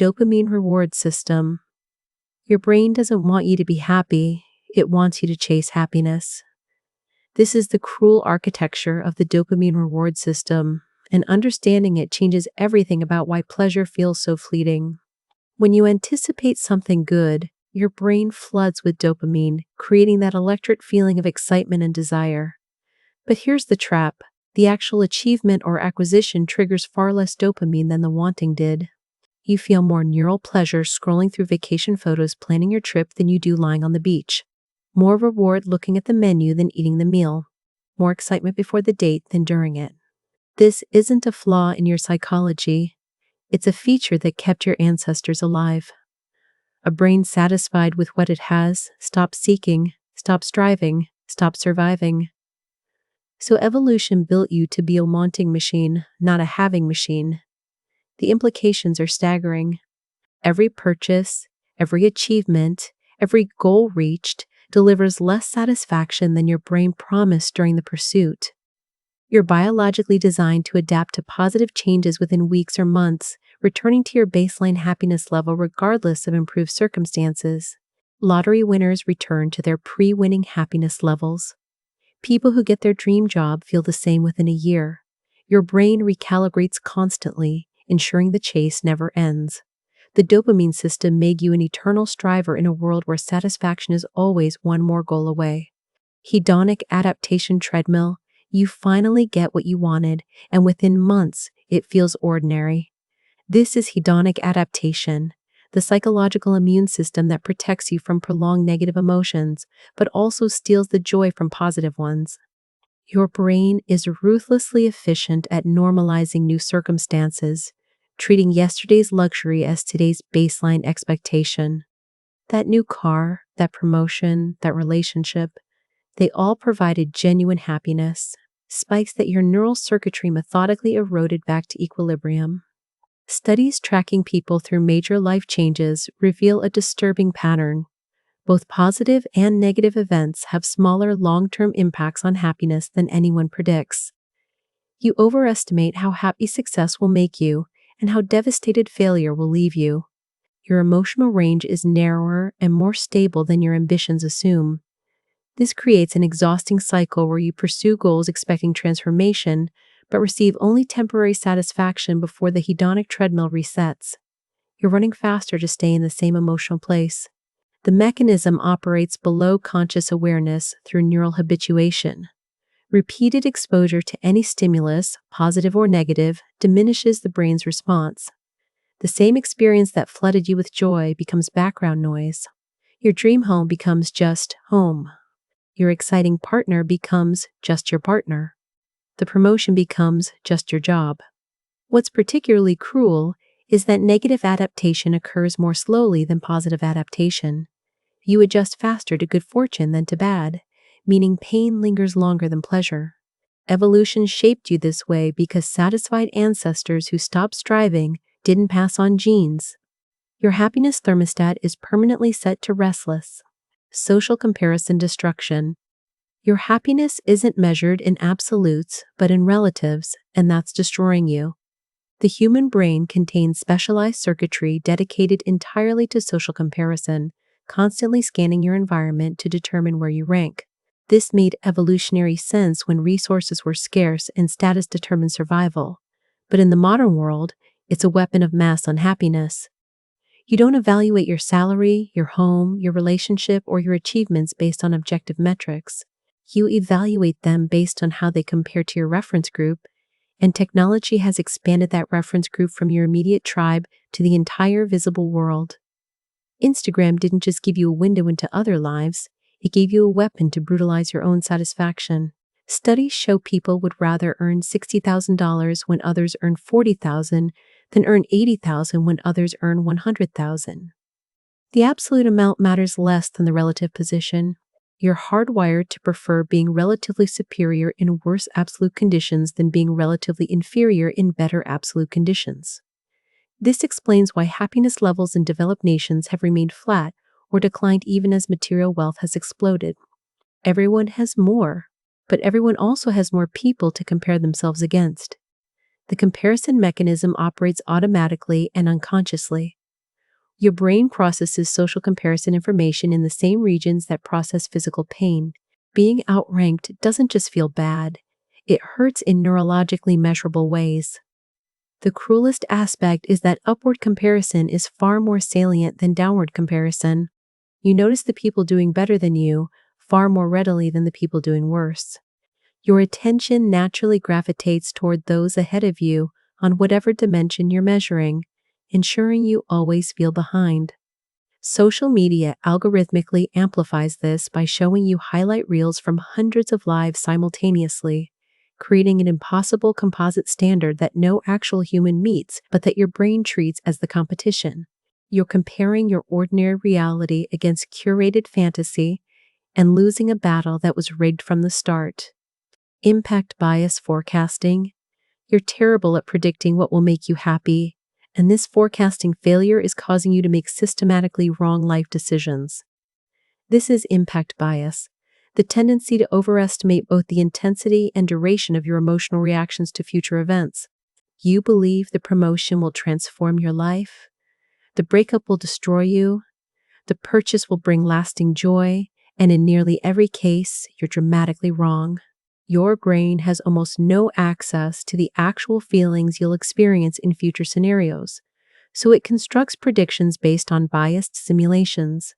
dopamine reward system. Your brain doesn't want you to be happy, it wants you to chase happiness. This is the cruel architecture of the dopamine reward system, and understanding it changes everything about why pleasure feels so fleeting. When you anticipate something good, your brain floods with dopamine, creating that electric feeling of excitement and desire. But here's the trap. The actual achievement or acquisition triggers far less dopamine than the wanting did. You feel more neural pleasure scrolling through vacation photos planning your trip than you do lying on the beach. More reward looking at the menu than eating the meal. More excitement before the date than during it. This isn't a flaw in your psychology. It's a feature that kept your ancestors alive. A brain satisfied with what it has stops seeking, stops striving, stops surviving. So evolution built you to be a wanting machine, not a having machine. The implications are staggering. Every purchase, every achievement, every goal reached delivers less satisfaction than your brain promised during the pursuit. You're biologically designed to adapt to positive changes within weeks or months, returning to your baseline happiness level regardless of improved circumstances. Lottery winners return to their pre-winning happiness levels. People who get their dream job feel the same within a year. Your brain recalibrates constantly, ensuring the chase never ends. The dopamine system made you an eternal striver in a world where satisfaction is always one more goal away. Hedonic adaptation treadmill. You finally get what you wanted, and within months, it feels ordinary. This is hedonic adaptation, the psychological immune system that protects you from prolonged negative emotions, but also steals the joy from positive ones. Your brain is ruthlessly efficient at normalizing new circumstances, treating yesterday's luxury as today's baseline expectation. That new car, that promotion, that relationship, they all provided genuine happiness, spikes that your neural circuitry methodically eroded back to equilibrium. Studies tracking people through major life changes reveal a disturbing pattern. Both positive and negative events have smaller long-term impacts on happiness than anyone predicts. You overestimate how happy success will make you and how devastated failure will leave you. Your emotional range is narrower and more stable than your ambitions assume. This creates an exhausting cycle where you pursue goals expecting transformation, but receive only temporary satisfaction before the hedonic treadmill resets. You're running faster to stay in the same emotional place. The mechanism operates below conscious awareness through neural habituation. Repeated exposure to any stimulus, positive or negative, diminishes the brain's response. The same experience that flooded you with joy becomes background noise. Your dream home becomes just home. Your exciting partner becomes just your partner. The promotion becomes just your job. What's particularly cruel is that negative adaptation occurs more slowly than positive adaptation. You adjust faster to good fortune than to bad, meaning pain lingers longer than pleasure. Evolution shaped you this way because satisfied ancestors who stopped striving didn't pass on genes. Your happiness thermostat is permanently set to restless. Social comparison destruction. Your happiness isn't measured in absolutes, but in relatives, and that's destroying you. The human brain contains specialized circuitry dedicated entirely to social comparison, constantly scanning your environment to determine where you rank. This made evolutionary sense when resources were scarce and status determined survival. But in the modern world, it's a weapon of mass unhappiness. You don't evaluate your salary, your home, your relationship, or your achievements based on objective metrics. You evaluate them based on how they compare to your reference group, and technology has expanded that reference group from your immediate tribe to the entire visible world. Instagram didn't just give you a window into other lives, it gave you a weapon to brutalize your own satisfaction. Studies show people would rather earn $60,000 when others earn $40,000 than earn $80,000 when others earn $100,000. The absolute amount matters less than the relative position. You're hardwired to prefer being relatively superior in worse absolute conditions than being relatively inferior in better absolute conditions. This explains why happiness levels in developed nations have remained flat or declined even as material wealth has exploded. Everyone has more, but everyone also has more people to compare themselves against. The comparison mechanism operates automatically and unconsciously. Your brain processes social comparison information in the same regions that process physical pain. Being outranked doesn't just feel bad, it hurts in neurologically measurable ways. The cruelest aspect is that upward comparison is far more salient than downward comparison. You notice the people doing better than you far more readily than the people doing worse. Your attention naturally gravitates toward those ahead of you on whatever dimension you're measuring, ensuring you always feel behind. Social media algorithmically amplifies this by showing you highlight reels from hundreds of lives simultaneously, creating an impossible composite standard that no actual human meets but that your brain treats as the competition. You're comparing your ordinary reality against curated fantasy and losing a battle that was rigged from the start. Impact bias forecasting. You're terrible at predicting what will make you happy, and this forecasting failure is causing you to make systematically wrong life decisions. This is impact bias, the tendency to overestimate both the intensity and duration of your emotional reactions to future events. You believe the promotion will transform your life, the breakup will destroy you, the purchase will bring lasting joy, and in nearly every case, you're dramatically wrong. Your brain has almost no access to the actual feelings you'll experience in future scenarios, so it constructs predictions based on biased simulations.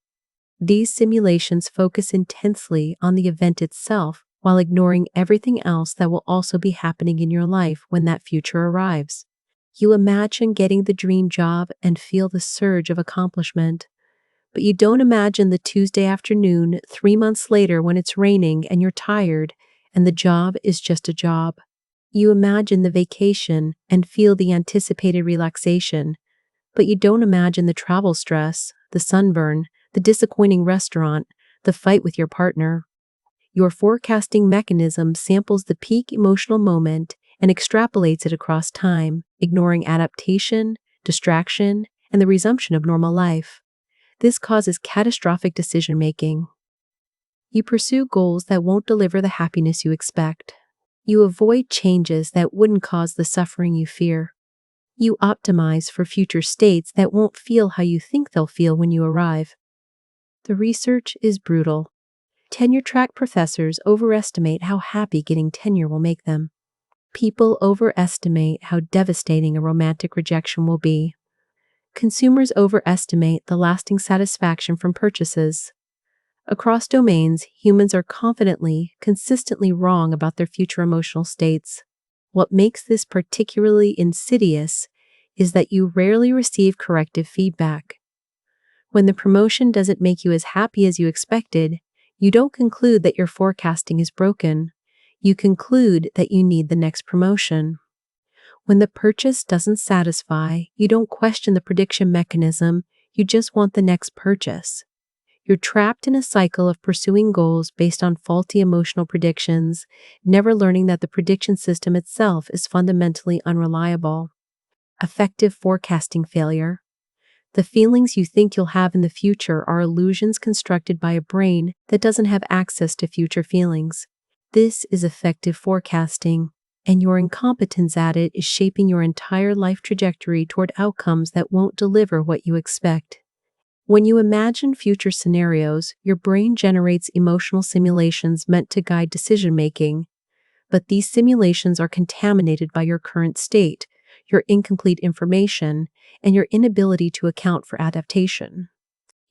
These simulations focus intensely on the event itself while ignoring everything else that will also be happening in your life when that future arrives. You imagine getting the dream job and feel the surge of accomplishment, but you don't imagine the Tuesday afternoon 3 months later when it's raining and you're tired and the job is just a job. You imagine the vacation and feel the anticipated relaxation, but you don't imagine the travel stress, the sunburn, the disappointing restaurant, the fight with your partner. Your forecasting mechanism samples the peak emotional moment and extrapolates it across time, ignoring adaptation, distraction, and the resumption of normal life. This causes catastrophic decision-making. You pursue goals that won't deliver the happiness you expect. You avoid changes that wouldn't cause the suffering you fear. You optimize for future states that won't feel how you think they'll feel when you arrive. The research is brutal. Tenure-track professors overestimate how happy getting tenure will make them. People overestimate how devastating a romantic rejection will be. Consumers overestimate the lasting satisfaction from purchases. Across domains, humans are consistently wrong about their future emotional states. What makes this particularly insidious is that you rarely receive corrective feedback. When the promotion doesn't make you as happy as you expected, you don't conclude that your forecasting is broken. You conclude that you need the next promotion. When the purchase doesn't satisfy, you don't question the prediction mechanism, you just want the next purchase. You're trapped in a cycle of pursuing goals based on faulty emotional predictions, never learning that the prediction system itself is fundamentally unreliable. Affective forecasting failure. The feelings you think you'll have in the future are illusions constructed by a brain that doesn't have access to future feelings. This is affective forecasting, and your incompetence at it is shaping your entire life trajectory toward outcomes that won't deliver what you expect. When you imagine future scenarios, your brain generates emotional simulations meant to guide decision-making, but these simulations are contaminated by your current state, your incomplete information, and your inability to account for adaptation.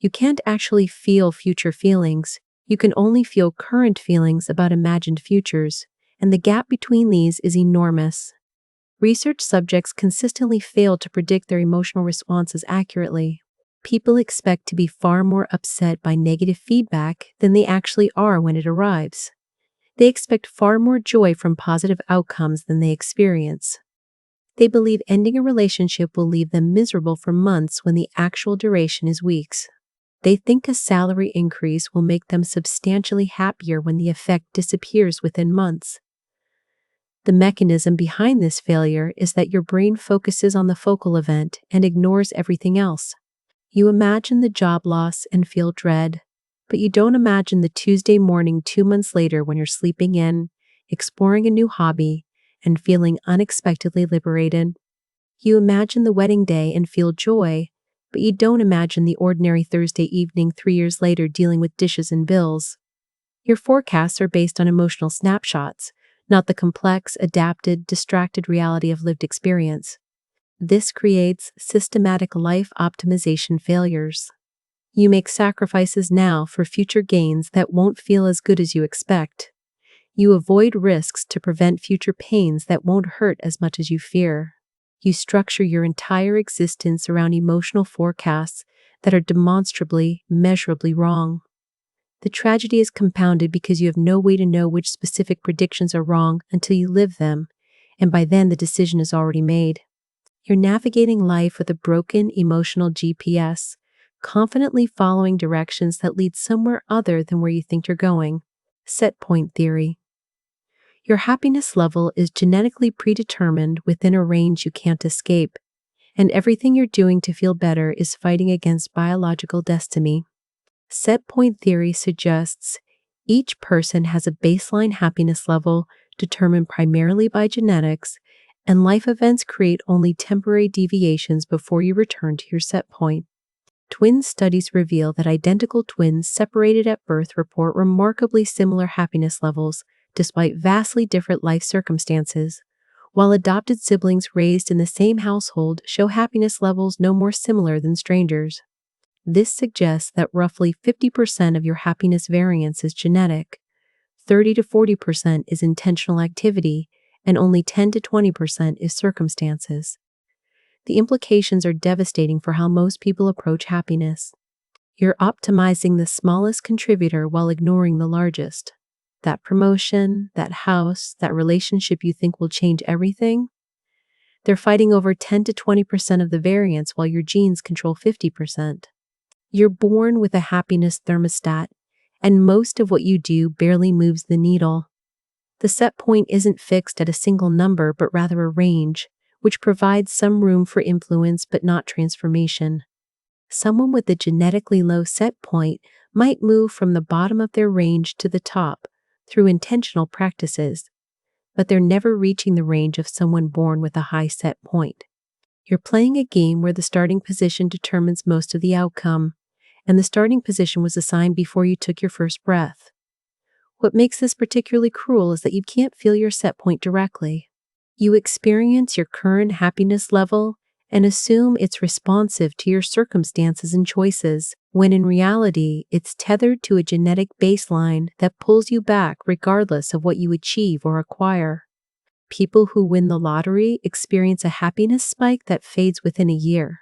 You can't actually feel future feelings, you can only feel current feelings about imagined futures, and the gap between these is enormous. Research subjects consistently fail to predict their emotional responses accurately. People expect to be far more upset by negative feedback than they actually are when it arrives. They expect far more joy from positive outcomes than they experience. They believe ending a relationship will leave them miserable for months when the actual duration is weeks. They think a salary increase will make them substantially happier when the effect disappears within months. The mechanism behind this failure is that your brain focuses on the focal event and ignores everything else. You imagine the job loss and feel dread, but you don't imagine the Tuesday morning 2 months later when you're sleeping in, exploring a new hobby, and feeling unexpectedly liberated. You imagine the wedding day and feel joy, but you don't imagine the ordinary Thursday evening 3 years later dealing with dishes and bills. Your forecasts are based on emotional snapshots, not the complex, adapted, distracted reality of lived experience. This creates systematic life optimization failures. You make sacrifices now for future gains that won't feel as good as you expect. You avoid risks to prevent future pains that won't hurt as much as you fear. You structure your entire existence around emotional forecasts that are demonstrably, measurably wrong. The tragedy is compounded because you have no way to know which specific predictions are wrong until you live them, and by then the decision is already made. You're navigating life with a broken emotional GPS, confidently following directions that lead somewhere other than where you think you're going. Set point theory. Your happiness level is genetically predetermined within a range you can't escape, and everything you're doing to feel better is fighting against biological destiny. Set point theory suggests each person has a baseline happiness level determined primarily by genetics, and life events create only temporary deviations before you return to your set point. Twin studies reveal that identical twins separated at birth report remarkably similar happiness levels despite vastly different life circumstances, while adopted siblings raised in the same household show happiness levels no more similar than strangers. This suggests that roughly 50% of your happiness variance is genetic, 30 to 40% is intentional activity, and only 10 to 20% is circumstances. The implications are devastating for how most people approach happiness. You're optimizing the smallest contributor while ignoring the largest. That promotion, that house, that relationship you think will change everything, they're fighting over 10 to 20% of the variance while your genes control 50%. You're born with a happiness thermostat, and most of what you do barely moves the needle. The set point isn't fixed at a single number, but rather a range, which provides some room for influence but not transformation. Someone with a genetically low set point might move from the bottom of their range to the top through intentional practices, but they're never reaching the range of someone born with a high set point. You're playing a game where the starting position determines most of the outcome, and the starting position was assigned before you took your first breath. What makes this particularly cruel is that you can't feel your set point directly. You experience your current happiness level and assume it's responsive to your circumstances and choices, when in reality, it's tethered to a genetic baseline that pulls you back regardless of what you achieve or acquire. People who win the lottery experience a happiness spike that fades within a year.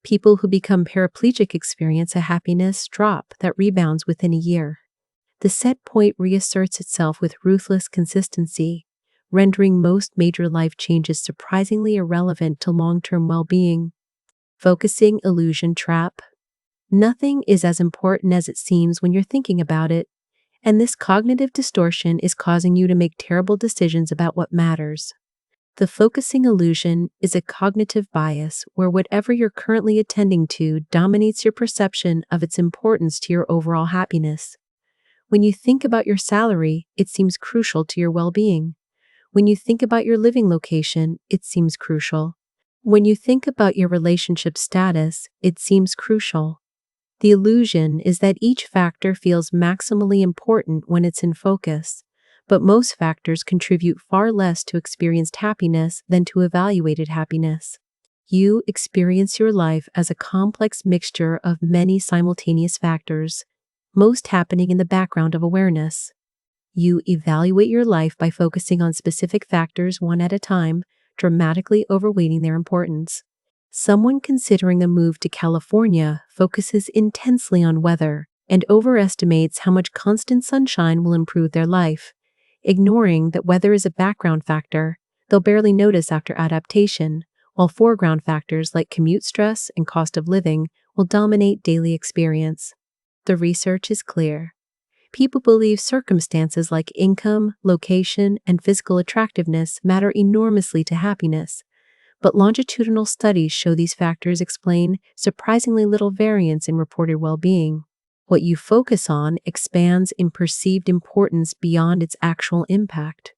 People who become paraplegic experience a happiness drop that rebounds within a year. The set point reasserts itself with ruthless consistency, rendering most major life changes surprisingly irrelevant to long-term well-being. Focusing illusion trap. Nothing is as important as it seems when you're thinking about it, and this cognitive distortion is causing you to make terrible decisions about what matters. The focusing illusion is a cognitive bias where whatever you're currently attending to dominates your perception of its importance to your overall happiness. When you think about your salary, it seems crucial to your well-being. When you think about your living location, it seems crucial. When you think about your relationship status, it seems crucial. The illusion is that each factor feels maximally important when it's in focus, but most factors contribute far less to experienced happiness than to evaluated happiness. You experience your life as a complex mixture of many simultaneous factors, most happening in the background of awareness. You evaluate your life by focusing on specific factors one at a time, dramatically overweighting their importance. Someone considering a move to California focuses intensely on weather and overestimates how much constant sunshine will improve their life. Ignoring that weather is a background factor, they'll barely notice after adaptation, while foreground factors like commute stress and cost of living will dominate daily experience. The research is clear. People believe circumstances like income, location, and physical attractiveness matter enormously to happiness, but longitudinal studies show these factors explain surprisingly little variance in reported well-being. What you focus on expands in perceived importance beyond its actual impact.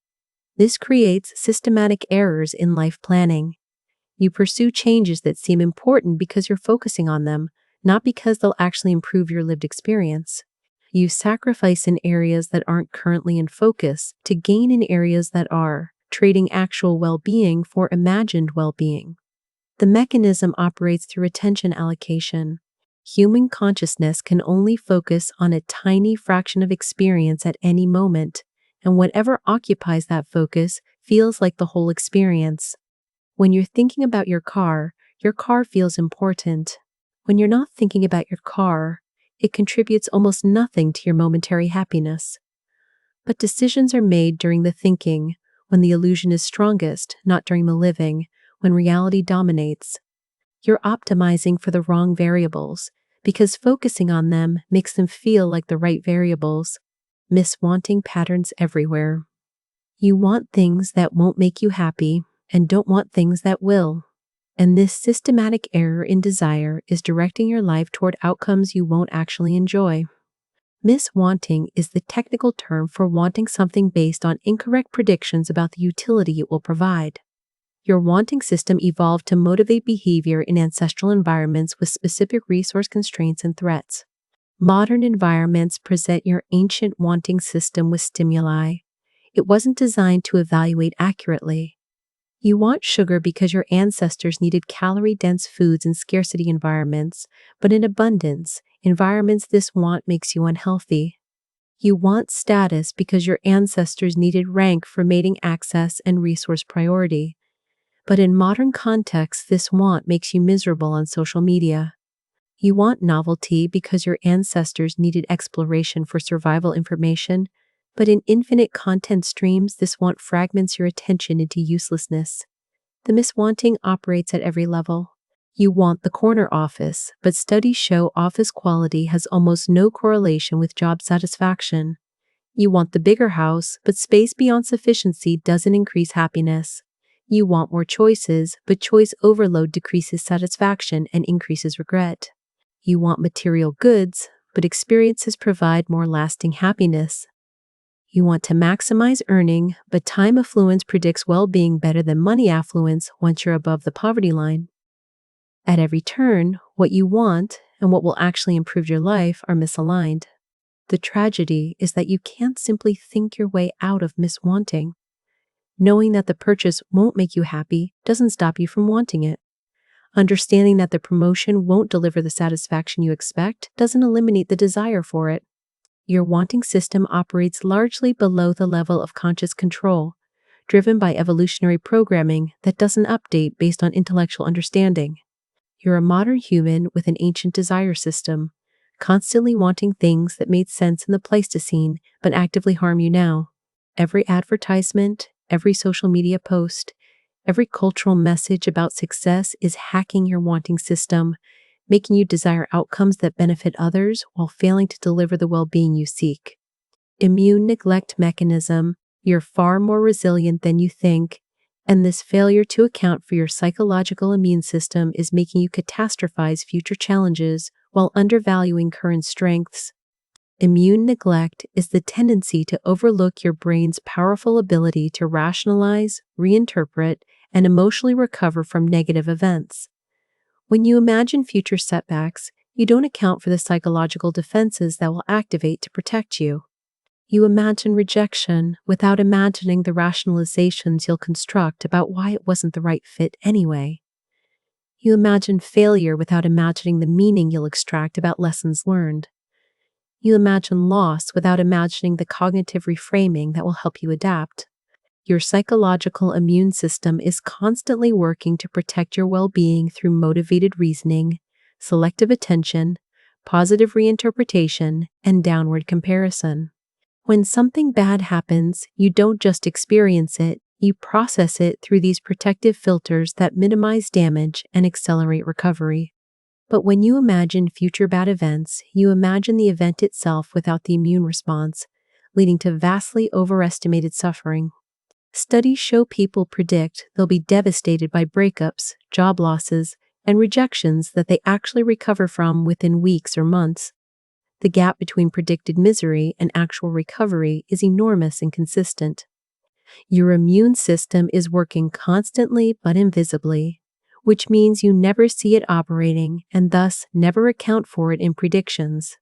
This creates systematic errors in life planning. You pursue changes that seem important because you're focusing on them, not because they'll actually improve your lived experience. You sacrifice in areas that aren't currently in focus to gain in areas that are, trading actual well-being for imagined well-being. The mechanism operates through attention allocation. Human consciousness can only focus on a tiny fraction of experience at any moment, and whatever occupies that focus feels like the whole experience. When you're thinking about your car feels important. When you're not thinking about your car, it contributes almost nothing to your momentary happiness. But decisions are made during the thinking, when the illusion is strongest, not during the living, when reality dominates. You're optimizing for the wrong variables, because focusing on them makes them feel like the right variables. Miswanting patterns everywhere. You want things that won't make you happy, and don't want things that will. And this systematic error in desire is directing your life toward outcomes you won't actually enjoy. Miswanting is the technical term for wanting something based on incorrect predictions about the utility it will provide. Your wanting system evolved to motivate behavior in ancestral environments with specific resource constraints and threats. Modern environments present your ancient wanting system with stimuli. It wasn't designed to evaluate accurately. You want sugar because your ancestors needed calorie-dense foods in scarcity environments, but in abundance, environments this want makes you unhealthy. You want status because your ancestors needed rank for mating access and resource priority. But in modern contexts, this want makes you miserable on social media. You want novelty because your ancestors needed exploration for survival information, but in infinite content streams, this want fragments your attention into uselessness. The miswanting operates at every level. You want the corner office, but studies show office quality has almost no correlation with job satisfaction. You want the bigger house, but space beyond sufficiency doesn't increase happiness. You want more choices, but choice overload decreases satisfaction and increases regret. You want material goods, but experiences provide more lasting happiness. You want to maximize earning, but time affluence predicts well-being better than money affluence once you're above the poverty line. At every turn, what you want and what will actually improve your life are misaligned. The tragedy is that you can't simply think your way out of miswanting. Knowing that the purchase won't make you happy doesn't stop you from wanting it. Understanding that the promotion won't deliver the satisfaction you expect doesn't eliminate the desire for it. Your wanting system operates largely below the level of conscious control, driven by evolutionary programming that doesn't update based on intellectual understanding. You're a modern human with an ancient desire system, constantly wanting things that made sense in the Pleistocene but actively harm you now. Every advertisement, every social media post, every cultural message about success is hacking your wanting system, making you desire outcomes that benefit others while failing to deliver the well-being you seek. Immune neglect mechanism, you're far more resilient than you think, and this failure to account for your psychological immune system is making you catastrophize future challenges while undervaluing current strengths. Immune neglect is the tendency to overlook your brain's powerful ability to rationalize, reinterpret, and emotionally recover from negative events. When you imagine future setbacks, you don't account for the psychological defenses that will activate to protect you. You imagine rejection without imagining the rationalizations you'll construct about why it wasn't the right fit anyway. You imagine failure without imagining the meaning you'll extract about lessons learned. You imagine loss without imagining the cognitive reframing that will help you adapt. Your psychological immune system is constantly working to protect your well-being through motivated reasoning, selective attention, positive reinterpretation, and downward comparison. When something bad happens, you don't just experience it, you process it through these protective filters that minimize damage and accelerate recovery. But when you imagine future bad events, you imagine the event itself without the immune response, leading to vastly overestimated suffering. Studies show people predict they'll be devastated by breakups, job losses, and rejections that they actually recover from within weeks or months. The gap between predicted misery and actual recovery is enormous and consistent. Your immune system is working constantly but invisibly. which means you never see it operating and thus never account for it in predictions.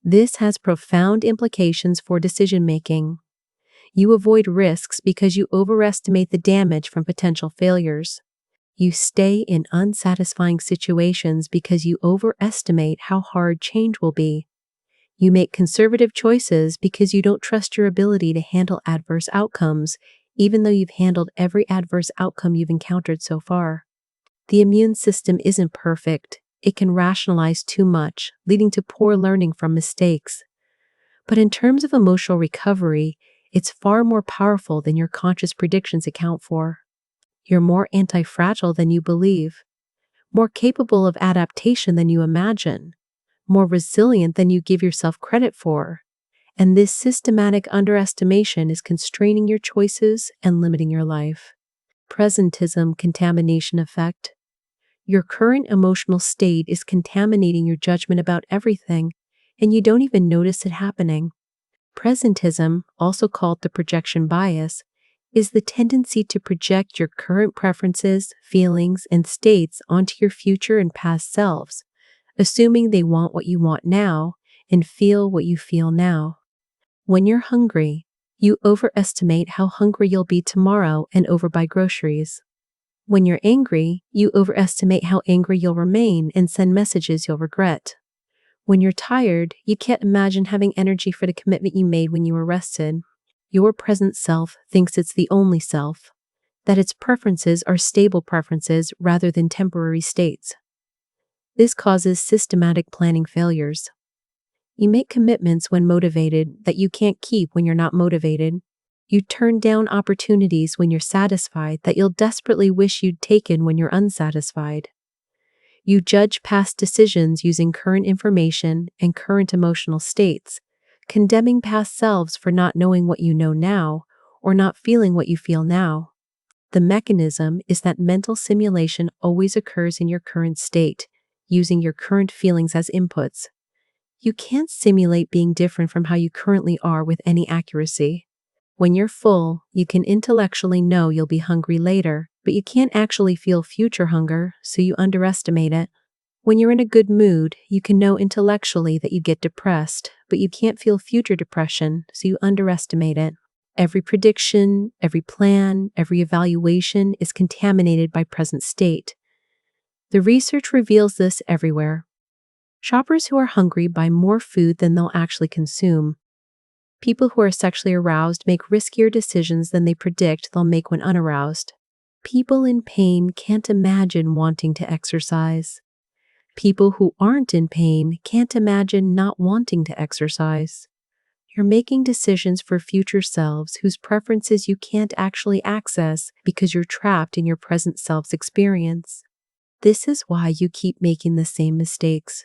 This has profound implications for decision-making. You avoid risks because you overestimate the damage from potential failures. You stay in unsatisfying situations because you overestimate how hard change will be. You make conservative choices because you don't trust your ability to handle adverse outcomes, even though you've handled every adverse outcome you've encountered so far. The immune system isn't perfect. It can rationalize too much, leading to poor learning from mistakes. But in terms of emotional recovery, it's far more powerful than your conscious predictions account for. You're more anti-fragile than you believe, more capable of adaptation than you imagine, more resilient than you give yourself credit for. And this systematic underestimation is constraining your choices and limiting your life. Presentism contamination effect. Your current emotional state is contaminating your judgment about everything, and you don't even notice it happening. Presentism, also called the projection bias, is the tendency to project your current preferences, feelings, and states onto your future and past selves, assuming they want what you want now and feel what you feel now. When you're hungry, you overestimate how hungry you'll be tomorrow and overbuy groceries. When you're angry, you overestimate how angry you'll remain and send messages you'll regret. When you're tired, you can't imagine having energy for the commitment you made when you were rested. Your present self thinks it's the only self, that its preferences are stable preferences rather than temporary states. This causes systematic planning failures. You make commitments when motivated that you can't keep when you're not motivated. You turn down opportunities when you're satisfied that you'll desperately wish you'd taken when you're unsatisfied. You judge past decisions using current information and current emotional states, condemning past selves for not knowing what you know now or not feeling what you feel now. The mechanism is that mental simulation always occurs in your current state, using your current feelings as inputs. You can't simulate being different from how you currently are with any accuracy. When you're full, you can intellectually know you'll be hungry later, but you can't actually feel future hunger, so you underestimate it. When you're in a good mood, you can know intellectually that you get depressed, but you can't feel future depression, so you underestimate it. Every prediction, every plan, every evaluation is contaminated by present state. The research reveals this everywhere. Shoppers who are hungry buy more food than they'll actually consume. People who are sexually aroused make riskier decisions than they predict they'll make when unaroused. People in pain can't imagine wanting to exercise. People who aren't in pain can't imagine not wanting to exercise. You're making decisions for future selves whose preferences you can't actually access because you're trapped in your present self's experience. This is why you keep making the same mistakes.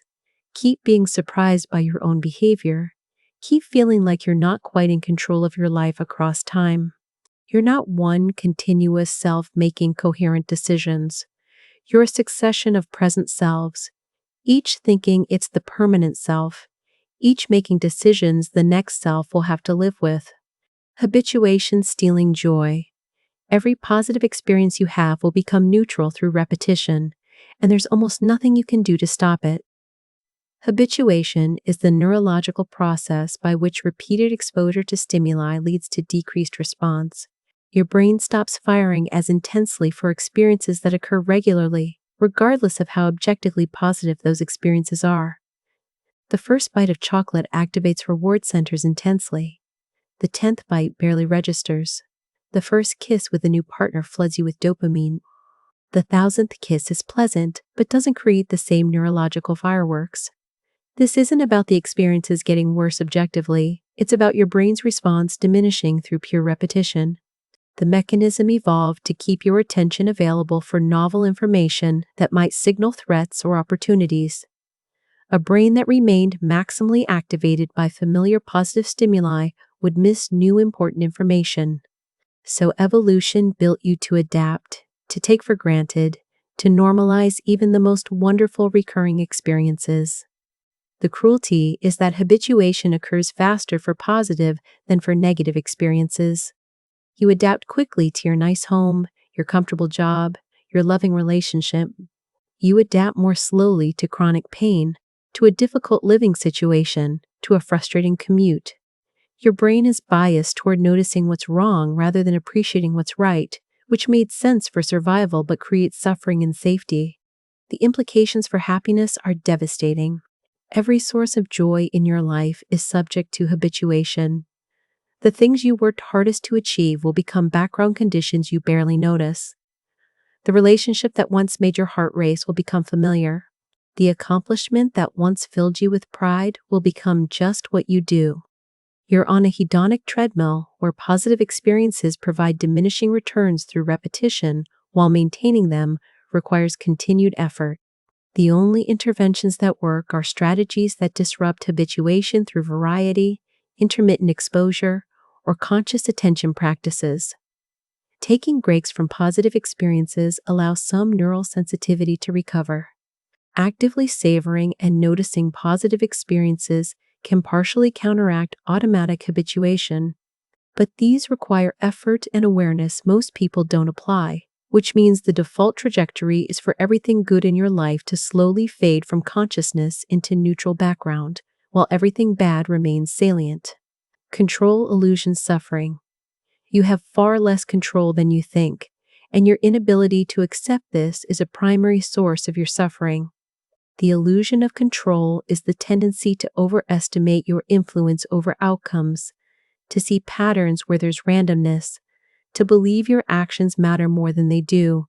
Keep being surprised by your own behavior. Keep feeling like you're not quite in control of your life across time. You're not one continuous self making coherent decisions. You're a succession of present selves, each thinking it's the permanent self, each making decisions the next self will have to live with. Habituation stealing joy. Every positive experience you have will become neutral through repetition, and there's almost nothing you can do to stop it. Habituation is the neurological process by which repeated exposure to stimuli leads to decreased response. Your brain stops firing as intensely for experiences that occur regularly, regardless of how objectively positive those experiences are. The first bite of chocolate activates reward centers intensely. The 10th bite barely registers. The first kiss with a new partner floods you with dopamine. The 1000th kiss is pleasant, but doesn't create the same neurological fireworks. This isn't about the experiences getting worse objectively, it's about your brain's response diminishing through pure repetition. The mechanism evolved to keep your attention available for novel information that might signal threats or opportunities. A brain that remained maximally activated by familiar positive stimuli would miss new important information. So evolution built you to adapt, to take for granted, to normalize even the most wonderful recurring experiences. The cruelty is that habituation occurs faster for positive than for negative experiences. You adapt quickly to your nice home, your comfortable job, your loving relationship. You adapt more slowly to chronic pain, to a difficult living situation, to a frustrating commute. Your brain is biased toward noticing what's wrong rather than appreciating what's right, which made sense for survival but creates suffering and safety. The implications for happiness are devastating. Every source of joy in your life is subject to habituation. The things you worked hardest to achieve will become background conditions you barely notice. The relationship that once made your heart race will become familiar. The accomplishment that once filled you with pride will become just what you do. You're on a hedonic treadmill where positive experiences provide diminishing returns through repetition, while maintaining them requires continued effort. The only interventions that work are strategies that disrupt habituation through variety, intermittent exposure, or conscious attention practices. Taking breaks from positive experiences allows some neural sensitivity to recover. Actively savoring and noticing positive experiences can partially counteract automatic habituation, but these require effort and awareness most people don't apply, which means the default trajectory is for everything good in your life to slowly fade from consciousness into neutral background, while everything bad remains salient. Control illusions suffering. You have far less control than you think, and your inability to accept this is a primary source of your suffering. The illusion of control is the tendency to overestimate your influence over outcomes, to see patterns where there's randomness, to believe your actions matter more than they do.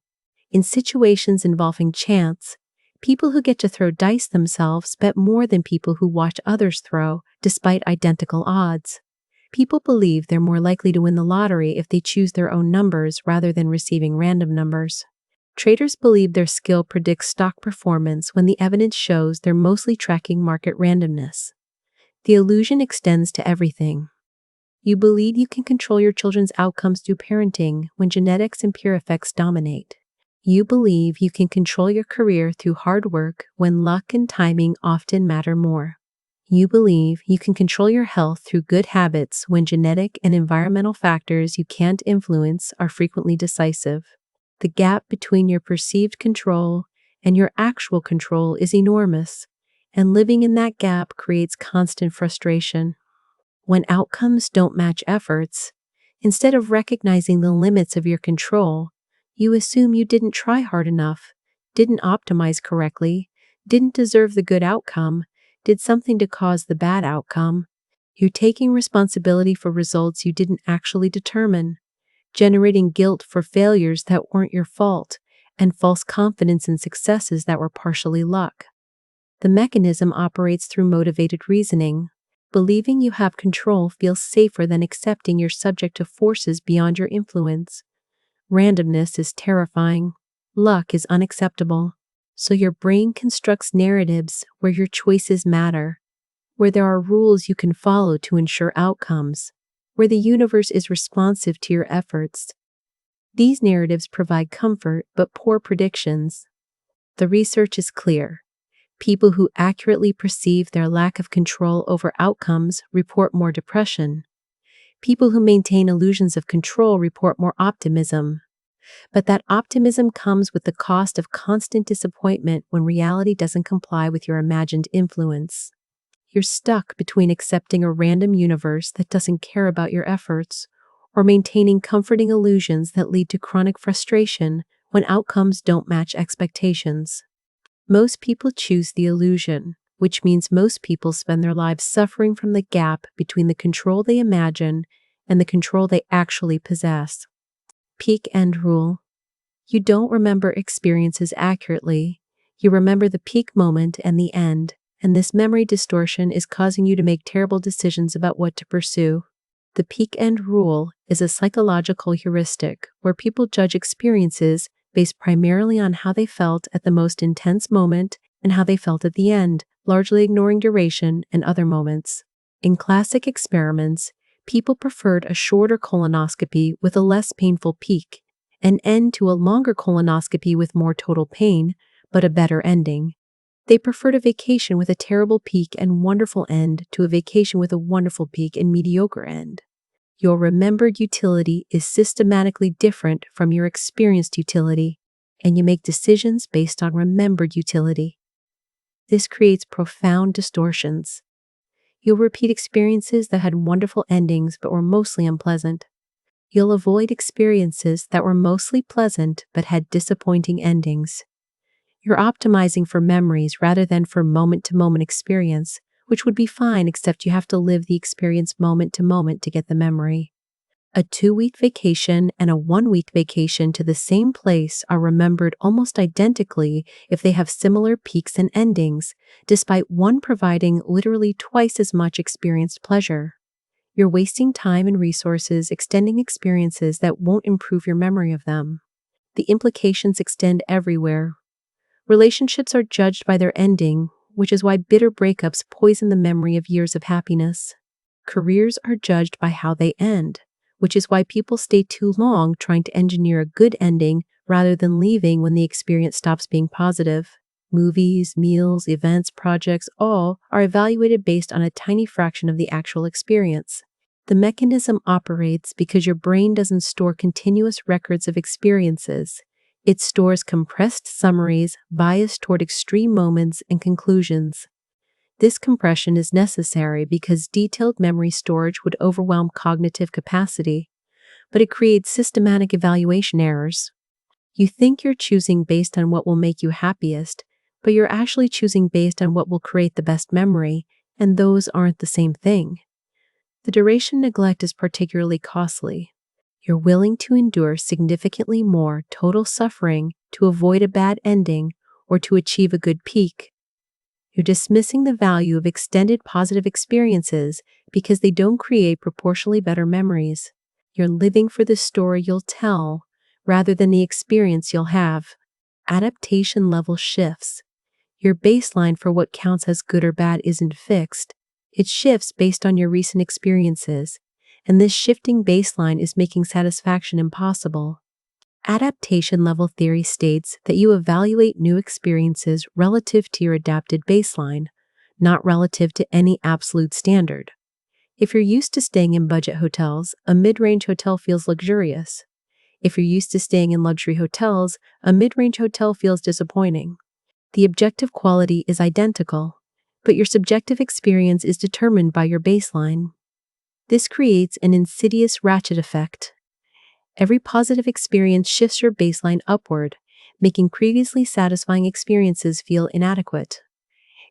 In situations involving chance, people who get to throw dice themselves bet more than people who watch others throw, despite identical odds. People believe they're more likely to win the lottery if they choose their own numbers rather than receiving random numbers. Traders believe their skill predicts stock performance when the evidence shows they're mostly tracking market randomness. The illusion extends to everything. You believe you can control your children's outcomes through parenting when genetics and peer effects dominate. You believe you can control your career through hard work when luck and timing often matter more. You believe you can control your health through good habits when genetic and environmental factors you can't influence are frequently decisive. The gap between your perceived control and your actual control is enormous, and living in that gap creates constant frustration. When outcomes don't match efforts, instead of recognizing the limits of your control, you assume you didn't try hard enough, didn't optimize correctly, didn't deserve the good outcome, did something to cause the bad outcome. You're taking responsibility for results you didn't actually determine, generating guilt for failures that weren't your fault, and false confidence in successes that were partially luck. The mechanism operates through motivated reasoning. Believing you have control feels safer than accepting you're subject to forces beyond your influence. Randomness is terrifying. Luck is unacceptable. So your brain constructs narratives where your choices matter, where there are rules you can follow to ensure outcomes, where the universe is responsive to your efforts. These narratives provide comfort but poor predictions. The research is clear. People who accurately perceive their lack of control over outcomes report more depression. People who maintain illusions of control report more optimism. But that optimism comes with the cost of constant disappointment when reality doesn't comply with your imagined influence. You're stuck between accepting a random universe that doesn't care about your efforts, or maintaining comforting illusions that lead to chronic frustration when outcomes don't match expectations. Most people choose the illusion, which means most people spend their lives suffering from the gap between the control they imagine and the control they actually possess. Peak end rule. You don't remember experiences accurately. You remember the peak moment and the end, and this memory distortion is causing you to make terrible decisions about what to pursue. The peak end rule is a psychological heuristic where people judge experiences based primarily on how they felt at the most intense moment and how they felt at the end, largely ignoring duration and other moments. In classic experiments, people preferred a shorter colonoscopy with a less painful peak, an end to a longer colonoscopy with more total pain, but a better ending. They preferred a vacation with a terrible peak and wonderful end to a vacation with a wonderful peak and mediocre end. Your remembered utility is systematically different from your experienced utility. and you make decisions based on remembered utility. This creates profound distortions. You'll repeat experiences that had wonderful endings but were mostly unpleasant. You'll avoid experiences that were mostly pleasant but had disappointing endings. You're optimizing for memories rather than for moment-to-moment experience, which would be fine except you have to live the experience moment to moment to get the memory. A 2-week vacation and a 1-week vacation to the same place are remembered almost identically if they have similar peaks and endings, despite one providing literally twice as much experienced pleasure. You're wasting time and resources extending experiences that won't improve your memory of them. The implications extend everywhere. Relationships are judged by their ending, which is why bitter breakups poison the memory of years of happiness. Careers are judged by how they end, which is why people stay too long trying to engineer a good ending rather than leaving when the experience stops being positive. Movies, meals, events, projects, all are evaluated based on a tiny fraction of the actual experience. The mechanism operates because your brain doesn't store continuous records of experiences. It stores compressed summaries biased toward extreme moments and conclusions. This compression is necessary because detailed memory storage would overwhelm cognitive capacity, but it creates systematic evaluation errors. You think you're choosing based on what will make you happiest, but you're actually choosing based on what will create the best memory, and those aren't the same thing. The duration neglect is particularly costly. You're willing to endure significantly more total suffering to avoid a bad ending or to achieve a good peak. You're dismissing the value of extended positive experiences because they don't create proportionally better memories. You're living for the story you'll tell rather than the experience you'll have. Adaptation level shifts. Your baseline for what counts as good or bad isn't fixed. It shifts based on your recent experiences, and this shifting baseline is making satisfaction impossible. Adaptation level theory states that you evaluate new experiences relative to your adapted baseline, not relative to any absolute standard. If you're used to staying in budget hotels, a mid-range hotel feels luxurious. If you're used to staying in luxury hotels, a mid-range hotel feels disappointing. The objective quality is identical, but your subjective experience is determined by your baseline. This creates an insidious ratchet effect. Every positive experience shifts your baseline upward, making previously satisfying experiences feel inadequate.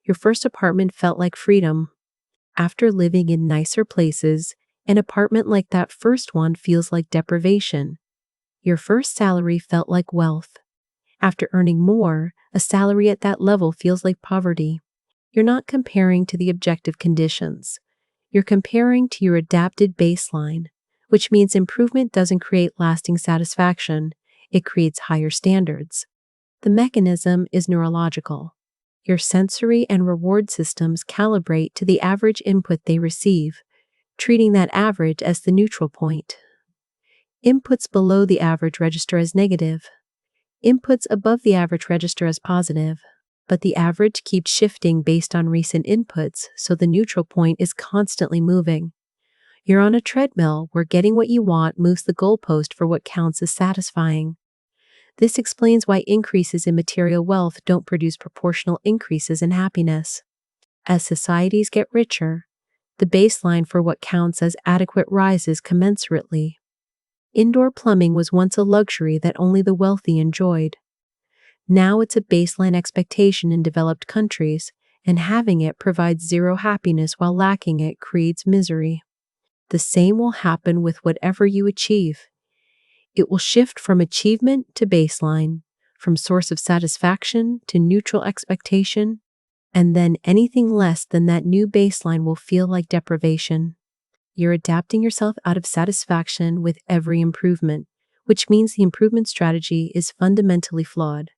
Your first apartment felt like freedom. After living in nicer places, an apartment like that first one feels like deprivation. Your first salary felt like wealth. After earning more, a salary at that level feels like poverty. You're not comparing to the objective conditions. You're comparing to your adapted baseline, which means improvement doesn't create lasting satisfaction, it creates higher standards. The mechanism is neurological. Your sensory and reward systems calibrate to the average input they receive, treating that average as the neutral point. Inputs below the average register as negative. Inputs above the average register as positive. But the average keeps shifting based on recent inputs, so the neutral point is constantly moving. You're on a treadmill where getting what you want moves the goalpost for what counts as satisfying. This explains why increases in material wealth don't produce proportional increases in happiness. As societies get richer, the baseline for what counts as adequate rises commensurately. Indoor plumbing was once a luxury that only the wealthy enjoyed. Now it's a baseline expectation in developed countries, and having it provides zero happiness while lacking it creates misery. The same will happen with whatever you achieve. It will shift from achievement to baseline, from source of satisfaction to neutral expectation, and then anything less than that new baseline will feel like deprivation. You're adapting yourself out of satisfaction with every improvement, which means the improvement strategy is fundamentally flawed.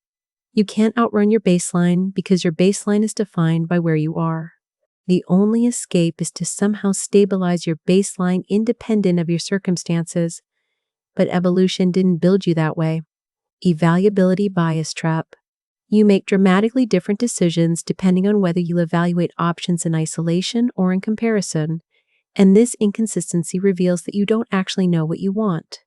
You can't outrun your baseline because your baseline is defined by where you are. The only escape is to somehow stabilize your baseline independent of your circumstances. But evolution didn't build you that way. Evaluability bias trap. You make dramatically different decisions depending on whether you evaluate options in isolation or in comparison, and this inconsistency reveals that you don't actually know what you want.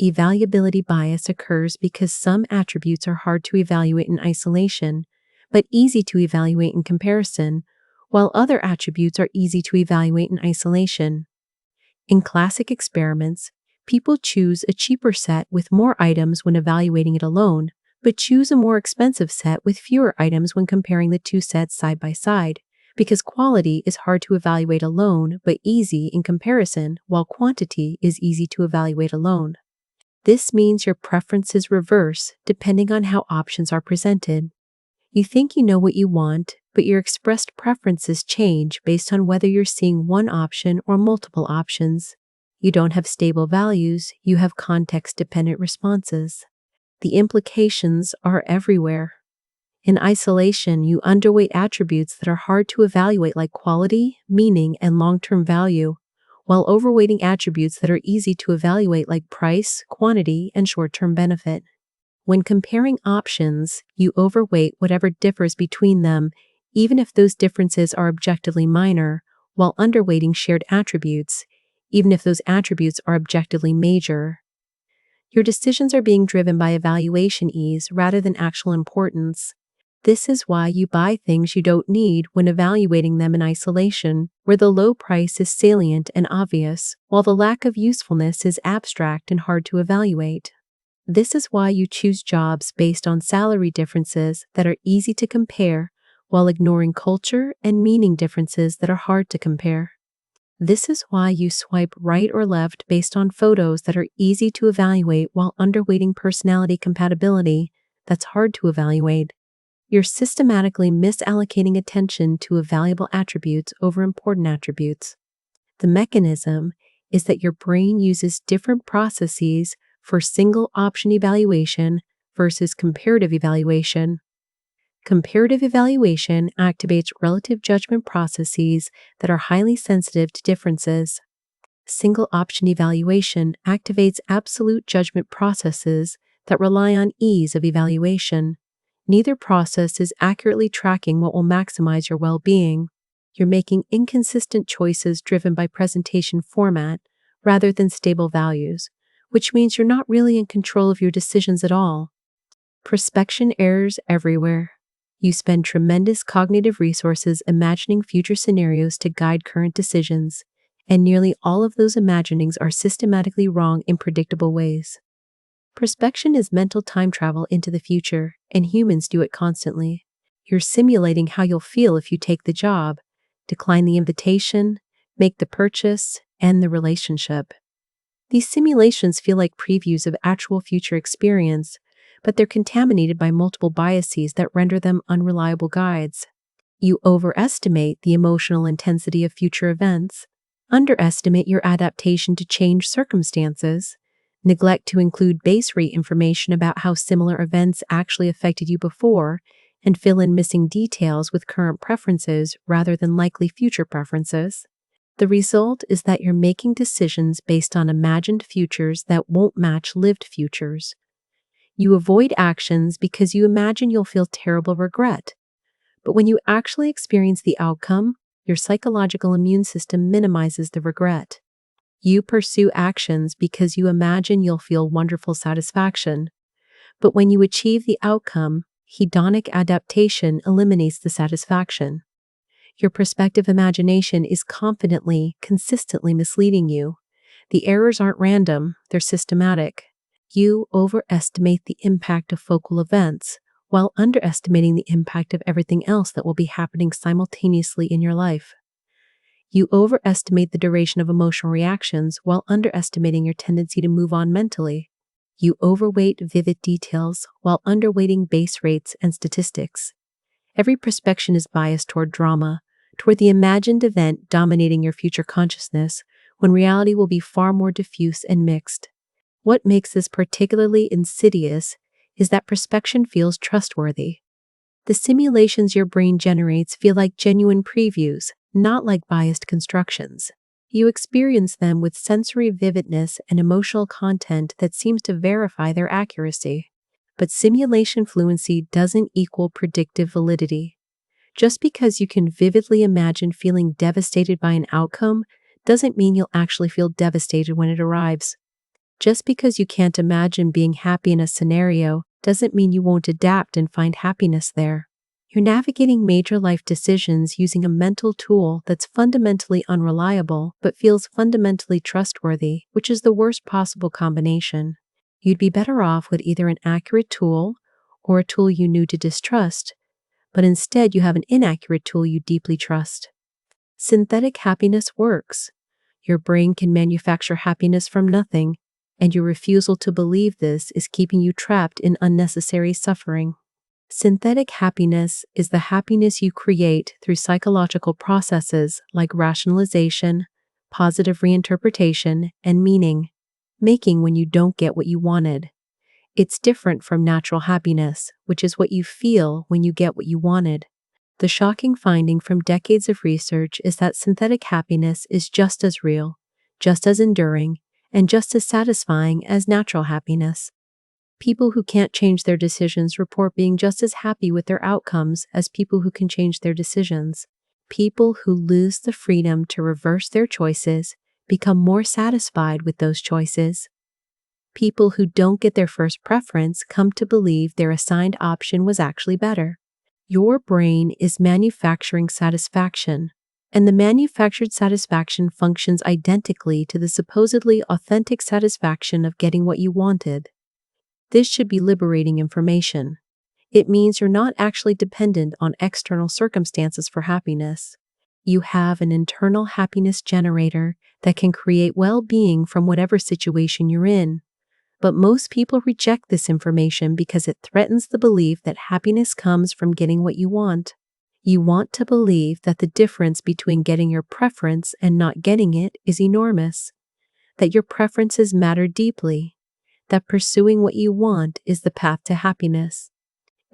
Evaluability bias occurs because some attributes are hard to evaluate in isolation, but easy to evaluate in comparison, while other attributes are easy to evaluate in isolation. In classic experiments, people choose a cheaper set with more items when evaluating it alone, but choose a more expensive set with fewer items when comparing the two sets side by side, because quality is hard to evaluate alone but easy in comparison, while quantity is easy to evaluate alone. This means your preferences reverse depending on how options are presented. You think you know what you want, but your expressed preferences change based on whether you're seeing one option or multiple options. You don't have stable values, you have context-dependent responses. The implications are everywhere. In isolation, you underweight attributes that are hard to evaluate like quality, meaning, and long-term value, while overweighting attributes that are easy to evaluate like price, quantity, and short-term benefit. When comparing options, you overweight whatever differs between them, even if those differences are objectively minor, while underweighting shared attributes, even if those attributes are objectively major. Your decisions are being driven by evaluation ease rather than actual importance. This is why you buy things you don't need when evaluating them in isolation, where the low price is salient and obvious, while the lack of usefulness is abstract and hard to evaluate. This is why you choose jobs based on salary differences that are easy to compare, while ignoring culture and meaning differences that are hard to compare. This is why you swipe right or left based on photos that are easy to evaluate while underweighting personality compatibility that's hard to evaluate. You're systematically misallocating attention to valuable attributes over important attributes. The mechanism is that your brain uses different processes for single option evaluation versus comparative evaluation. Comparative evaluation activates relative judgment processes that are highly sensitive to differences. Single option evaluation activates absolute judgment processes that rely on ease of evaluation. Neither process is accurately tracking what will maximize your well-being. You're making inconsistent choices driven by presentation format rather than stable values, which means you're not really in control of your decisions at all. Prospection errors everywhere. You spend tremendous cognitive resources imagining future scenarios to guide current decisions, and nearly all of those imaginings are systematically wrong in predictable ways. Prospection is mental time travel into the future, and humans do it constantly. You're simulating how you'll feel if you take the job, decline the invitation, make the purchase, end the relationship. These simulations feel like previews of actual future experience, but they're contaminated by multiple biases that render them unreliable guides. You overestimate the emotional intensity of future events, underestimate your adaptation to changed circumstances, neglect to include base rate information about how similar events actually affected you before, and fill in missing details with current preferences rather than likely future preferences. The result is that you're making decisions based on imagined futures that won't match lived futures. You avoid actions because you imagine you'll feel terrible regret. But when you actually experience the outcome, your psychological immune system minimizes the regret. You pursue actions because you imagine you'll feel wonderful satisfaction. But when you achieve the outcome, hedonic adaptation eliminates the satisfaction. Your prospective imagination is confidently, consistently misleading you. The errors aren't random, they're systematic. You overestimate the impact of focal events, while underestimating the impact of everything else that will be happening simultaneously in your life. You overestimate the duration of emotional reactions while underestimating your tendency to move on mentally. You overweight vivid details while underweighting base rates and statistics. Every prospection is biased toward drama, toward the imagined event dominating your future consciousness, when reality will be far more diffuse and mixed. What makes this particularly insidious is that prospection feels trustworthy. The simulations your brain generates feel like genuine previews, not like biased constructions. You experience them with sensory vividness and emotional content that seems to verify their accuracy. But simulation fluency doesn't equal predictive validity. Just because you can vividly imagine feeling devastated by an outcome doesn't mean you'll actually feel devastated when it arrives. Just because you can't imagine being happy in a scenario doesn't mean you won't adapt and find happiness there. You're navigating major life decisions using a mental tool that's fundamentally unreliable but feels fundamentally trustworthy, which is the worst possible combination. You'd be better off with either an accurate tool or a tool you knew to distrust, but instead you have an inaccurate tool you deeply trust. Synthetic happiness works. Your brain can manufacture happiness from nothing, and your refusal to believe this is keeping you trapped in unnecessary suffering. Synthetic happiness is the happiness you create through psychological processes like rationalization, positive reinterpretation, and meaning, making when you don't get what you wanted. It's different from natural happiness, which is what you feel when you get what you wanted. The shocking finding from decades of research is that synthetic happiness is just as real, just as enduring, and just as satisfying as natural happiness. People who can't change their decisions report being just as happy with their outcomes as people who can change their decisions. People who lose the freedom to reverse their choices become more satisfied with those choices. People who don't get their first preference come to believe their assigned option was actually better. Your brain is manufacturing satisfaction, and the manufactured satisfaction functions identically to the supposedly authentic satisfaction of getting what you wanted. This should be liberating information. It means you're not actually dependent on external circumstances for happiness. You have an internal happiness generator that can create well-being from whatever situation you're in. But most people reject this information because it threatens the belief that happiness comes from getting what you want. You want to believe that the difference between getting your preference and not getting it is enormous, that your preferences matter deeply, that pursuing what you want is the path to happiness.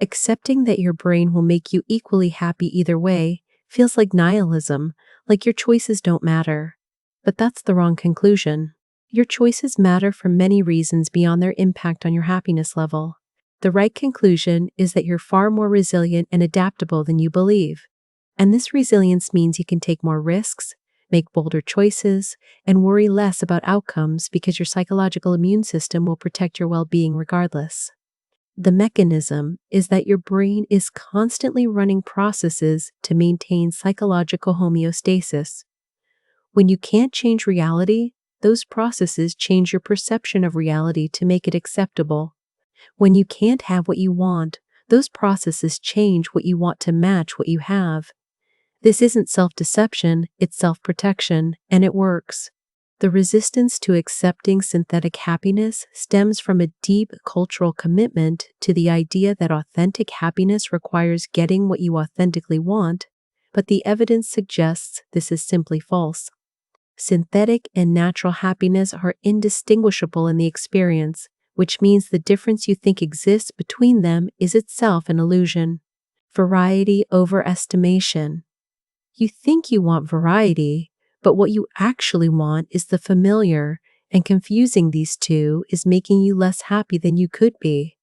Accepting that your brain will make you equally happy either way feels like nihilism, like your choices don't matter. But that's the wrong conclusion. Your choices matter for many reasons beyond their impact on your happiness level. The right conclusion is that you're far more resilient and adaptable than you believe. And this resilience means you can take more risks, make bolder choices, and worry less about outcomes because your psychological immune system will protect your well-being regardless. The mechanism is that your brain is constantly running processes to maintain psychological homeostasis. When you can't change reality, those processes change your perception of reality to make it acceptable. When you can't have what you want, those processes change what you want to match what you have. This isn't self-deception, it's self-protection, and it works. The resistance to accepting synthetic happiness stems from a deep cultural commitment to the idea that authentic happiness requires getting what you authentically want, but the evidence suggests this is simply false. Synthetic and natural happiness are indistinguishable in the experience, which means the difference you think exists between them is itself an illusion. Variety overestimation. You think you want variety, but what you actually want is the familiar, and confusing these two is making you less happy than you could be.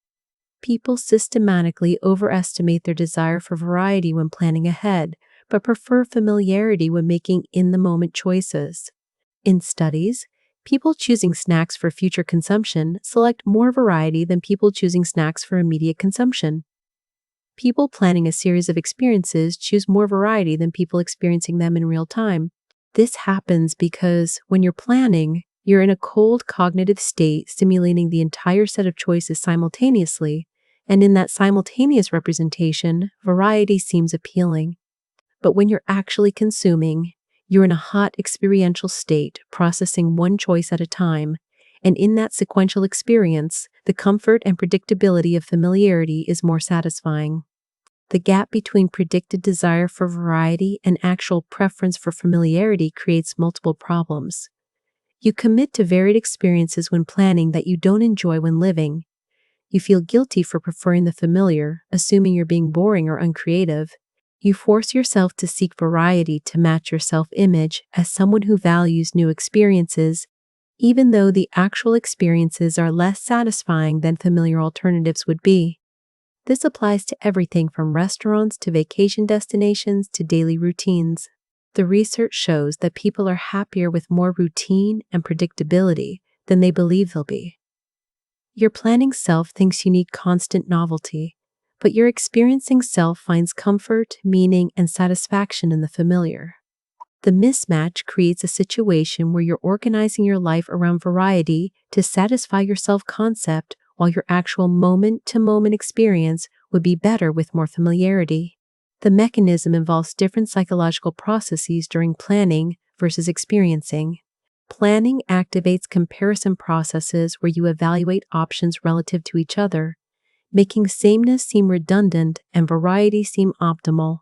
People systematically overestimate their desire for variety when planning ahead, but prefer familiarity when making in-the-moment choices. In studies, people choosing snacks for future consumption select more variety than people choosing snacks for immediate consumption. People planning a series of experiences choose more variety than people experiencing them in real time. This happens because when you're planning, you're in a cold cognitive state stimulating the entire set of choices simultaneously, and in that simultaneous representation, variety seems appealing. But when you're actually consuming, you're in a hot experiential state, processing one choice at a time, and in that sequential experience, the comfort and predictability of familiarity is more satisfying. The gap between predicted desire for variety and actual preference for familiarity creates multiple problems. You commit to varied experiences when planning that you don't enjoy when living. You feel guilty for preferring the familiar, assuming you're being boring or uncreative. You force yourself to seek variety to match your self-image as someone who values new experiences, even though the actual experiences are less satisfying than familiar alternatives would be. This applies to everything from restaurants to vacation destinations to daily routines. The research shows that people are happier with more routine and predictability than they believe they'll be. Your planning self thinks you need constant novelty, but your experiencing self finds comfort, meaning, and satisfaction in the familiar. The mismatch creates a situation where you're organizing your life around variety to satisfy your self-concept, while your actual moment-to-moment experience would be better with more familiarity. The mechanism involves different psychological processes during planning versus experiencing. Planning activates comparison processes where you evaluate options relative to each other, making sameness seem redundant and variety seem optimal.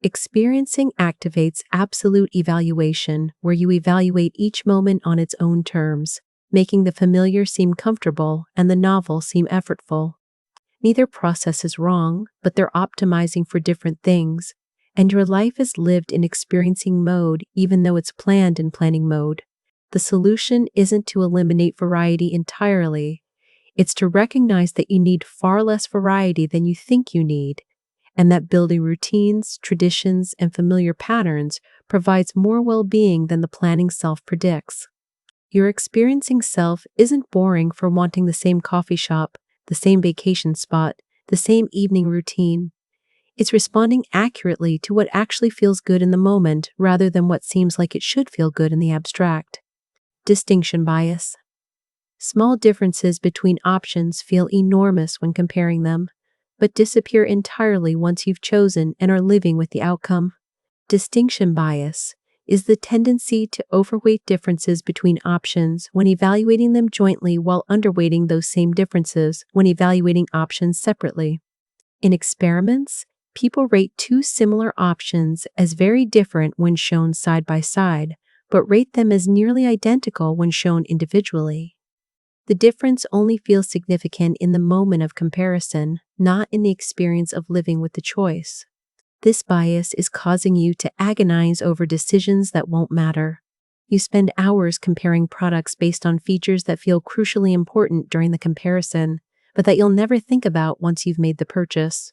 Experiencing activates absolute evaluation, where you evaluate each moment on its own terms, making the familiar seem comfortable and the novel seem effortful. Neither process is wrong, but they're optimizing for different things, and your life is lived in experiencing mode even though it's planned in planning mode. The solution isn't to eliminate variety entirely. It's to recognize that you need far less variety than you think you need, and that building routines, traditions, and familiar patterns provides more well-being than the planning self predicts. Your experiencing self isn't boring for wanting the same coffee shop, the same vacation spot, the same evening routine. It's responding accurately to what actually feels good in the moment rather than what seems like it should feel good in the abstract. Distinction bias. Small differences between options feel enormous when comparing them, but disappear entirely once you've chosen and are living with the outcome. Distinction bias is the tendency to overweight differences between options when evaluating them jointly while underweighting those same differences when evaluating options separately. In experiments, people rate two similar options as very different when shown side by side, but rate them as nearly identical when shown individually. The difference only feels significant in the moment of comparison, not in the experience of living with the choice. This bias is causing you to agonize over decisions that won't matter. You spend hours comparing products based on features that feel crucially important during the comparison, but that you'll never think about once you've made the purchase.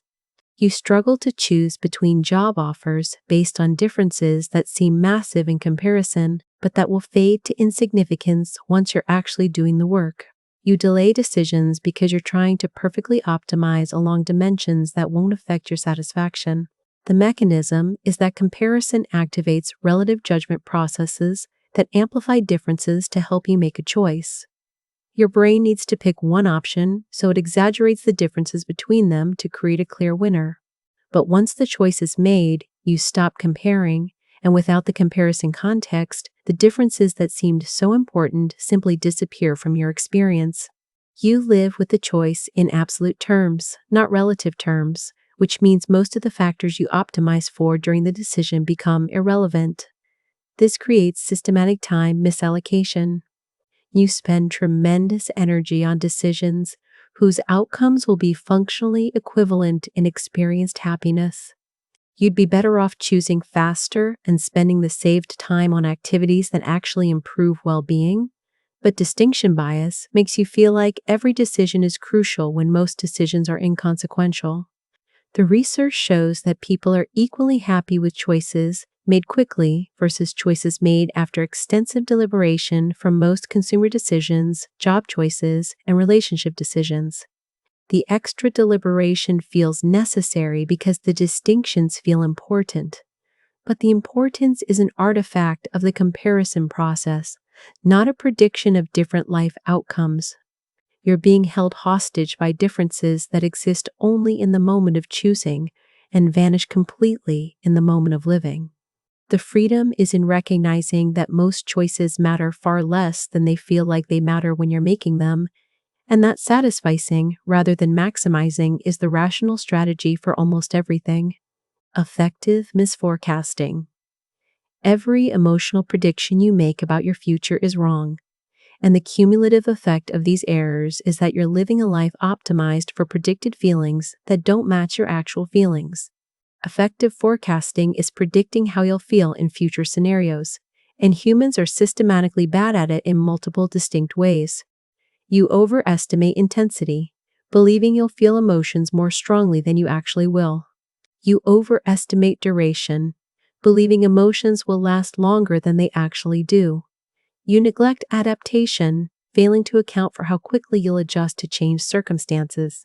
You struggle to choose between job offers based on differences that seem massive in comparison, but that will fade to insignificance once you're actually doing the work. You delay decisions because you're trying to perfectly optimize along dimensions that won't affect your satisfaction. The mechanism is that comparison activates relative judgment processes that amplify differences to help you make a choice. Your brain needs to pick one option, so it exaggerates the differences between them to create a clear winner. But once the choice is made, you stop comparing, and without the comparison context, the differences that seemed so important simply disappear from your experience. You live with the choice in absolute terms, not relative terms, which means most of the factors you optimize for during the decision become irrelevant. This creates systematic time misallocation. You spend tremendous energy on decisions whose outcomes will be functionally equivalent in experienced happiness. You'd be better off choosing faster and spending the saved time on activities that actually improve well-being, but distinction bias makes you feel like every decision is crucial when most decisions are inconsequential. The research shows that people are equally happy with choices made quickly versus choices made after extensive deliberation for most consumer decisions, job choices, and relationship decisions. The extra deliberation feels necessary because the distinctions feel important. But the importance is an artifact of the comparison process, not a prediction of different life outcomes. You're being held hostage by differences that exist only in the moment of choosing and vanish completely in the moment of living. The freedom is in recognizing that most choices matter far less than they feel like they matter when you're making them, and that satisficing rather than maximizing is the rational strategy for almost everything. Effective misforecasting. Every emotional prediction you make about your future is wrong, and the cumulative effect of these errors is that you're living a life optimized for predicted feelings that don't match your actual feelings. Effective forecasting is predicting how you'll feel in future scenarios, and humans are systematically bad at it in multiple distinct ways. You overestimate intensity, believing you'll feel emotions more strongly than you actually will. You overestimate duration, believing emotions will last longer than they actually do. You neglect adaptation, failing to account for how quickly you'll adjust to changed circumstances.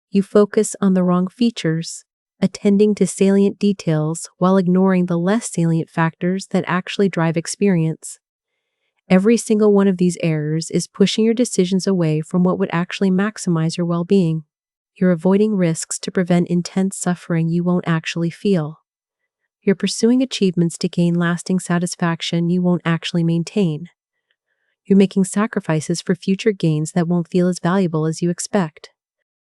You focus on the wrong features, attending to salient details while ignoring the less salient factors that actually drive experience. Every single one of these errors is pushing your decisions away from what would actually maximize your well-being. You're avoiding risks to prevent intense suffering you won't actually feel. You're pursuing achievements to gain lasting satisfaction you won't actually maintain. You're making sacrifices for future gains that won't feel as valuable as you expect.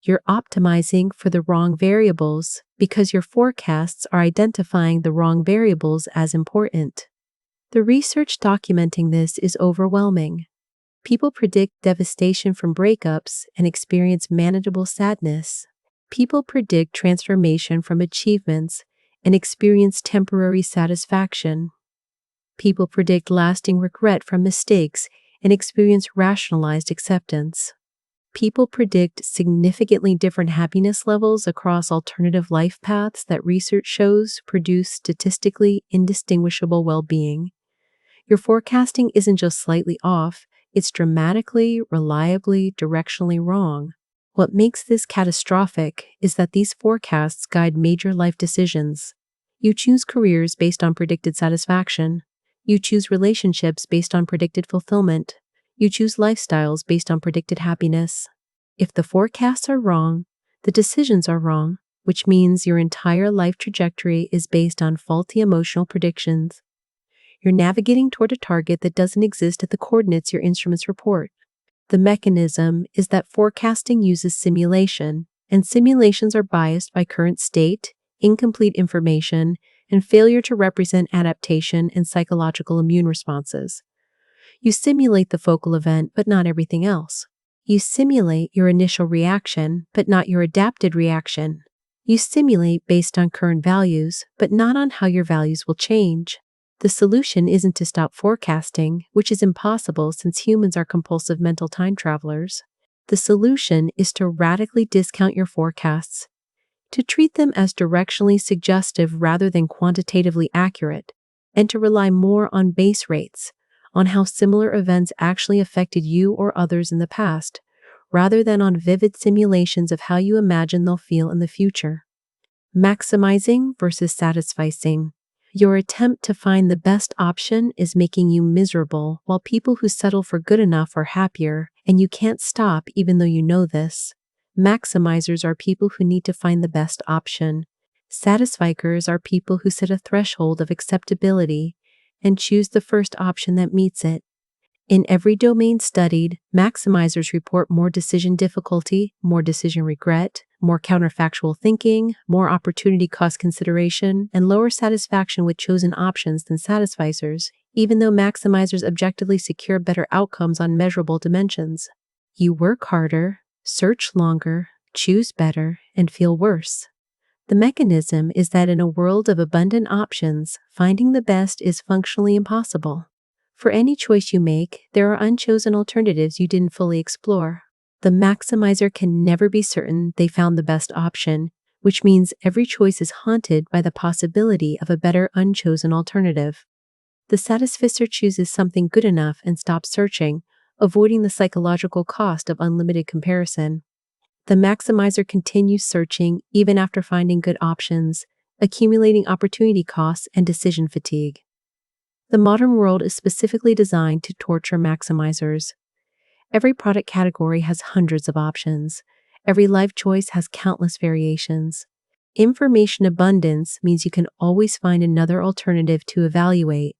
You're optimizing for the wrong variables because your forecasts are identifying the wrong variables as important. The research documenting this is overwhelming. People predict devastation from breakups and experience manageable sadness. People predict transformation from achievements and experience temporary satisfaction. People predict lasting regret from mistakes and experience rationalized acceptance. People predict significantly different happiness levels across alternative life paths that research shows produce statistically indistinguishable well-being. Your forecasting isn't just slightly off, it's dramatically, reliably, directionally wrong. What makes this catastrophic is that these forecasts guide major life decisions. You choose careers based on predicted satisfaction. You choose relationships based on predicted fulfillment. You choose lifestyles based on predicted happiness. If the forecasts are wrong, the decisions are wrong, which means your entire life trajectory is based on faulty emotional predictions. You're navigating toward a target that doesn't exist at the coordinates your instruments report. The mechanism is that forecasting uses simulation, and simulations are biased by current state, incomplete information, and failure to represent adaptation and psychological immune responses. You simulate the focal event, but not everything else. You simulate your initial reaction, but not your adapted reaction. You simulate based on current values, but not on how your values will change. The solution isn't to stop forecasting, which is impossible since humans are compulsive mental time travelers. The solution is to radically discount your forecasts, to treat them as directionally suggestive rather than quantitatively accurate, and to rely more on base rates, on how similar events actually affected you or others in the past, rather than on vivid simulations of how you imagine they'll feel in the future. Maximizing versus satisficing. Your attempt to find the best option is making you miserable, while people who settle for good enough are happier, and you can't stop even though you know this. Maximizers are people who need to find the best option. Satisficers are people who set a threshold of acceptability and choose the first option that meets it. In every domain studied, maximizers report more decision difficulty, more decision regret, more counterfactual thinking, more opportunity cost consideration, and lower satisfaction with chosen options than satisficers, even though maximizers objectively secure better outcomes on measurable dimensions. You work harder, search longer, choose better, and feel worse. The mechanism is that in a world of abundant options, finding the best is functionally impossible. For any choice you make, there are unchosen alternatives you didn't fully explore. The maximizer can never be certain they found the best option, which means every choice is haunted by the possibility of a better unchosen alternative. The satisficer chooses something good enough and stops searching, avoiding the psychological cost of unlimited comparison. The maximizer continues searching even after finding good options, accumulating opportunity costs and decision fatigue. The modern world is specifically designed to torture maximizers. Every product category has hundreds of options. Every life choice has countless variations. Information abundance means you can always find another alternative to evaluate.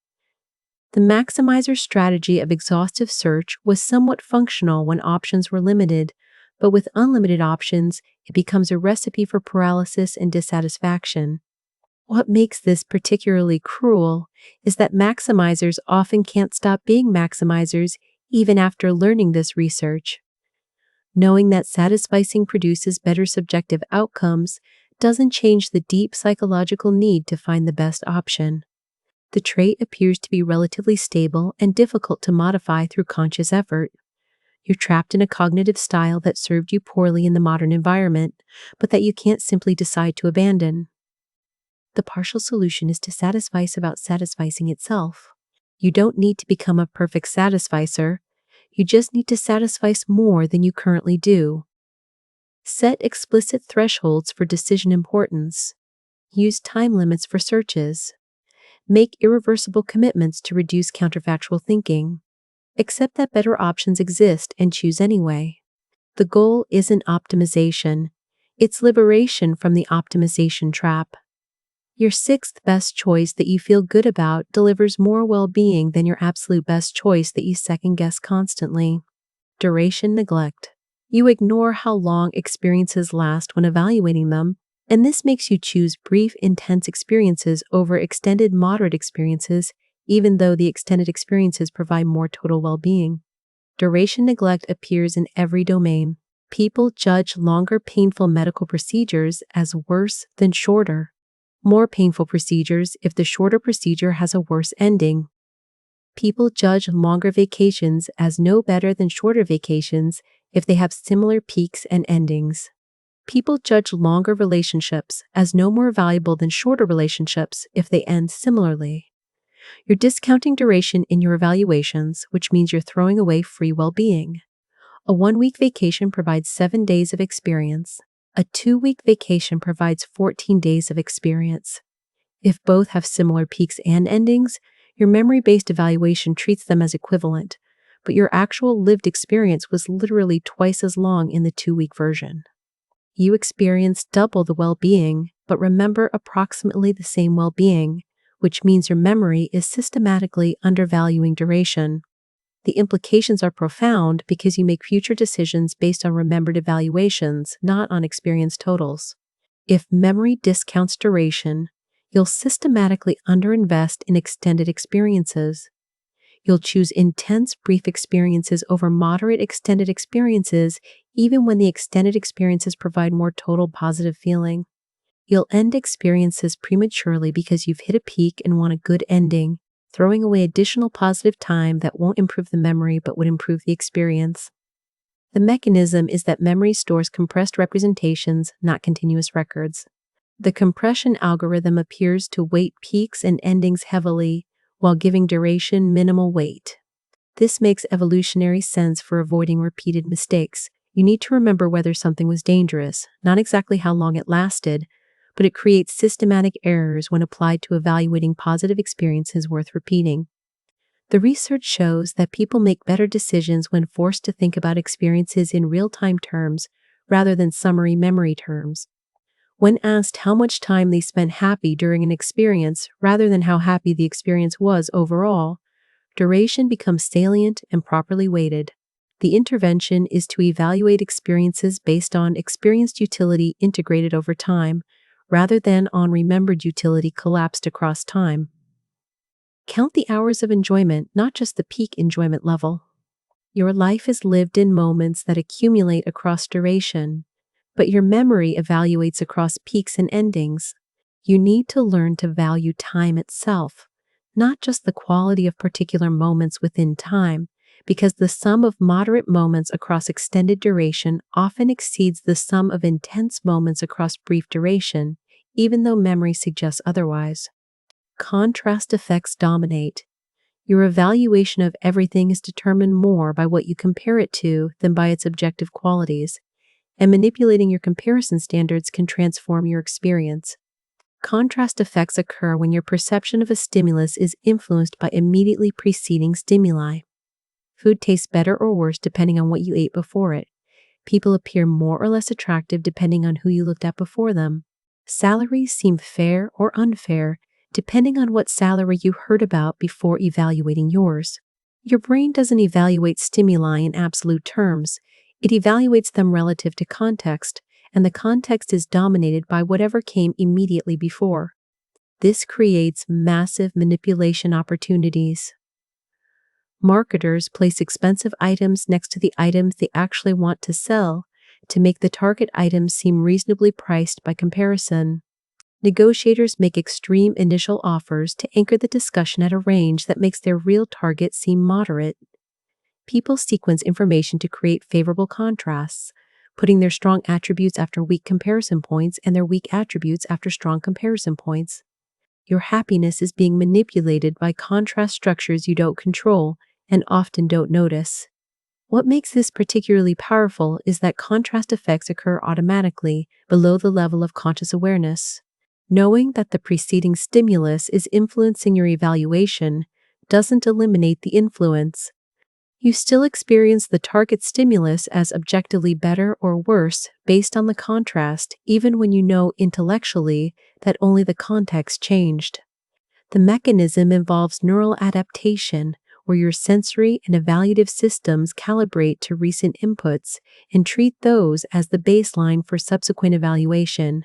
The maximizer strategy of exhaustive search was somewhat functional when options were limited, but with unlimited options, it becomes a recipe for paralysis and dissatisfaction. What makes this particularly cruel is that maximizers often can't stop being maximizers even after learning this research. Knowing that satisficing produces better subjective outcomes doesn't change the deep psychological need to find the best option. The trait appears to be relatively stable and difficult to modify through conscious effort. You're trapped in a cognitive style that served you poorly in the modern environment, but that you can't simply decide to abandon. The partial solution is to satisfice about satisficing itself. You don't need to become a perfect satisficer. You just need to satisfy more than you currently do. Set explicit thresholds for decision importance. Use time limits for searches. Make irreversible commitments to reduce counterfactual thinking. Accept that better options exist and choose anyway. The goal isn't optimization. It's liberation from the optimization trap. Your sixth best choice that you feel good about delivers more well-being than your absolute best choice that you second-guess constantly. Duration neglect. You ignore how long experiences last when evaluating them, and this makes you choose brief, intense experiences over extended, moderate experiences, even though the extended experiences provide more total well-being. Duration neglect appears in every domain. People judge longer, painful medical procedures as worse than shorter. More painful procedures if the shorter procedure has a worse ending. People judge longer vacations as no better than shorter vacations if they have similar peaks and endings. People judge longer relationships as no more valuable than shorter relationships if they end similarly. You're discounting duration in your evaluations, which means you're throwing away free well-being. A 1-week vacation provides 7 days of experience. A 2-week vacation provides 14 days of experience. If both have similar peaks and endings, your memory-based evaluation treats them as equivalent, but your actual lived experience was literally twice as long in the 2-week version. You experience double the well-being, but remember approximately the same well-being, which means your memory is systematically undervaluing duration. The implications are profound because you make future decisions based on remembered evaluations, not on experience totals. If memory discounts duration, you'll systematically underinvest in extended experiences. You'll choose intense, brief experiences over moderate, extended experiences, even when the extended experiences provide more total positive feeling. You'll end experiences prematurely because you've hit a peak and want a good ending, throwing away additional positive time that won't improve the memory but would improve the experience. The mechanism is that memory stores compressed representations, not continuous records. The compression algorithm appears to weight peaks and endings heavily, while giving duration minimal weight. This makes evolutionary sense for avoiding repeated mistakes. You need to remember whether something was dangerous, not exactly how long it lasted, but it creates systematic errors when applied to evaluating positive experiences worth repeating. The research shows that people make better decisions when forced to think about experiences in real-time terms rather than summary memory terms. When asked how much time they spent happy during an experience rather than how happy the experience was overall, duration becomes salient and properly weighted. The intervention is to evaluate experiences based on experienced utility integrated over time, rather than on remembered utility collapsed across time. Count the hours of enjoyment, not just the peak enjoyment level. Your life is lived in moments that accumulate across duration, but your memory evaluates across peaks and endings. You need to learn to value time itself, not just the quality of particular moments within time, because the sum of moderate moments across extended duration often exceeds the sum of intense moments across brief duration, even though memory suggests otherwise. Contrast effects dominate. Your evaluation of everything is determined more by what you compare it to than by its objective qualities, and manipulating your comparison standards can transform your experience. Contrast effects occur when your perception of a stimulus is influenced by immediately preceding stimuli. Food tastes better or worse depending on what you ate before it. People appear more or less attractive depending on who you looked at before them. Salaries seem fair or unfair depending on what salary you heard about before evaluating yours. Your brain doesn't evaluate stimuli in absolute terms. It evaluates them relative to context, and the context is dominated by whatever came immediately before. This creates massive manipulation opportunities. Marketers place expensive items next to the items they actually want to sell to make the target items seem reasonably priced by comparison. Negotiators make extreme initial offers to anchor the discussion at a range that makes their real target seem moderate. People sequence information to create favorable contrasts, putting their strong attributes after weak comparison points and their weak attributes after strong comparison points. Your happiness is being manipulated by contrast structures you don't control and often don't notice. What makes this particularly powerful is that contrast effects occur automatically below the level of conscious awareness. Knowing that the preceding stimulus is influencing your evaluation doesn't eliminate the influence. You still experience the target stimulus as objectively better or worse based on the contrast, even when you know intellectually that only the context changed. The mechanism involves neural adaptation, where your sensory and evaluative systems calibrate to recent inputs and treat those as the baseline for subsequent evaluation.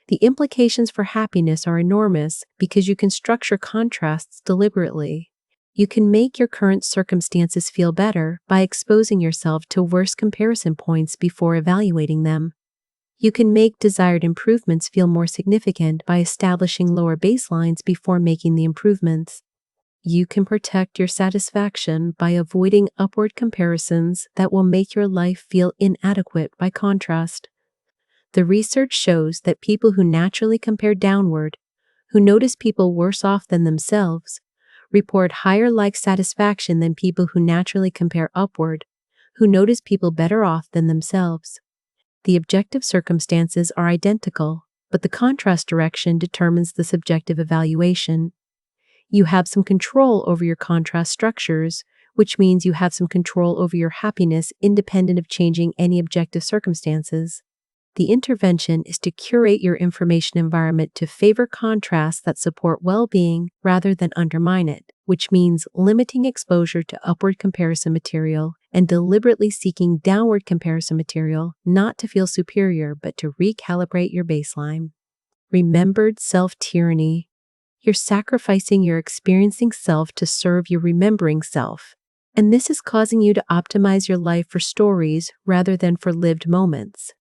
The implications for happiness are enormous because you can structure contrasts deliberately. You can make your current circumstances feel better by exposing yourself to worse comparison points before evaluating them. You can make desired improvements feel more significant by establishing lower baselines before making the improvements. You can protect your satisfaction by avoiding upward comparisons that will make your life feel inadequate by contrast. The research shows that people who naturally compare downward, who notice people worse off than themselves, report higher life satisfaction than people who naturally compare upward, who notice people better off than themselves. The objective circumstances are identical, but the contrast direction determines the subjective evaluation. You have some control over your contrast structures, which means you have some control over your happiness independent of changing any objective circumstances. The intervention is to curate your information environment to favor contrasts that support well-being rather than undermine it, which means limiting exposure to upward comparison material and deliberately seeking downward comparison material, not to feel superior but to recalibrate your baseline. Remembered self-tyranny. You're sacrificing your experiencing self to serve your remembering self, and this is causing you to optimize your life for stories rather than for lived moments.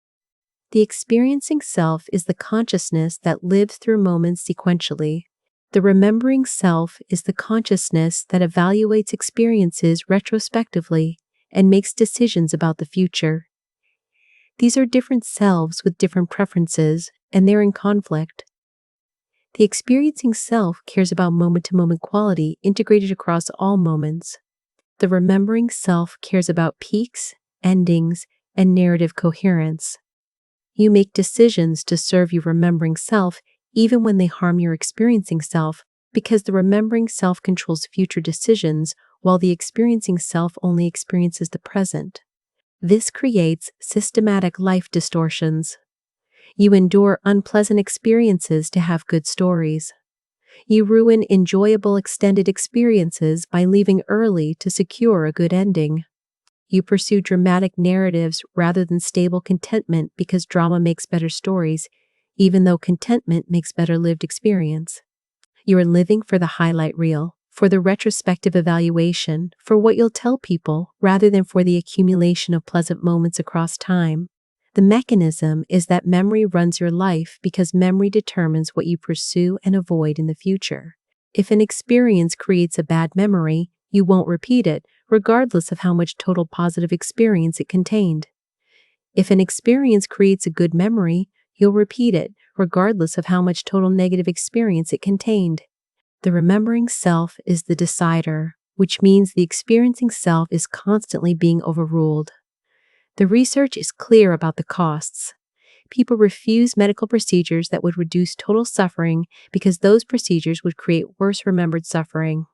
The experiencing self is the consciousness that lives through moments sequentially. The remembering self is the consciousness that evaluates experiences retrospectively and makes decisions about the future. These are different selves with different preferences, and they're in conflict. The experiencing self cares about moment-to-moment quality integrated across all moments. The remembering self cares about peaks, endings, and narrative coherence. You make decisions to serve your remembering self even when they harm your experiencing self, because the remembering self controls future decisions while the experiencing self only experiences the present. This creates systematic life distortions. You endure unpleasant experiences to have good stories. You ruin enjoyable extended experiences by leaving early to secure a good ending. You pursue dramatic narratives rather than stable contentment because drama makes better stories, even though contentment makes better lived experience. You are living for the highlight reel, for the retrospective evaluation, for what you'll tell people, rather than for the accumulation of pleasant moments across time. The mechanism is that memory runs your life because memory determines what you pursue and avoid in the future. If an experience creates a bad memory, you won't repeat it, regardless of how much total positive experience it contained. If an experience creates a good memory, you'll repeat it, regardless of how much total negative experience it contained. The remembering self is the decider, which means the experiencing self is constantly being overruled. The research is clear about the costs. People refuse medical procedures that would reduce total suffering because those procedures would create worse remembered suffering.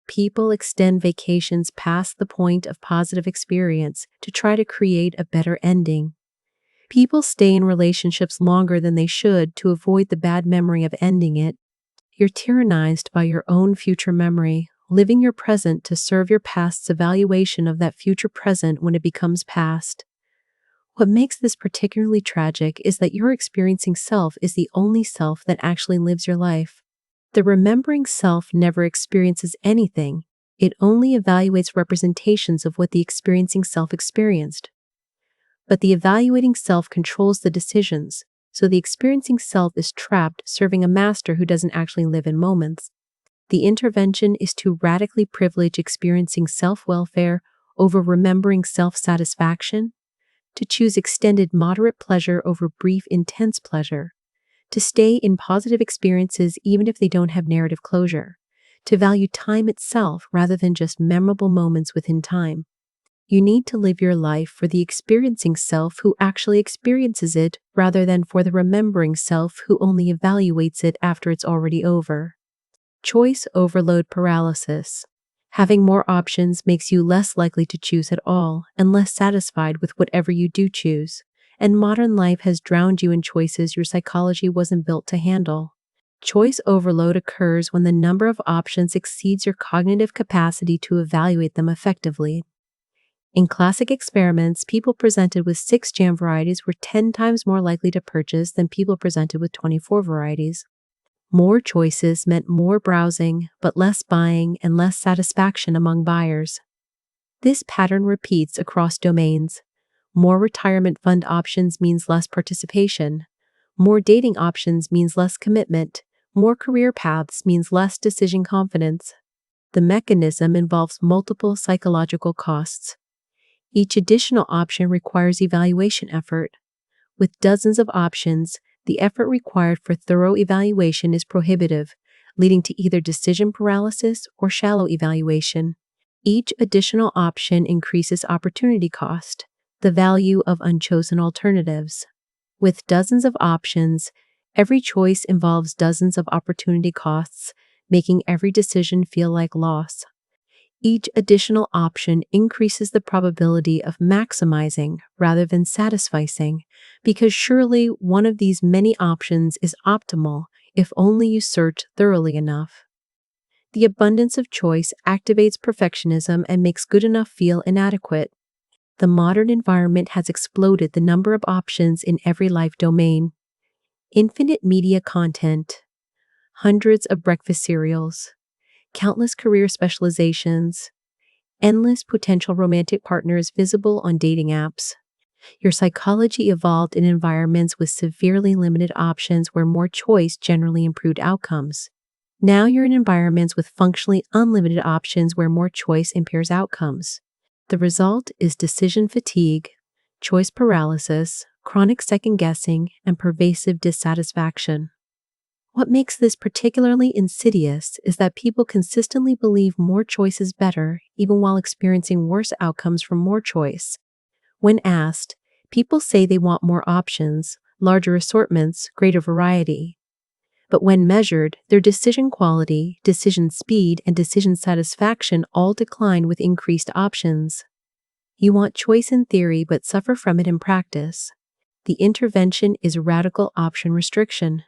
People extend vacations past the point of positive experience to try to create a better ending. People stay in relationships longer than they should to avoid the bad memory of ending it. You're tyrannized by your own future memory, living your present to serve your past's evaluation of that future present when it becomes past. What makes this particularly tragic is that your experiencing self is the only self that actually lives your life. The remembering self never experiences anything. It only evaluates representations of what the experiencing self experienced. But the evaluating self controls the decisions, so the experiencing self is trapped serving a master who doesn't actually live in moments. The intervention is to radically privilege experiencing self-welfare over remembering self-satisfaction, to choose extended moderate pleasure over brief intense pleasure, to stay in positive experiences even if they don't have narrative closure, to value time itself rather than just memorable moments within time. You need to live your life for the experiencing self who actually experiences it rather than for the remembering self who only evaluates it after it's already over. Choice overload paralysis. Having more options makes you less likely to choose at all and less satisfied with whatever you do choose, and modern life has drowned you in choices your psychology wasn't built to handle. Choice overload occurs when the number of options exceeds your cognitive capacity to evaluate them effectively. In classic experiments, people presented with 6 jam varieties were 10 times more likely to purchase than people presented with 24 varieties. More choices meant more browsing, but less buying and less satisfaction among buyers. This pattern repeats across domains. More retirement fund options means less participation. More dating options means less commitment. More career paths means less decision confidence. The mechanism involves multiple psychological costs. Each additional option requires evaluation effort. With dozens of options, the effort required for thorough evaluation is prohibitive, leading to either decision paralysis or shallow evaluation. Each additional option increases opportunity cost, the value of unchosen alternatives. With dozens of options, every choice involves dozens of opportunity costs, making every decision feel like loss. Each additional option increases the probability of maximizing rather than satisficing, because surely one of these many options is optimal if only you search thoroughly enough. The abundance of choice activates perfectionism and makes good enough feel inadequate. The modern environment has exploded the number of options in every life domain. Infinite media content, hundreds of breakfast cereals, countless career specializations, endless potential romantic partners visible on dating apps. Your psychology evolved in environments with severely limited options where more choice generally improved outcomes. Now you're in environments with functionally unlimited options where more choice impairs outcomes. The result is decision fatigue, choice paralysis, chronic second-guessing, and pervasive dissatisfaction. What makes this particularly insidious is that people consistently believe more choice is better, even while experiencing worse outcomes from more choice. When asked, people say they want more options, larger assortments, greater variety. But when measured, their decision quality, decision speed, and decision satisfaction all decline with increased options. You want choice in theory but suffer from it in practice. The intervention is radical option restriction.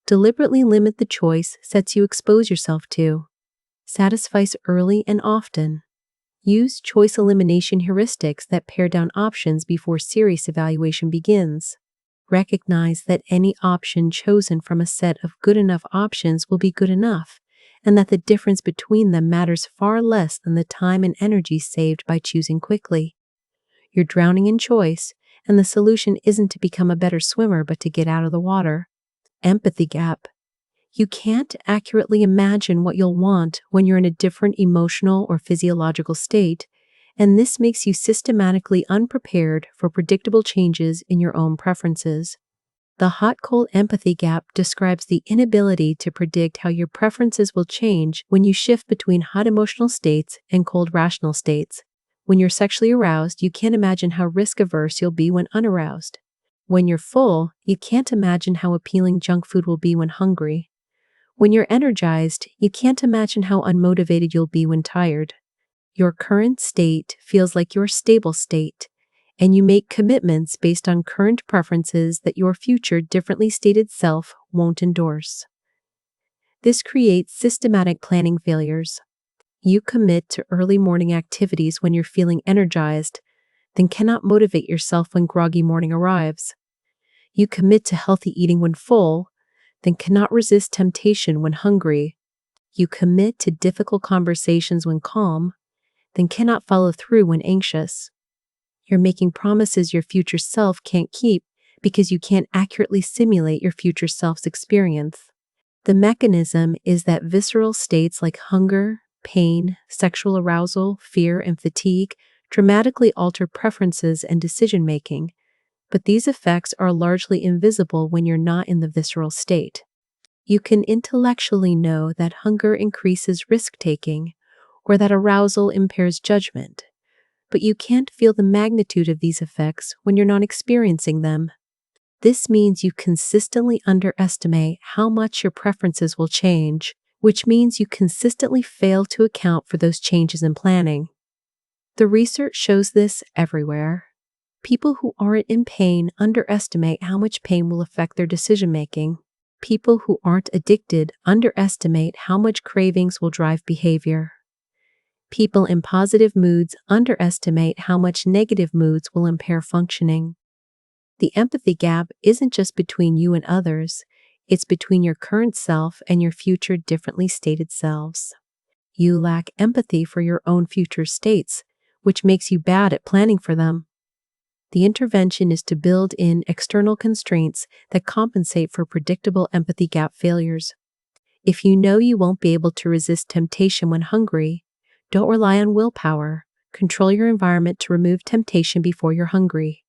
Deliberately limit the choice sets you expose yourself to. Satisfice early and often. Use choice elimination heuristics that pare down options before serious evaluation begins. Recognize that any option chosen from a set of good enough options will be good enough, and that the difference between them matters far less than the time and energy saved by choosing quickly. You're drowning in choice, and the solution isn't to become a better swimmer but to get out of the water. Empathy gap. You can't accurately imagine what you'll want when you're in a different emotional or physiological state, and this makes you systematically unprepared for predictable changes in your own preferences. The hot-cold empathy gap describes the inability to predict how your preferences will change when you shift between hot emotional states and cold rational states. When you're sexually aroused, you can't imagine how risk-averse you'll be when unaroused. When you're full, you can't imagine how appealing junk food will be when hungry. When you're energized, you can't imagine how unmotivated you'll be when tired. Your current state feels like your stable state, and you make commitments based on current preferences that your future differently stated self won't endorse. This creates systematic planning failures. You commit to early morning activities when you're feeling energized, then cannot motivate yourself when groggy morning arrives. You commit to healthy eating when full, then cannot resist temptation when hungry. You commit to difficult conversations when calm, then cannot follow through when anxious. You're making promises your future self can't keep because you can't accurately simulate your future self's experience. The mechanism is that visceral states like hunger, pain, sexual arousal, fear, and fatigue dramatically alter preferences and decision-making, but these effects are largely invisible when you're not in the visceral state. You can intellectually know that hunger increases risk-taking or that arousal impairs judgment, but you can't feel the magnitude of these effects when you're not experiencing them. This means you consistently underestimate how much your preferences will change, which means you consistently fail to account for those changes in planning. The research shows this everywhere. People who aren't in pain underestimate how much pain will affect their decision-making. People who aren't addicted underestimate how much cravings will drive behavior. People in positive moods underestimate how much negative moods will impair functioning. The empathy gap isn't just between you and others, it's between your current self and your future differently stated selves. You lack empathy for your own future states, which makes you bad at planning for them. The intervention is to build in external constraints that compensate for predictable empathy gap failures. If you know you won't be able to resist temptation when hungry, don't rely on willpower. Control your environment to remove temptation before you're hungry.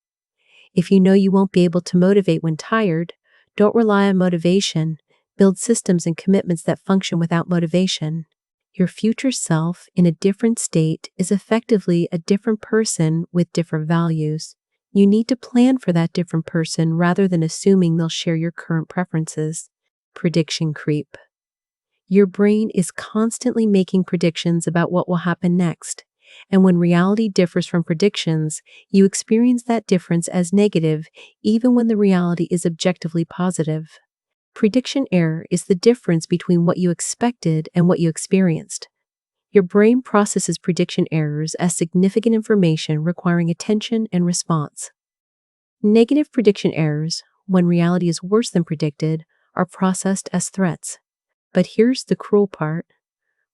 If you know you won't be able to motivate when tired, don't rely on motivation. Build systems and commitments that function without motivation. Your future self in a different state is effectively a different person with different values. You need to plan for that different person rather than assuming they'll share your current preferences. Prediction creep. Your brain is constantly making predictions about what will happen next. And when reality differs from predictions, you experience that difference as negative, even when the reality is objectively positive. Prediction error is the difference between what you expected and what you experienced. Your brain processes prediction errors as significant information requiring attention and response. Negative prediction errors, when reality is worse than predicted, are processed as threats. But here's the cruel part.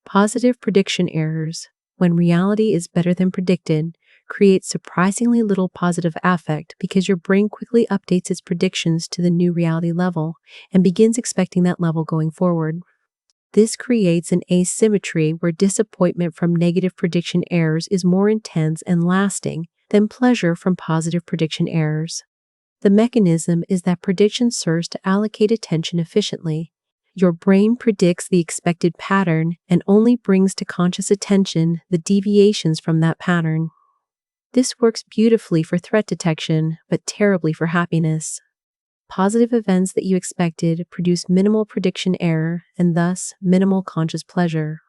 Positive prediction errors, when reality is better than predicted, create surprisingly little positive affect because your brain quickly updates its predictions to the new reality level and begins expecting that level going forward. This creates an asymmetry where disappointment from negative prediction errors is more intense and lasting than pleasure from positive prediction errors. The mechanism is that prediction serves to allocate attention efficiently. Your brain predicts the expected pattern and only brings to conscious attention the deviations from that pattern. This works beautifully for threat detection, but terribly for happiness. Positive events that you expected produce minimal prediction error and thus minimal conscious pleasure.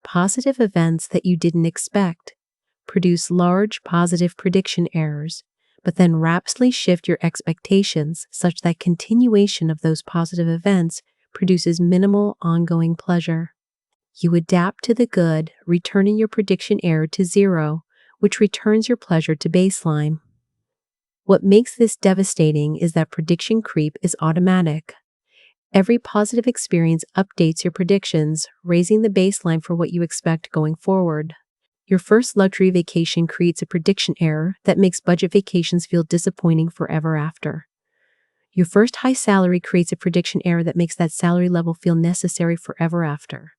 Positive events that you didn't expect produce large positive prediction errors, but then rapidly shift your expectations such that continuation of those positive events produces minimal ongoing pleasure. You adapt to the good, returning your prediction error to zero, which returns your pleasure to baseline. What makes this devastating is that prediction creep is automatic. Every positive experience updates your predictions, raising the baseline for what you expect going forward. Your first luxury vacation creates a prediction error that makes budget vacations feel disappointing forever after. Your first high salary creates a prediction error that makes that salary level feel necessary forever after.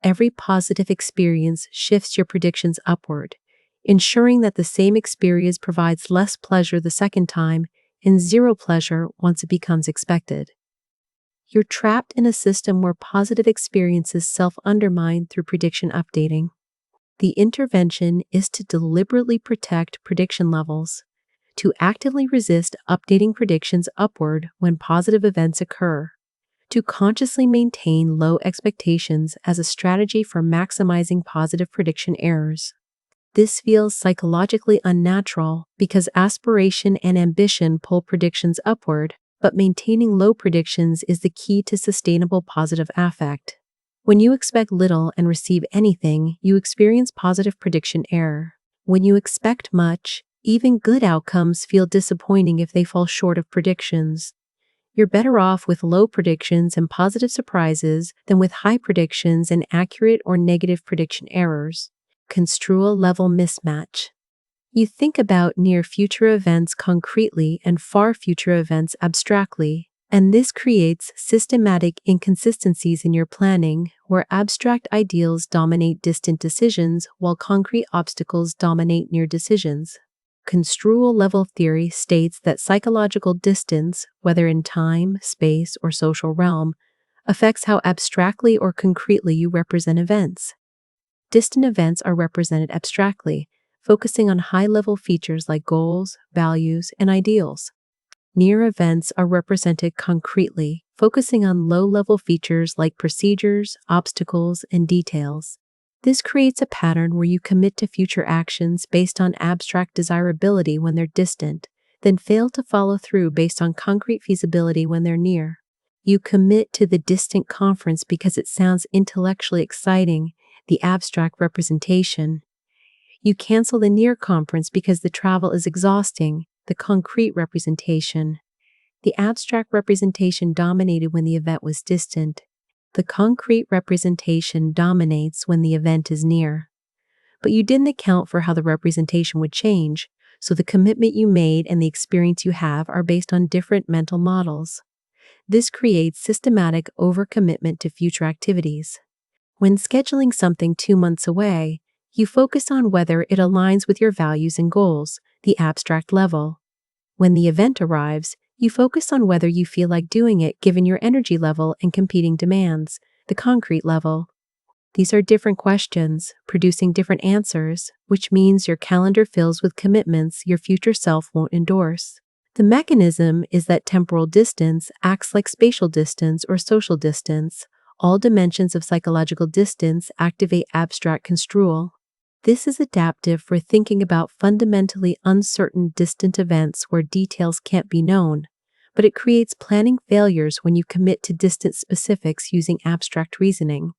Every positive experience shifts your predictions upward, ensuring that the same experience provides less pleasure the second time and zero pleasure once it becomes expected. You're trapped in a system where positive experiences self-undermine through prediction updating. The intervention is to deliberately protect prediction levels, to actively resist updating predictions upward when positive events occur, to consciously maintain low expectations as a strategy for maximizing positive prediction errors. This feels psychologically unnatural because aspiration and ambition pull predictions upward, but maintaining low predictions is the key to sustainable positive affect. When you expect little and receive anything, you experience positive prediction error. When you expect much, even good outcomes feel disappointing if they fall short of predictions. You're better off with low predictions and positive surprises than with high predictions and accurate or negative prediction errors. CONSTRUAL level mismatch. You think about near future events concretely and far future events abstractly, and this creates systematic inconsistencies in your planning where abstract ideals dominate distant decisions while concrete obstacles dominate near decisions. CONSTRUAL level theory states that psychological distance, whether in time, space, or social realm, affects how abstractly or concretely you represent events. Distant events are represented abstractly, focusing on high-level features like goals, values, and ideals. Near events are represented concretely, focusing on low-level features like procedures, obstacles, and details. This creates a pattern where you commit to future actions based on abstract desirability when they're distant, then fail to follow through based on concrete feasibility when they're near. You commit to the distant conference because it sounds intellectually exciting, the abstract representation. You cancel the near conference because the travel is exhausting, the concrete representation. The abstract representation dominated when the event was distant. The concrete representation dominates when the event is near. But you didn't account for how the representation would change, so the commitment you made and the experience you have are based on different mental models. This creates systematic overcommitment to future activities. When scheduling something 2 months away, you focus on whether it aligns with your values and goals, the abstract level. When the event arrives, you focus on whether you feel like doing it given your energy level and competing demands, the concrete level. These are different questions, producing different answers, which means your calendar fills with commitments your future self won't endorse. The mechanism is that temporal distance acts like spatial distance or social distance. All dimensions of psychological distance activate abstract construal. This is adaptive for thinking about fundamentally uncertain distant events where details can't be known, but it creates planning failures when you commit to distant specifics using abstract reasoning.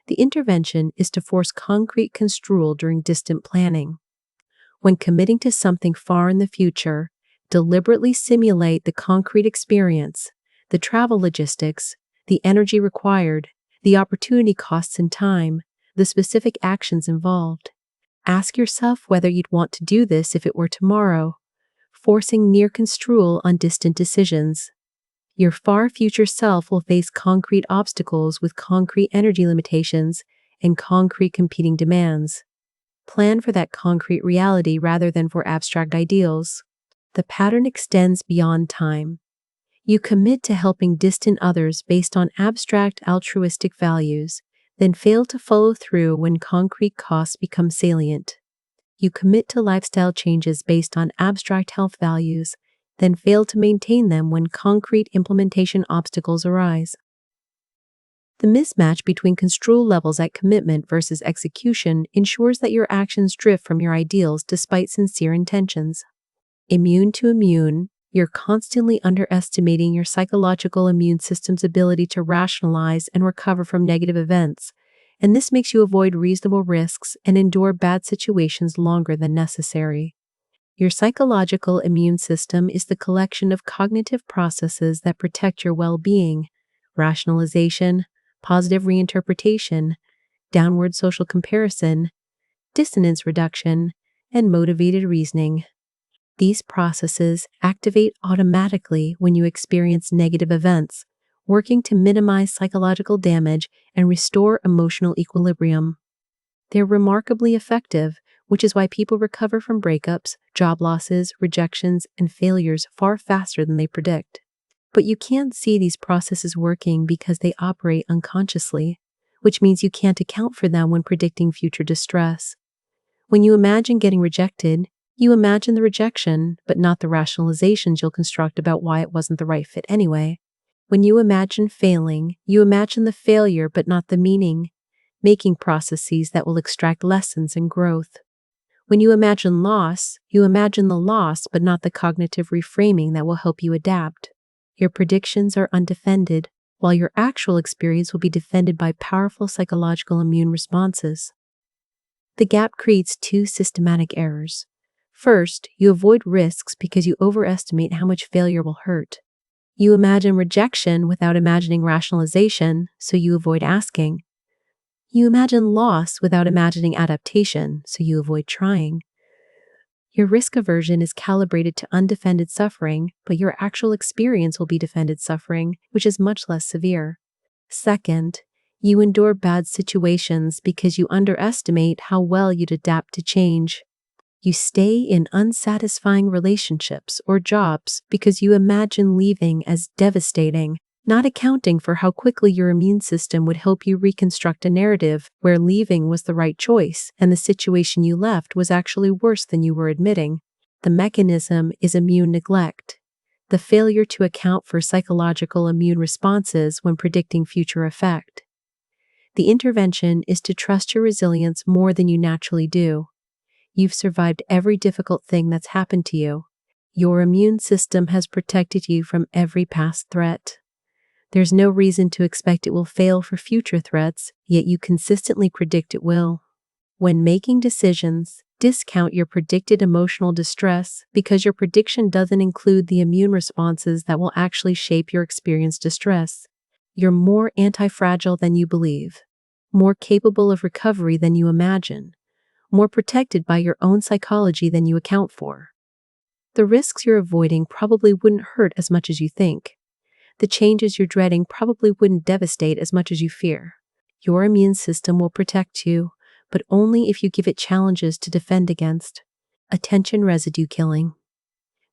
The intervention is to force concrete construal during distant planning. When committing to something far in the future, deliberately simulate the concrete experience, the travel logistics, the energy required, the opportunity costs and time, the specific actions involved. Ask yourself whether you'd want to do this if it were tomorrow, forcing near construal on distant decisions. Your far future self will face concrete obstacles with concrete energy limitations and concrete competing demands. Plan for that concrete reality rather than for abstract ideals. The pattern extends beyond time. You commit to helping distant others based on abstract altruistic values, then fail to follow through when concrete costs become salient. You commit to lifestyle changes based on abstract health values, then fail to maintain them when concrete implementation obstacles arise. The mismatch between construal levels at commitment versus execution ensures that your actions drift from your ideals despite sincere intentions. Immune to immune, you're constantly underestimating your psychological immune system's ability to rationalize and recover from negative events, and this makes you avoid reasonable risks and endure bad situations longer than necessary. Your psychological immune system is the collection of cognitive processes that protect your well-being: rationalization, positive reinterpretation, downward social comparison, dissonance reduction, and motivated reasoning. These processes activate automatically when you experience negative events, working to minimize psychological damage and restore emotional equilibrium. They're remarkably effective, which is why people recover from breakups, job losses, rejections, and failures far faster than they predict. But you can't see these processes working because they operate unconsciously, which means you can't account for them when predicting future distress. When you imagine getting rejected, you imagine the rejection, but not the rationalizations you'll construct about why it wasn't the right fit anyway. When you imagine failing, you imagine the failure, but not the meaning-making processes that will extract lessons and growth. When you imagine loss, you imagine the loss, but not the cognitive reframing that will help you adapt. Your predictions are undefended, while your actual experience will be defended by powerful psychological immune responses. The gap creates two systematic errors. First, you avoid risks because you overestimate how much failure will hurt. You imagine rejection without imagining rationalization, so you avoid asking. You imagine loss without imagining adaptation, so you avoid trying. Your risk aversion is calibrated to undefended suffering, but your actual experience will be defended suffering, which is much less severe. Second, you endure bad situations because you underestimate how well you'd adapt to change. You stay in unsatisfying relationships or jobs because you imagine leaving as devastating, not accounting for how quickly your immune system would help you reconstruct a narrative where leaving was the right choice and the situation you left was actually worse than you were admitting. The mechanism is immune neglect, the failure to account for psychological immune responses when predicting future effect. The intervention is to trust your resilience more than you naturally do. You've survived every difficult thing that's happened to you. Your immune system has protected you from every past threat. There's no reason to expect it will fail for future threats, yet you consistently predict it will. When making decisions, discount your predicted emotional distress because your prediction doesn't include the immune responses that will actually shape your experienced distress. You're more anti-fragile than you believe, more capable of recovery than you imagine, more protected by your own psychology than you account for. The risks you're avoiding probably wouldn't hurt as much as you think. The changes you're dreading probably wouldn't devastate as much as you fear. Your immune system will protect you, but only if you give it challenges to defend against. Attention residue killing.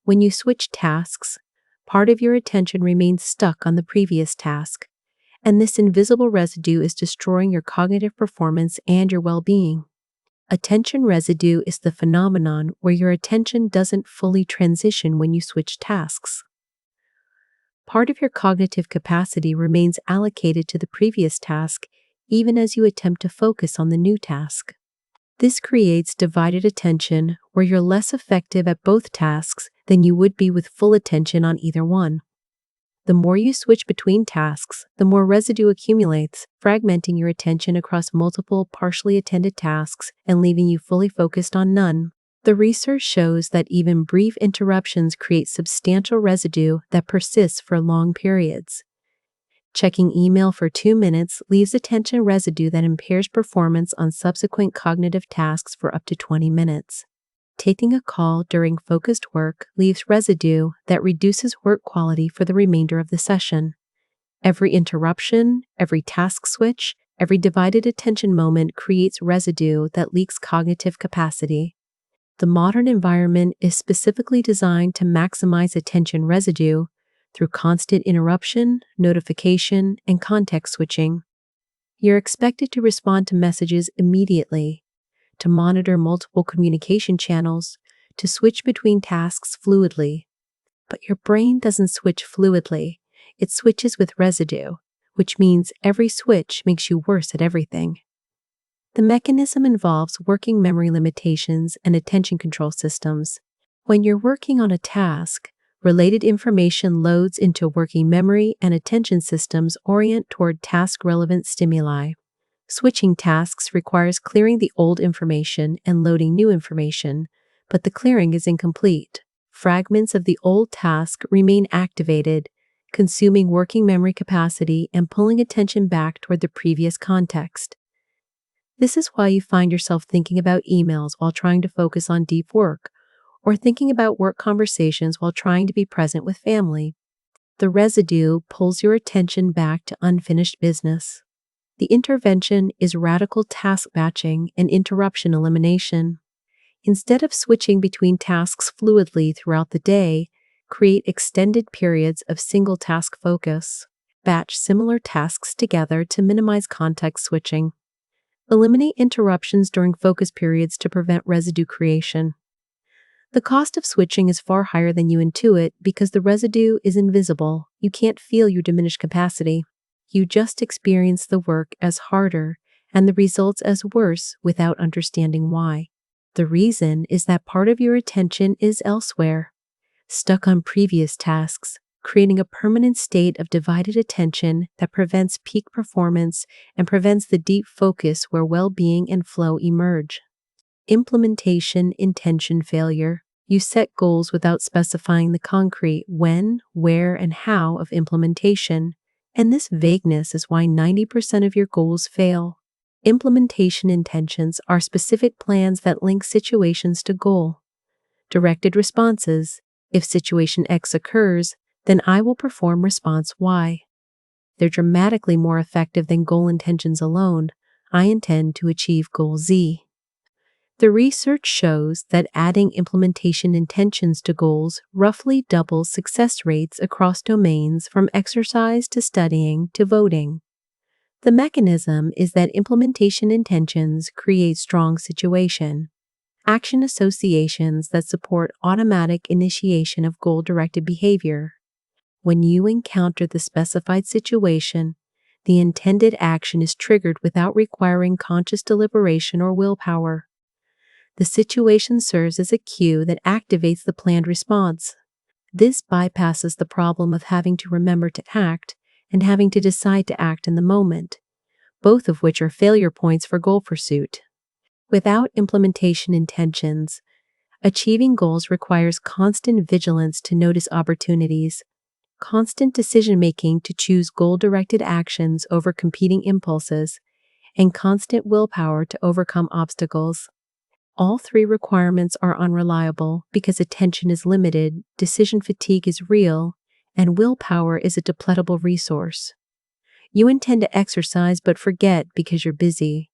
When you switch tasks, part of your attention remains stuck on the previous task, and this invisible residue is destroying your cognitive performance and your well-being. Attention residue is the phenomenon where your attention doesn't fully transition when you switch tasks. Part of your cognitive capacity remains allocated to the previous task, even as you attempt to focus on the new task. This creates divided attention where you're less effective at both tasks than you would be with full attention on either one. The more you switch between tasks, the more residue accumulates, fragmenting your attention across multiple partially attended tasks and leaving you fully focused on none. The research shows that even brief interruptions create substantial residue that persists for long periods. Checking email for 2 minutes leaves attention residue that impairs performance on subsequent cognitive tasks for up to 20 minutes. Taking a call during focused work leaves residue that reduces work quality for the remainder of the session. Every interruption, every task switch, every divided attention moment creates residue that leaks cognitive capacity. The modern environment is specifically designed to maximize attention residue through constant interruption, notification, and context switching. You're expected to respond to messages immediately, to monitor multiple communication channels, to switch between tasks fluidly. But your brain doesn't switch fluidly, it switches with residue, which means every switch makes you worse at everything. The mechanism involves working memory limitations and attention control systems. When you're working on a task, related information loads into working memory and attention systems orient toward task-relevant stimuli. Switching tasks requires clearing the old information and loading new information, but the clearing is incomplete. Fragments of the old task remain activated, consuming working memory capacity and pulling attention back toward the previous context. This is why you find yourself thinking about emails while trying to focus on deep work, or thinking about work conversations while trying to be present with family. The residue pulls your attention back to unfinished business. The intervention is radical task batching and interruption elimination. Instead of switching between tasks fluidly throughout the day, create extended periods of single task focus. Batch similar tasks together to minimize context switching. Eliminate interruptions during focus periods to prevent residue creation. The cost of switching is far higher than you intuit because the residue is invisible. You can't feel your diminished capacity. You just experience the work as harder and the results as worse without understanding why. The reason is that part of your attention is elsewhere, stuck on previous tasks, creating a permanent state of divided attention that prevents peak performance and prevents the deep focus where well-being and flow emerge. Implementation intention failure. You set goals without specifying the concrete when, where, and how of implementation, and this vagueness is why 90% of your goals fail. Implementation intentions are specific plans that link situations to goal. Directed responses. If situation X occurs, then I will perform response Y. They're dramatically more effective than goal intentions alone. I intend to achieve goal Z. The research shows that adding implementation intentions to goals roughly doubles success rates across domains from exercise to studying to voting. The mechanism is that implementation intentions create strong situation action associations that support automatic initiation of goal-directed behavior. When you encounter the specified situation, the intended action is triggered without requiring conscious deliberation or willpower. The situation serves as a cue that activates the planned response. This bypasses the problem of having to remember to act and having to decide to act in the moment, both of which are failure points for goal pursuit. Without implementation intentions, achieving goals requires constant vigilance to notice opportunities, constant decision-making to choose goal-directed actions over competing impulses, and constant willpower to overcome obstacles. All three requirements are unreliable because attention is limited, decision fatigue is real, and willpower is a depletable resource. You intend to exercise but forget because you're busy.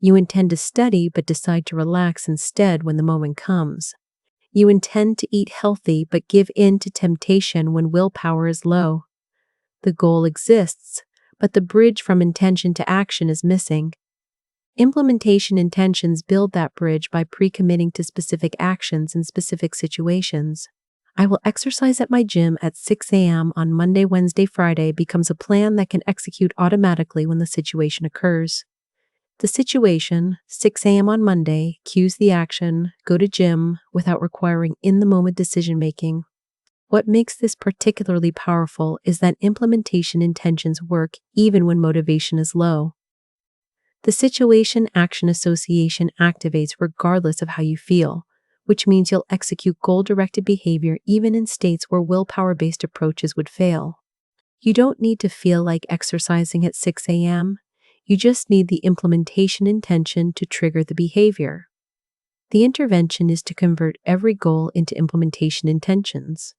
You intend to study but decide to relax instead when the moment comes. You intend to eat healthy but give in to temptation when willpower is low. The goal exists, but the bridge from intention to action is missing. Implementation intentions build that bridge by pre-committing to specific actions in specific situations. I will exercise at my gym at 6 a.m. on Monday, Wednesday, Friday becomes a plan that can execute automatically when the situation occurs. The situation, 6 a.m. on Monday, cues the action, go to gym, without requiring in-the-moment decision-making. What makes this particularly powerful is that implementation intentions work even when motivation is low. The situation-action association activates regardless of how you feel, which means you'll execute goal-directed behavior even in states where willpower-based approaches would fail. You don't need to feel like exercising at 6 a.m. You just need the implementation intention to trigger the behavior. The intervention is to convert every goal into implementation intentions.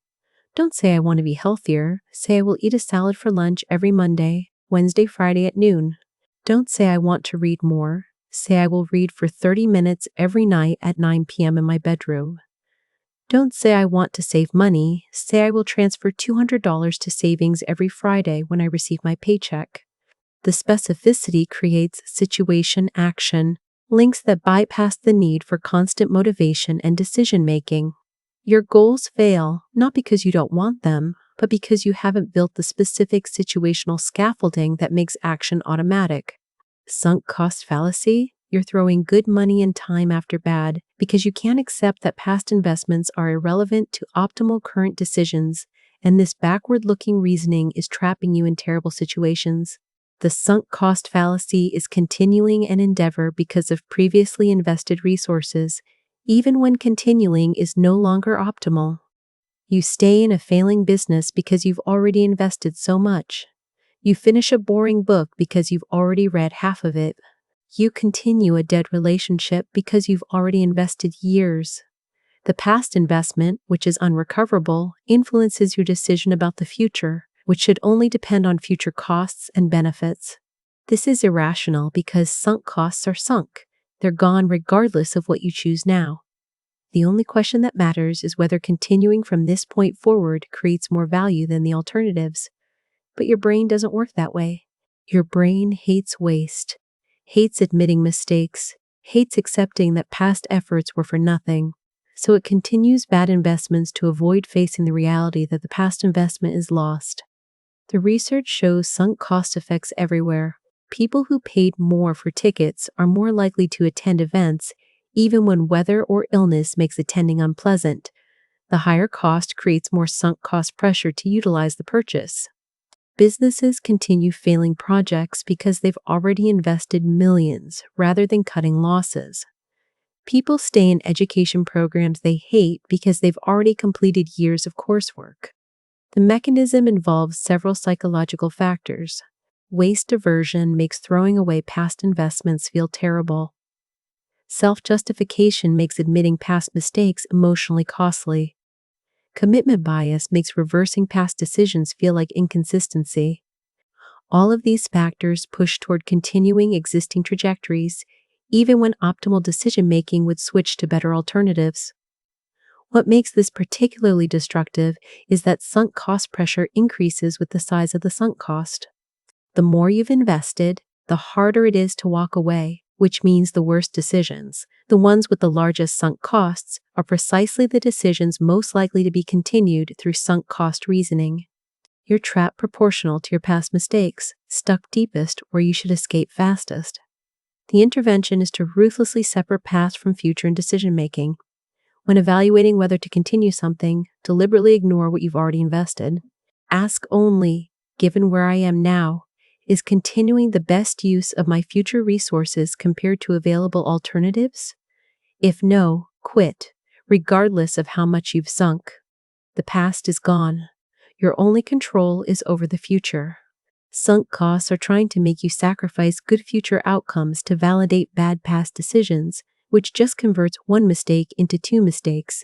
Don't say I want to be healthier, say I will eat a salad for lunch every Monday, Wednesday, Friday at noon. Don't say I want to read more, say I will read for 30 minutes every night at 9 p.m. in my bedroom. Don't say I want to save money, say I will transfer $200 to savings every Friday when I receive my paycheck. The specificity creates situation-action, links that bypass the need for constant motivation and decision-making. Your goals fail, not because you don't want them, but because you haven't built the specific situational scaffolding that makes action automatic. Sunk cost fallacy? You're throwing good money and time after bad because you can't accept that past investments are irrelevant to optimal current decisions, and this backward-looking reasoning is trapping you in terrible situations. The sunk cost fallacy is continuing an endeavor because of previously invested resources, even when continuing is no longer optimal. You stay in a failing business because you've already invested so much. You finish a boring book because you've already read half of it. You continue a dead relationship because you've already invested years. The past investment, which is unrecoverable, influences your decision about the future, which should only depend on future costs and benefits. This is irrational because sunk costs are sunk. They're gone regardless of what you choose now. The only question that matters is whether continuing from this point forward creates more value than the alternatives. But your brain doesn't work that way. Your brain hates waste, hates admitting mistakes, hates accepting that past efforts were for nothing. So it continues bad investments to avoid facing the reality that the past investment is lost. The research shows sunk cost effects everywhere. People who paid more for tickets are more likely to attend events, even when weather or illness makes attending unpleasant. The higher cost creates more sunk cost pressure to utilize the purchase. Businesses continue failing projects because they've already invested millions rather than cutting losses. People stay in education programs they hate because they've already completed years of coursework. The mechanism involves several psychological factors. Waste aversion makes throwing away past investments feel terrible. Self-justification makes admitting past mistakes emotionally costly. Commitment bias makes reversing past decisions feel like inconsistency. All of these factors push toward continuing existing trajectories, even when optimal decision-making would switch to better alternatives. What makes this particularly destructive is that sunk cost pressure increases with the size of the sunk cost. The more you've invested, the harder it is to walk away, which means the worst decisions, the ones with the largest sunk costs, are precisely the decisions most likely to be continued through sunk cost reasoning. You're trapped proportional to your past mistakes, stuck deepest where you should escape fastest. The intervention is to ruthlessly separate past from future in decision-making. When evaluating whether to continue something, deliberately ignore what you've already invested. Ask only, given where I am now, is continuing the best use of my future resources compared to available alternatives? If no, quit, regardless of how much you've sunk. The past is gone. Your only control is over the future. Sunk costs are trying to make you sacrifice good future outcomes to validate bad past decisions, which just converts one mistake into two mistakes.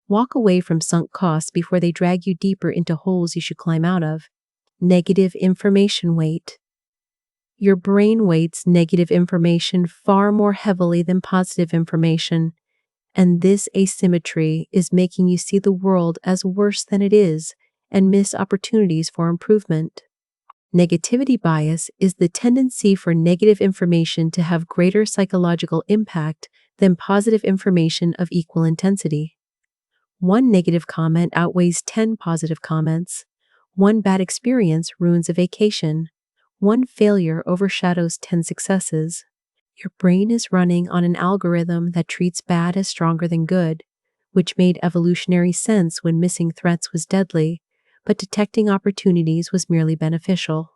Walk away from sunk costs before they drag you deeper into holes you should climb out of. Negative information weight. Your brain weights negative information far more heavily than positive information, and this asymmetry is making you see the world as worse than it is and miss opportunities for improvement. Negativity bias is the tendency for negative information to have greater psychological impact than positive information of equal intensity. One negative comment outweighs 10 positive comments. One bad experience ruins a vacation. One failure overshadows 10 successes. Your brain is running on an algorithm that treats bad as stronger than good, which made evolutionary sense when missing threats was deadly, but detecting opportunities was merely beneficial.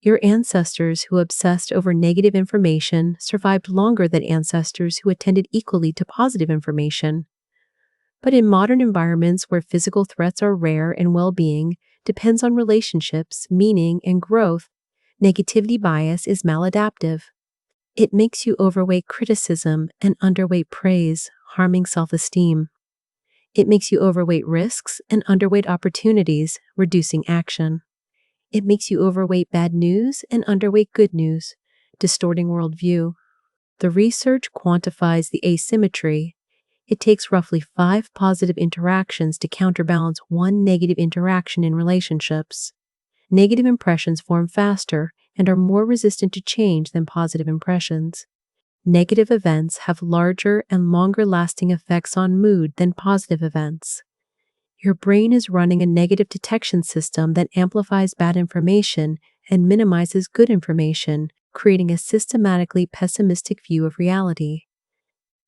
Your ancestors who obsessed over negative information survived longer than ancestors who attended equally to positive information. But in modern environments where physical threats are rare and well-being depends on relationships, meaning, and growth, negativity bias is maladaptive. It makes you overweight criticism and underweight praise, harming self-esteem. It makes you overweight risks and underweight opportunities, reducing action. It makes you overweight bad news and underweight good news, distorting worldview. The research quantifies the asymmetry. It takes roughly 5 positive interactions to counterbalance one negative interaction in relationships. Negative impressions form faster and are more resistant to change than positive impressions. Negative events have larger and longer-lasting effects on mood than positive events. Your brain is running a negative detection system that amplifies bad information and minimizes good information, creating a systematically pessimistic view of reality.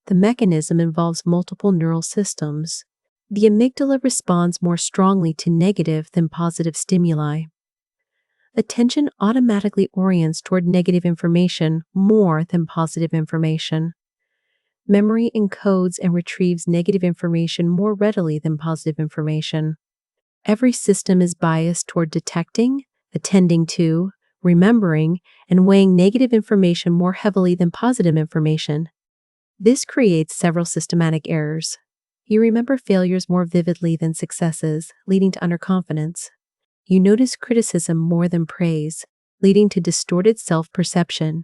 The mechanism involves multiple neural systems. The amygdala responds more strongly to negative than positive stimuli. Attention automatically orients toward negative information more than positive information. Memory encodes and retrieves negative information more readily than positive information. Every system is biased toward detecting, attending to, remembering, and weighing negative information more heavily than positive information. This creates several systematic errors. You remember failures more vividly than successes, leading to underconfidence. You notice criticism more than praise, leading to distorted self-perception.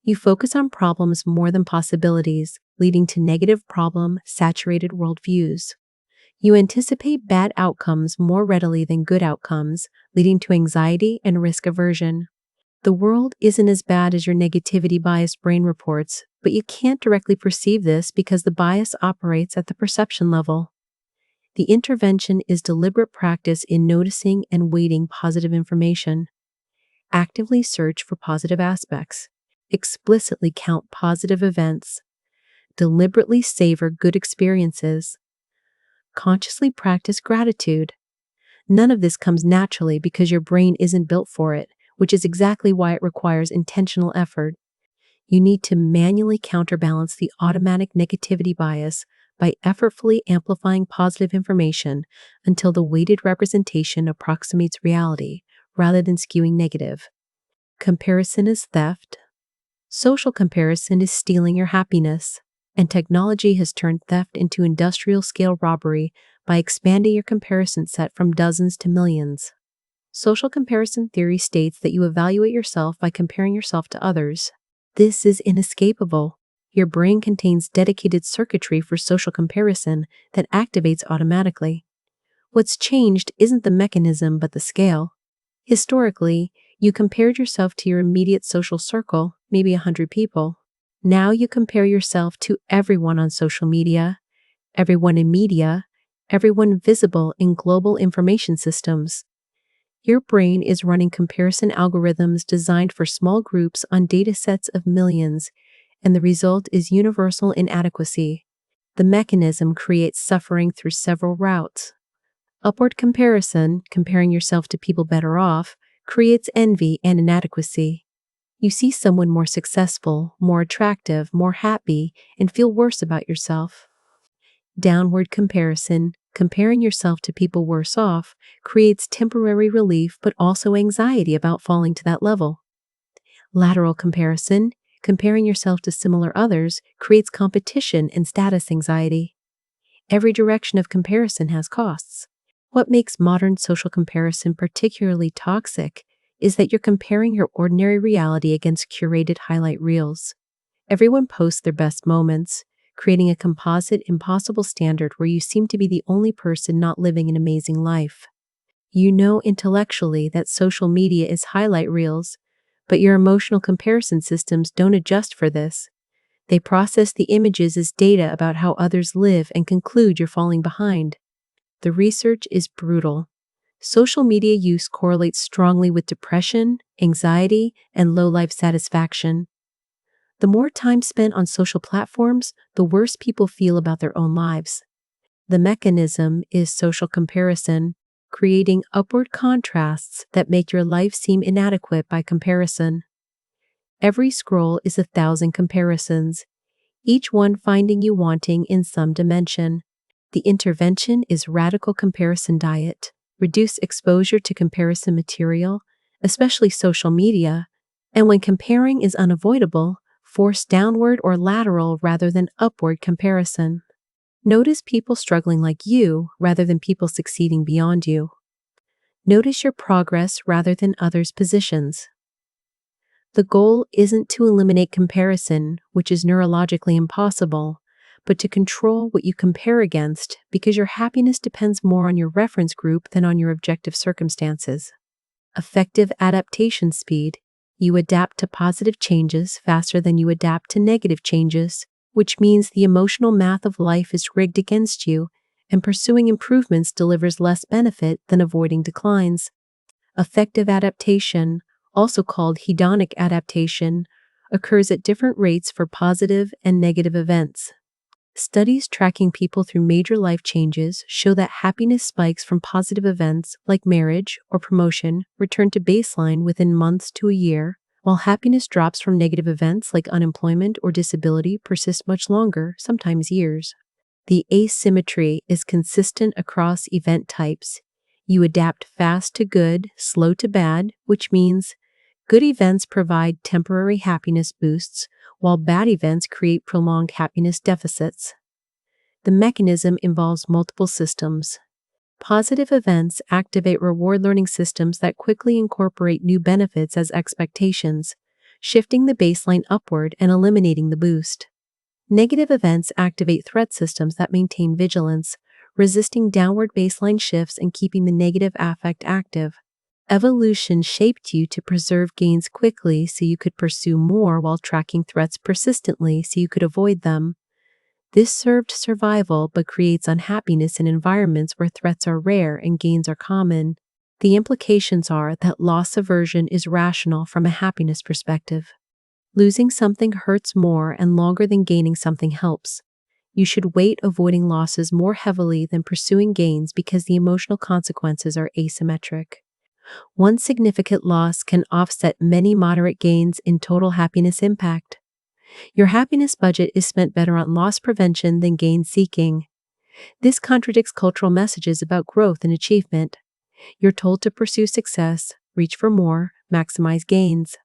You focus on problems more than possibilities, leading to negative problem-saturated worldviews. You anticipate bad outcomes more readily than good outcomes, leading to anxiety and risk aversion. The world isn't as bad as your negativity-biased brain reports, but you can't directly perceive this because the bias operates at the perception level. The intervention is deliberate practice in noticing and weighting positive information. Actively search for positive aspects. Explicitly count positive events. Deliberately savor good experiences. Consciously practice gratitude. None of this comes naturally because your brain isn't built for it, which is exactly why it requires intentional effort. You need to manually counterbalance the automatic negativity bias by effortfully amplifying positive information until the weighted representation approximates reality rather than skewing negative. Comparison is theft. Social comparison is stealing your happiness, and technology has turned theft into industrial-scale robbery by expanding your comparison set from dozens to millions. Social comparison theory states that you evaluate yourself by comparing yourself to others. This is inescapable. Your brain contains dedicated circuitry for social comparison that activates automatically. What's changed isn't the mechanism but the scale. Historically, you compared yourself to your immediate social circle, maybe 100 people. Now you compare yourself to everyone on social media, everyone in media, everyone visible in global information systems. Your brain is running comparison algorithms designed for small groups on datasets of millions, and the result is universal inadequacy. The mechanism creates suffering through several routes. Upward comparison, comparing yourself to people better off, creates envy and inadequacy. You see someone more successful, more attractive, more happy, and feel worse about yourself. Downward comparison, comparing yourself to people worse off, creates temporary relief but also anxiety about falling to that level. Lateral comparison, comparing yourself to similar others, creates competition and status anxiety. Every direction of comparison has costs. What makes modern social comparison particularly toxic is that you're comparing your ordinary reality against curated highlight reels. Everyone posts their best moments, creating a composite, impossible standard where you seem to be the only person not living an amazing life. You know intellectually that social media is highlight reels, but your emotional comparison systems don't adjust for this. They process the images as data about how others live and conclude you're falling behind. The research is brutal. Social media use correlates strongly with depression, anxiety, and low life satisfaction. The more time spent on social platforms, the worse people feel about their own lives. The mechanism is social comparison, creating upward contrasts that make your life seem inadequate by comparison. Every scroll is 1,000 comparisons, each one finding you wanting in some dimension. The intervention is radical comparison diet. Reduce exposure to comparison material, especially social media, and when comparing is unavoidable, force downward or lateral rather than upward comparison. Notice people struggling like you rather than people succeeding beyond you. Notice your progress rather than others' positions. The goal isn't to eliminate comparison, which is neurologically impossible, but to control what you compare against because your happiness depends more on your reference group than on your objective circumstances. Effective adaptation speed. You adapt to positive changes faster than you adapt to negative changes, which means the emotional math of life is rigged against you, and pursuing improvements delivers less benefit than avoiding declines. Effective adaptation, also called hedonic adaptation, occurs at different rates for positive and negative events. Studies tracking people through major life changes show that happiness spikes from positive events like marriage or promotion return to baseline within months to a year, while happiness drops from negative events like unemployment or disability persist much longer, sometimes years. The asymmetry is consistent across event types. You adapt fast to good, slow to bad, which means good events provide temporary happiness boosts, while bad events create prolonged happiness deficits. The mechanism involves multiple systems. Positive events activate reward learning systems that quickly incorporate new benefits as expectations, shifting the baseline upward and eliminating the boost. Negative events activate threat systems that maintain vigilance, resisting downward baseline shifts and keeping the negative affect active. Evolution shaped you to preserve gains quickly so you could pursue more while tracking threats persistently so you could avoid them. This served survival but creates unhappiness in environments where threats are rare and gains are common. The implications are that loss aversion is rational from a happiness perspective. Losing something hurts more and longer than gaining something helps. You should weight avoiding losses more heavily than pursuing gains because the emotional consequences are asymmetric. One significant loss can offset many moderate gains in total happiness impact. Your happiness budget is spent better on loss prevention than gain seeking. This contradicts cultural messages about growth and achievement. You're told to pursue success, reach for more, maximize gains.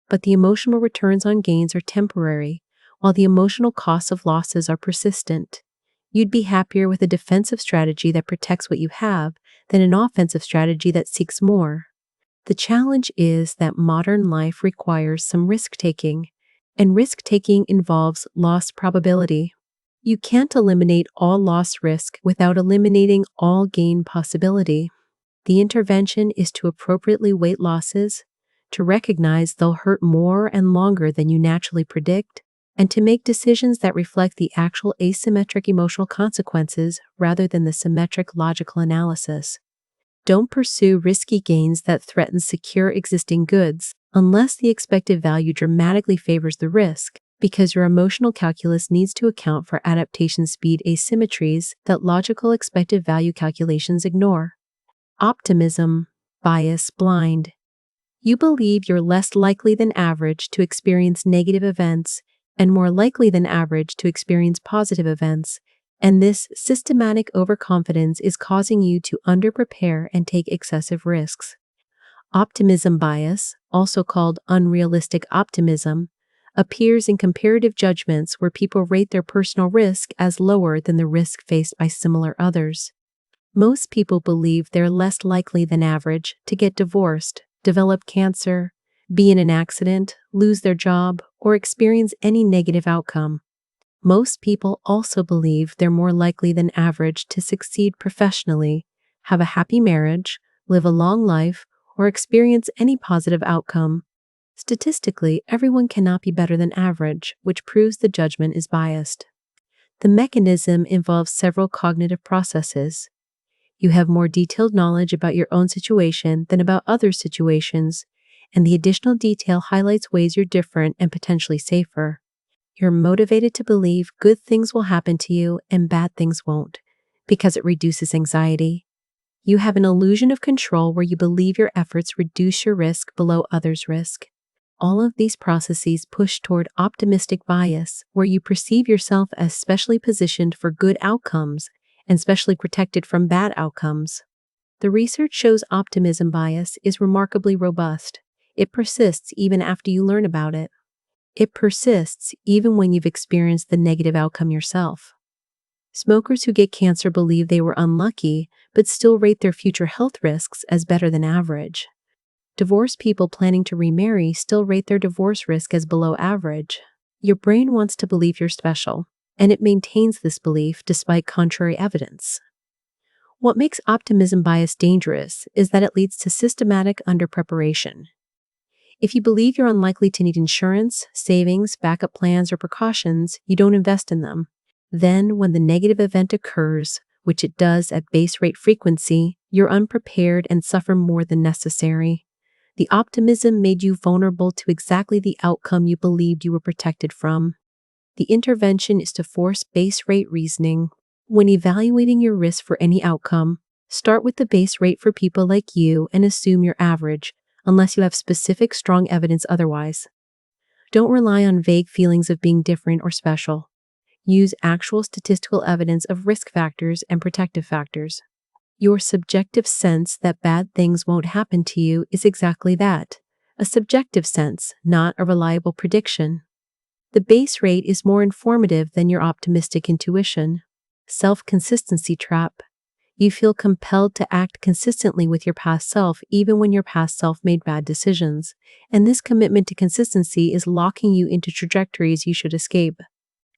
But the emotional returns on gains are temporary, while the emotional costs of losses are persistent. You'd be happier with a defensive strategy that protects what you have than an offensive strategy that seeks more. The challenge is that modern life requires some risk-taking. and risk-taking involves loss probability. You can't eliminate all loss risk without eliminating all gain possibility. The intervention is to appropriately weight losses, to recognize they'll hurt more and longer than you naturally predict, and to make decisions that reflect the actual asymmetric emotional consequences rather than the symmetric logical analysis. Don't pursue risky gains that threaten secure existing goods unless the expected value dramatically favors the risk, because your emotional calculus needs to account for adaptation speed asymmetries that logical expected value calculations ignore. Optimism, bias, blind. You believe you're less likely than average to experience negative events and more likely than average to experience positive events, and this systematic overconfidence is causing you to underprepare and take excessive risks. Optimism bias, also called unrealistic optimism, appears in comparative judgments where people rate their personal risk as lower than the risk faced by similar others. Most people believe they're less likely than average to get divorced, develop cancer, be in an accident, lose their job, or experience any negative outcome. Most people also believe they're more likely than average to succeed professionally, have a happy marriage, live a long life, or experience any positive outcome. Statistically, everyone cannot be better than average, which proves the judgment is biased. The mechanism involves several cognitive processes. You have more detailed knowledge about your own situation than about other situations, and the additional detail highlights ways you're different and potentially safer. You're motivated to believe good things will happen to you and bad things won't, because it reduces anxiety. You have an illusion of control where you believe your efforts reduce your risk below others' risk. All of these processes push toward optimistic bias, where you perceive yourself as specially positioned for good outcomes and specially protected from bad outcomes. The research shows optimism bias is remarkably robust. It persists even after you learn about it. It persists even when you've experienced the negative outcome yourself. Smokers who get cancer believe they were unlucky, but still rate their future health risks as better than average. Divorced people planning to remarry still rate their divorce risk as below average. Your brain wants to believe you're special, and it maintains this belief despite contrary evidence. What makes optimism bias dangerous is that it leads to systematic underpreparation. If you believe you're unlikely to need insurance, savings, backup plans, or precautions, you don't invest in them. Then, when the negative event occurs, which it does at base rate frequency, you're unprepared and suffer more than necessary. The optimism made you vulnerable to exactly the outcome you believed you were protected from. The intervention is to force base rate reasoning. When evaluating your risk for any outcome, start with the base rate for people like you and assume you're average, unless you have specific, strong evidence otherwise. Don't rely on vague feelings of being different or special. Use actual statistical evidence of risk factors and protective factors. Your subjective sense that bad things won't happen to you is exactly that, a subjective sense, not a reliable prediction. The base rate is more informative than your optimistic intuition. Self-consistency trap. You feel compelled to act consistently with your past self even when your past self made bad decisions, and this commitment to consistency is locking you into trajectories you should escape.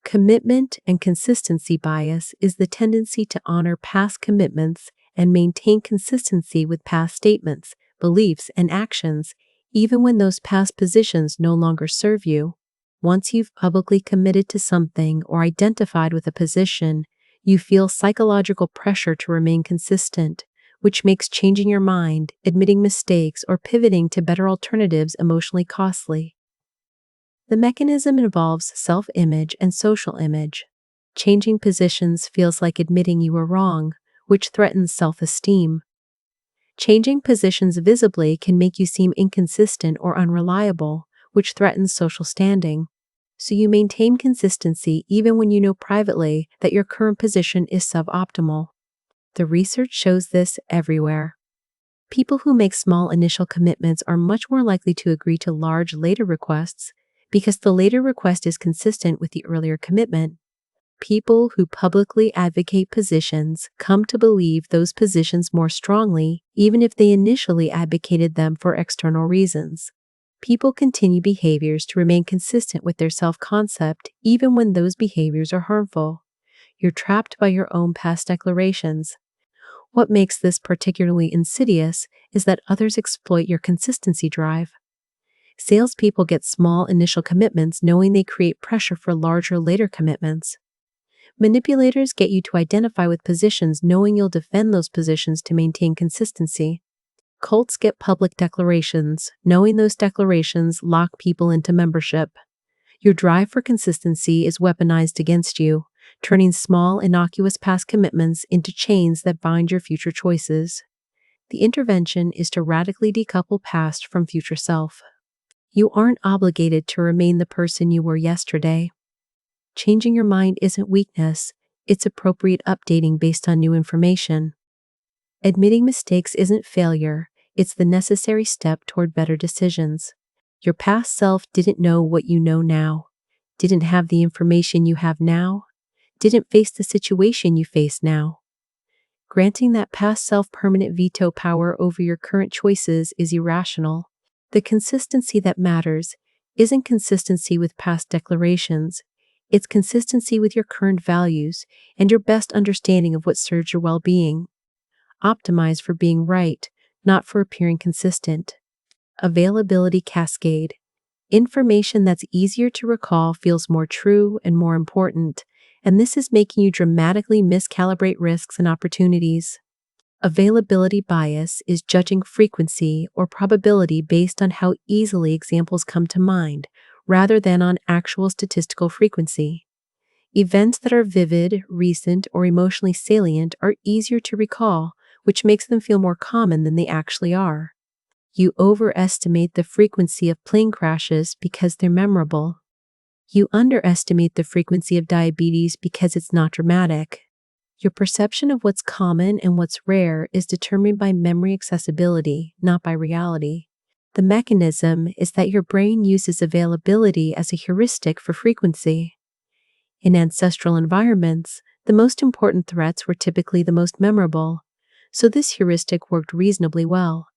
Commitment and consistency bias is the tendency to honor past commitments and maintain consistency with past statements, beliefs, and actions, even when those past positions no longer serve you. Once you've publicly committed to something or identified with a position, you feel psychological pressure to remain consistent, which makes changing your mind, admitting mistakes, or pivoting to better alternatives emotionally costly. The mechanism involves self-image and social image. Changing positions feels like admitting you were wrong, which threatens self-esteem. Changing positions visibly can make you seem inconsistent or unreliable, which threatens social standing. So you maintain consistency even when you know privately that your current position is suboptimal. The research shows this everywhere. People who make small initial commitments are much more likely to agree to large later requests because the later request is consistent with the earlier commitment. People who publicly advocate positions come to believe those positions more strongly, even if they initially advocated them for external reasons. People continue behaviors to remain consistent with their self-concept even when those behaviors are harmful. You're trapped by your own past declarations. What makes this particularly insidious is that others exploit your consistency drive. Salespeople get small initial commitments knowing they create pressure for larger later commitments. Manipulators get you to identify with positions knowing you'll defend those positions to maintain consistency. Cults get public declarations, knowing those declarations lock people into membership. Your drive for consistency is weaponized against you, turning small, innocuous past commitments into chains that bind your future choices. The intervention is to radically decouple past from future self. You aren't obligated to remain the person you were yesterday. Changing your mind isn't weakness, it's appropriate updating based on new information. Admitting mistakes isn't failure, it's the necessary step toward better decisions. Your past self didn't know what you know now, didn't have the information you have now, didn't face the situation you face now. Granting that past self permanent veto power over your current choices is irrational. The consistency that matters isn't consistency with past declarations, it's consistency with your current values and your best understanding of what serves your well-being. Optimize for being right, not for appearing consistent. Availability cascade. Information that's easier to recall feels more true and more important, and this is making you dramatically miscalibrate risks and opportunities. Availability bias is judging frequency or probability based on how easily examples come to mind, rather than on actual statistical frequency. Events that are vivid, recent, or emotionally salient are easier to recall, which makes them feel more common than they actually are. You overestimate the frequency of plane crashes because they're memorable. You underestimate the frequency of diabetes because it's not dramatic. Your perception of what's common and what's rare is determined by memory accessibility, not by reality. The mechanism is that your brain uses availability as a heuristic for frequency. In ancestral environments, the most important threats were typically the most memorable, so this heuristic worked reasonably well.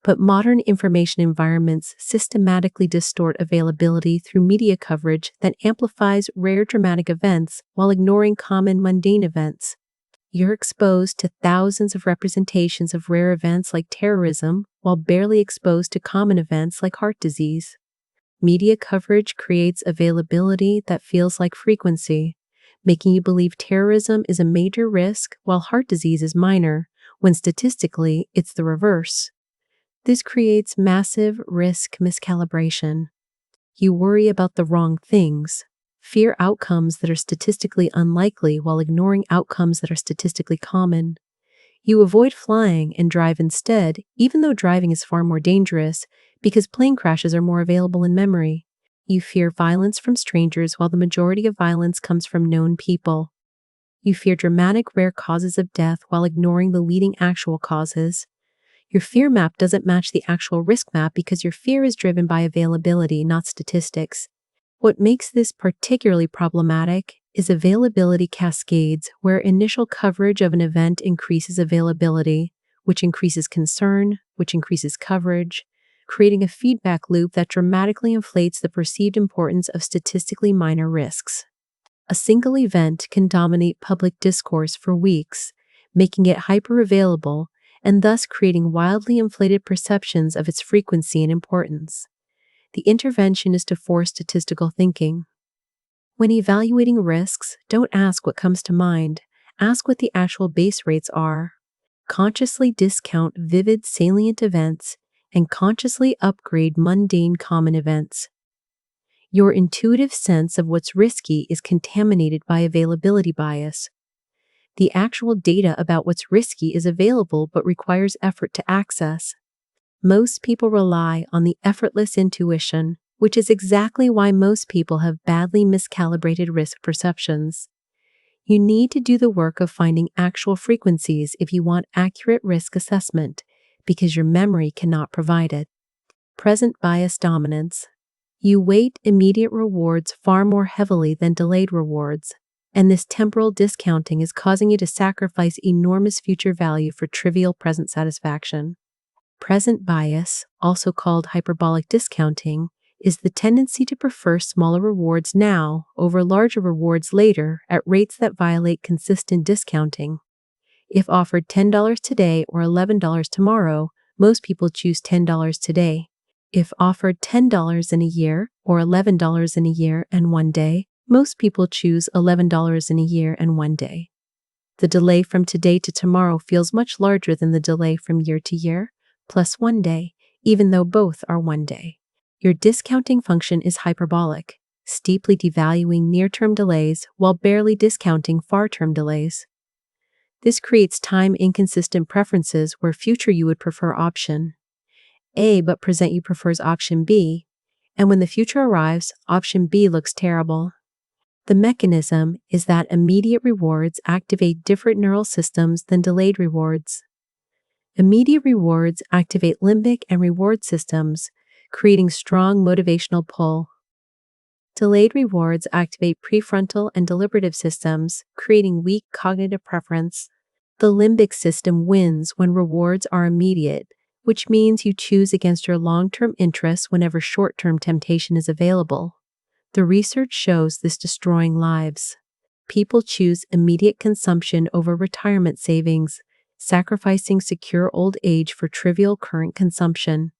But modern information environments systematically distort availability through media coverage that amplifies rare dramatic events while ignoring common mundane events. You're exposed to thousands of representations of rare events like terrorism, while barely exposed to common events like heart disease. Media coverage creates availability that feels like frequency, making you believe terrorism is a major risk while heart disease is minor, when statistically it's the reverse. This creates massive risk miscalibration. You worry about the wrong things, fear outcomes that are statistically unlikely while ignoring outcomes that are statistically common. You avoid flying and drive instead, even though driving is far more dangerous, because plane crashes are more available in memory. You fear violence from strangers while the majority of violence comes from known people. You fear dramatic rare causes of death while ignoring the leading actual causes. Your fear map doesn't match the actual risk map because your fear is driven by availability, not statistics. What makes this particularly problematic is availability cascades, where initial coverage of an event increases availability, which increases concern, which increases coverage, creating a feedback loop that dramatically inflates the perceived importance of statistically minor risks. A single event can dominate public discourse for weeks, making it hyper-available and thus creating wildly inflated perceptions of its frequency and importance. The intervention is to force statistical thinking. When evaluating risks, don't ask what comes to mind, ask what the actual base rates are. Consciously discount vivid, salient events and consciously upgrade mundane, common events. Your intuitive sense of what's risky is contaminated by availability bias. The actual data about what's risky is available but requires effort to access. Most people rely on the effortless intuition, which is exactly why most people have badly miscalibrated risk perceptions. You need to do the work of finding actual frequencies if you want accurate risk assessment, because your memory cannot provide it. Present bias dominance. You weight immediate rewards far more heavily than delayed rewards, and this temporal discounting is causing you to sacrifice enormous future value for trivial present satisfaction. Present bias, also called hyperbolic discounting, is the tendency to prefer smaller rewards now over larger rewards later at rates that violate consistent discounting. If offered $10 today or $11 tomorrow, most people choose $10 today. If offered $10 in a year or $11 in a year and 1 day, most people choose $11 in a year and 1 day. The delay from today to tomorrow feels much larger than the delay from year to year, plus 1 day, even though both are 1 day. Your discounting function is hyperbolic, steeply devaluing near-term delays while barely discounting far-term delays. This creates time-inconsistent preferences where future you would prefer option A but present you prefers option B, and when the future arrives, option B looks terrible. The mechanism is that immediate rewards activate different neural systems than delayed rewards. Immediate rewards activate limbic and reward systems, creating strong motivational pull. Delayed rewards activate prefrontal and deliberative systems, creating weak cognitive preference. The limbic system wins when rewards are immediate, which means you choose against your long-term interests whenever short-term temptation is available. The research shows this destroying lives. People choose immediate consumption over retirement savings, sacrificing secure old age for trivial current consumption.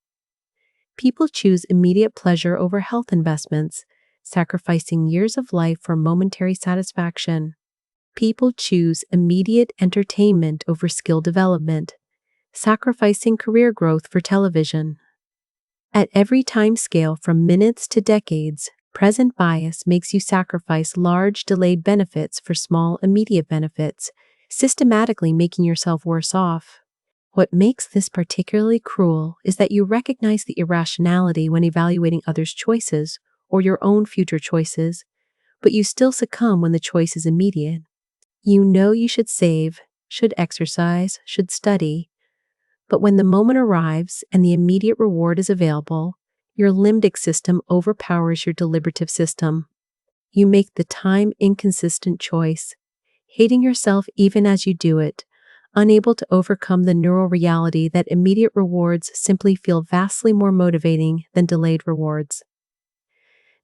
People choose immediate pleasure over health investments, sacrificing years of life for momentary satisfaction. People choose immediate entertainment over skill development, sacrificing career growth for television. At every time scale from minutes to decades, present bias makes you sacrifice large delayed benefits for small immediate benefits, systematically making yourself worse off. What makes this particularly cruel is that you recognize the irrationality when evaluating others' choices or your own future choices, but you still succumb when the choice is immediate. You know you should save, should exercise, should study, but when the moment arrives and the immediate reward is available, your limbic system overpowers your deliberative system. You make the time-inconsistent choice, hating yourself even as you do it, unable to overcome the neural reality that immediate rewards simply feel vastly more motivating than delayed rewards.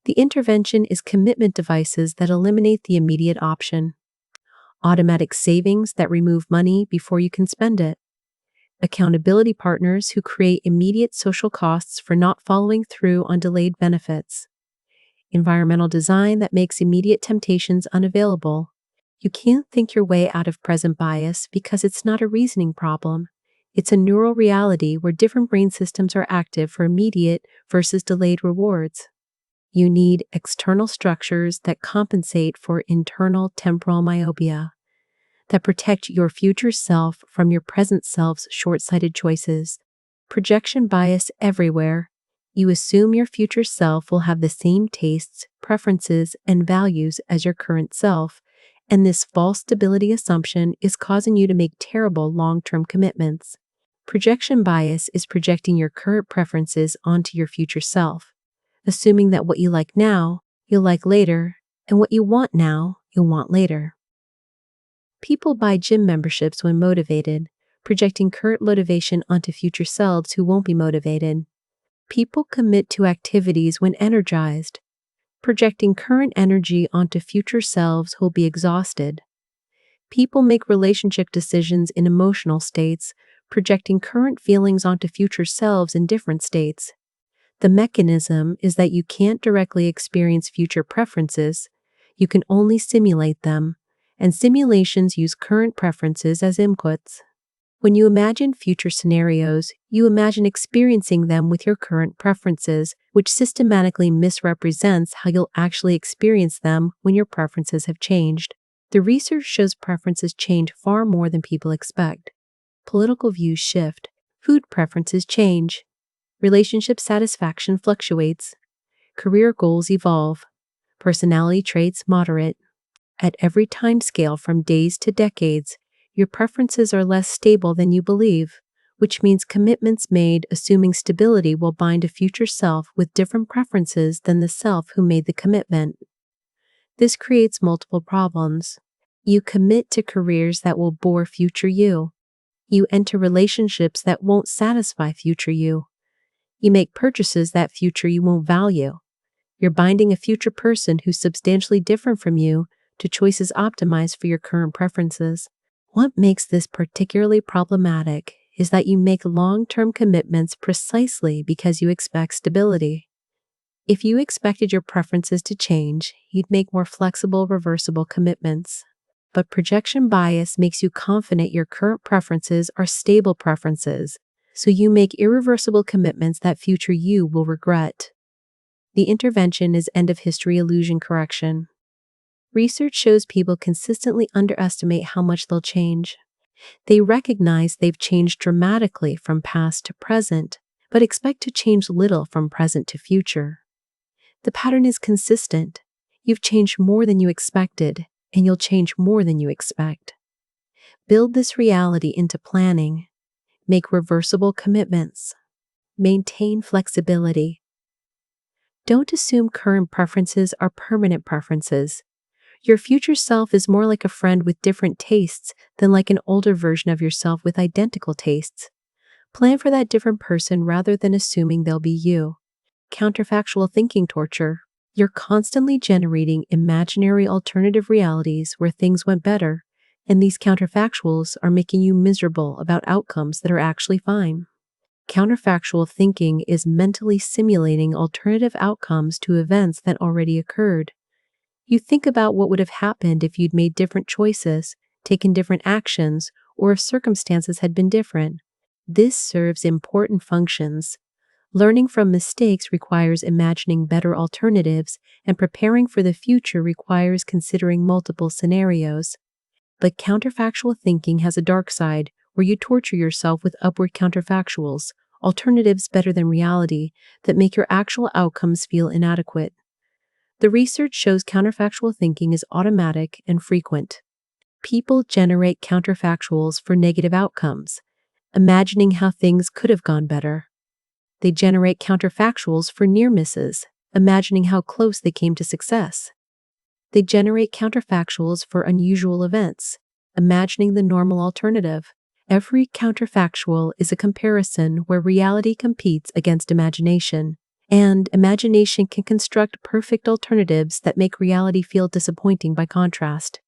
The intervention is commitment devices that eliminate the immediate option. Automatic savings that remove money before you can spend it. Accountability partners who create immediate social costs for not following through on delayed benefits. Environmental design that makes immediate temptations unavailable. You can't think your way out of present bias because it's not a reasoning problem. It's a neural reality where different brain systems are active for immediate versus delayed rewards. You need external structures that compensate for internal temporal myopia, that protect your future self from your present self's short-sighted choices. Projection bias everywhere. You assume your future self will have the same tastes, preferences, and values as your current self, and this false stability assumption is causing you to make terrible long-term commitments. Projection bias is projecting your current preferences onto your future self, assuming that what you like now, you'll like later, and what you want now, you'll want later. People buy gym memberships when motivated, projecting current motivation onto future selves who won't be motivated. People commit to activities when energized, projecting current energy onto future selves who'll be exhausted. People make relationship decisions in emotional states, projecting current feelings onto future selves in different states. The mechanism is that you can't directly experience future preferences, you can only simulate them, and simulations use current preferences as inputs. When you imagine future scenarios, you imagine experiencing them with your current preferences, which systematically misrepresents how you'll actually experience them when your preferences have changed. The research shows preferences change far more than people expect. Political views shift, food preferences change, relationship satisfaction fluctuates, career goals evolve, personality traits moderate. At every time scale from days to decades, your preferences are less stable than you believe, which means commitments made assuming stability will bind a future self with different preferences than the self who made the commitment. This creates multiple problems. You commit to careers that will bore future you. You enter relationships that won't satisfy future you. You make purchases that future you won't value. You're binding a future person who's substantially different from you to choices optimized for your current preferences. What makes this particularly problematic is that you make long-term commitments precisely because you expect stability. If you expected your preferences to change, you'd make more flexible, reversible commitments. But projection bias makes you confident your current preferences are stable preferences, so you make irreversible commitments that future you will regret. The intervention is end-of-history illusion correction. Research shows people consistently underestimate how much they'll change. They recognize they've changed dramatically from past to present, but expect to change little from present to future. The pattern is consistent. You've changed more than you expected, and you'll change more than you expect. Build this reality into planning. Make reversible commitments. Maintain flexibility. Don't assume current preferences are permanent preferences. Your future self is more like a friend with different tastes than like an older version of yourself with identical tastes. Plan for that different person rather than assuming they'll be you. Counterfactual thinking torture. You're constantly generating imaginary alternative realities where things went better, and these counterfactuals are making you miserable about outcomes that are actually fine. Counterfactual thinking is mentally simulating alternative outcomes to events that already occurred. You think about what would have happened if you'd made different choices, taken different actions, or if circumstances had been different. This serves important functions. Learning from mistakes requires imagining better alternatives, and preparing for the future requires considering multiple scenarios. But counterfactual thinking has a dark side, where you torture yourself with upward counterfactuals, alternatives better than reality, that make your actual outcomes feel inadequate. The research shows counterfactual thinking is automatic and frequent. People generate counterfactuals for negative outcomes, imagining how things could have gone better. They generate counterfactuals for near misses, imagining how close they came to success. They generate counterfactuals for unusual events, imagining the normal alternative. Every counterfactual is a comparison where reality competes against imagination, and imagination can construct perfect alternatives that make reality feel disappointing by contrast.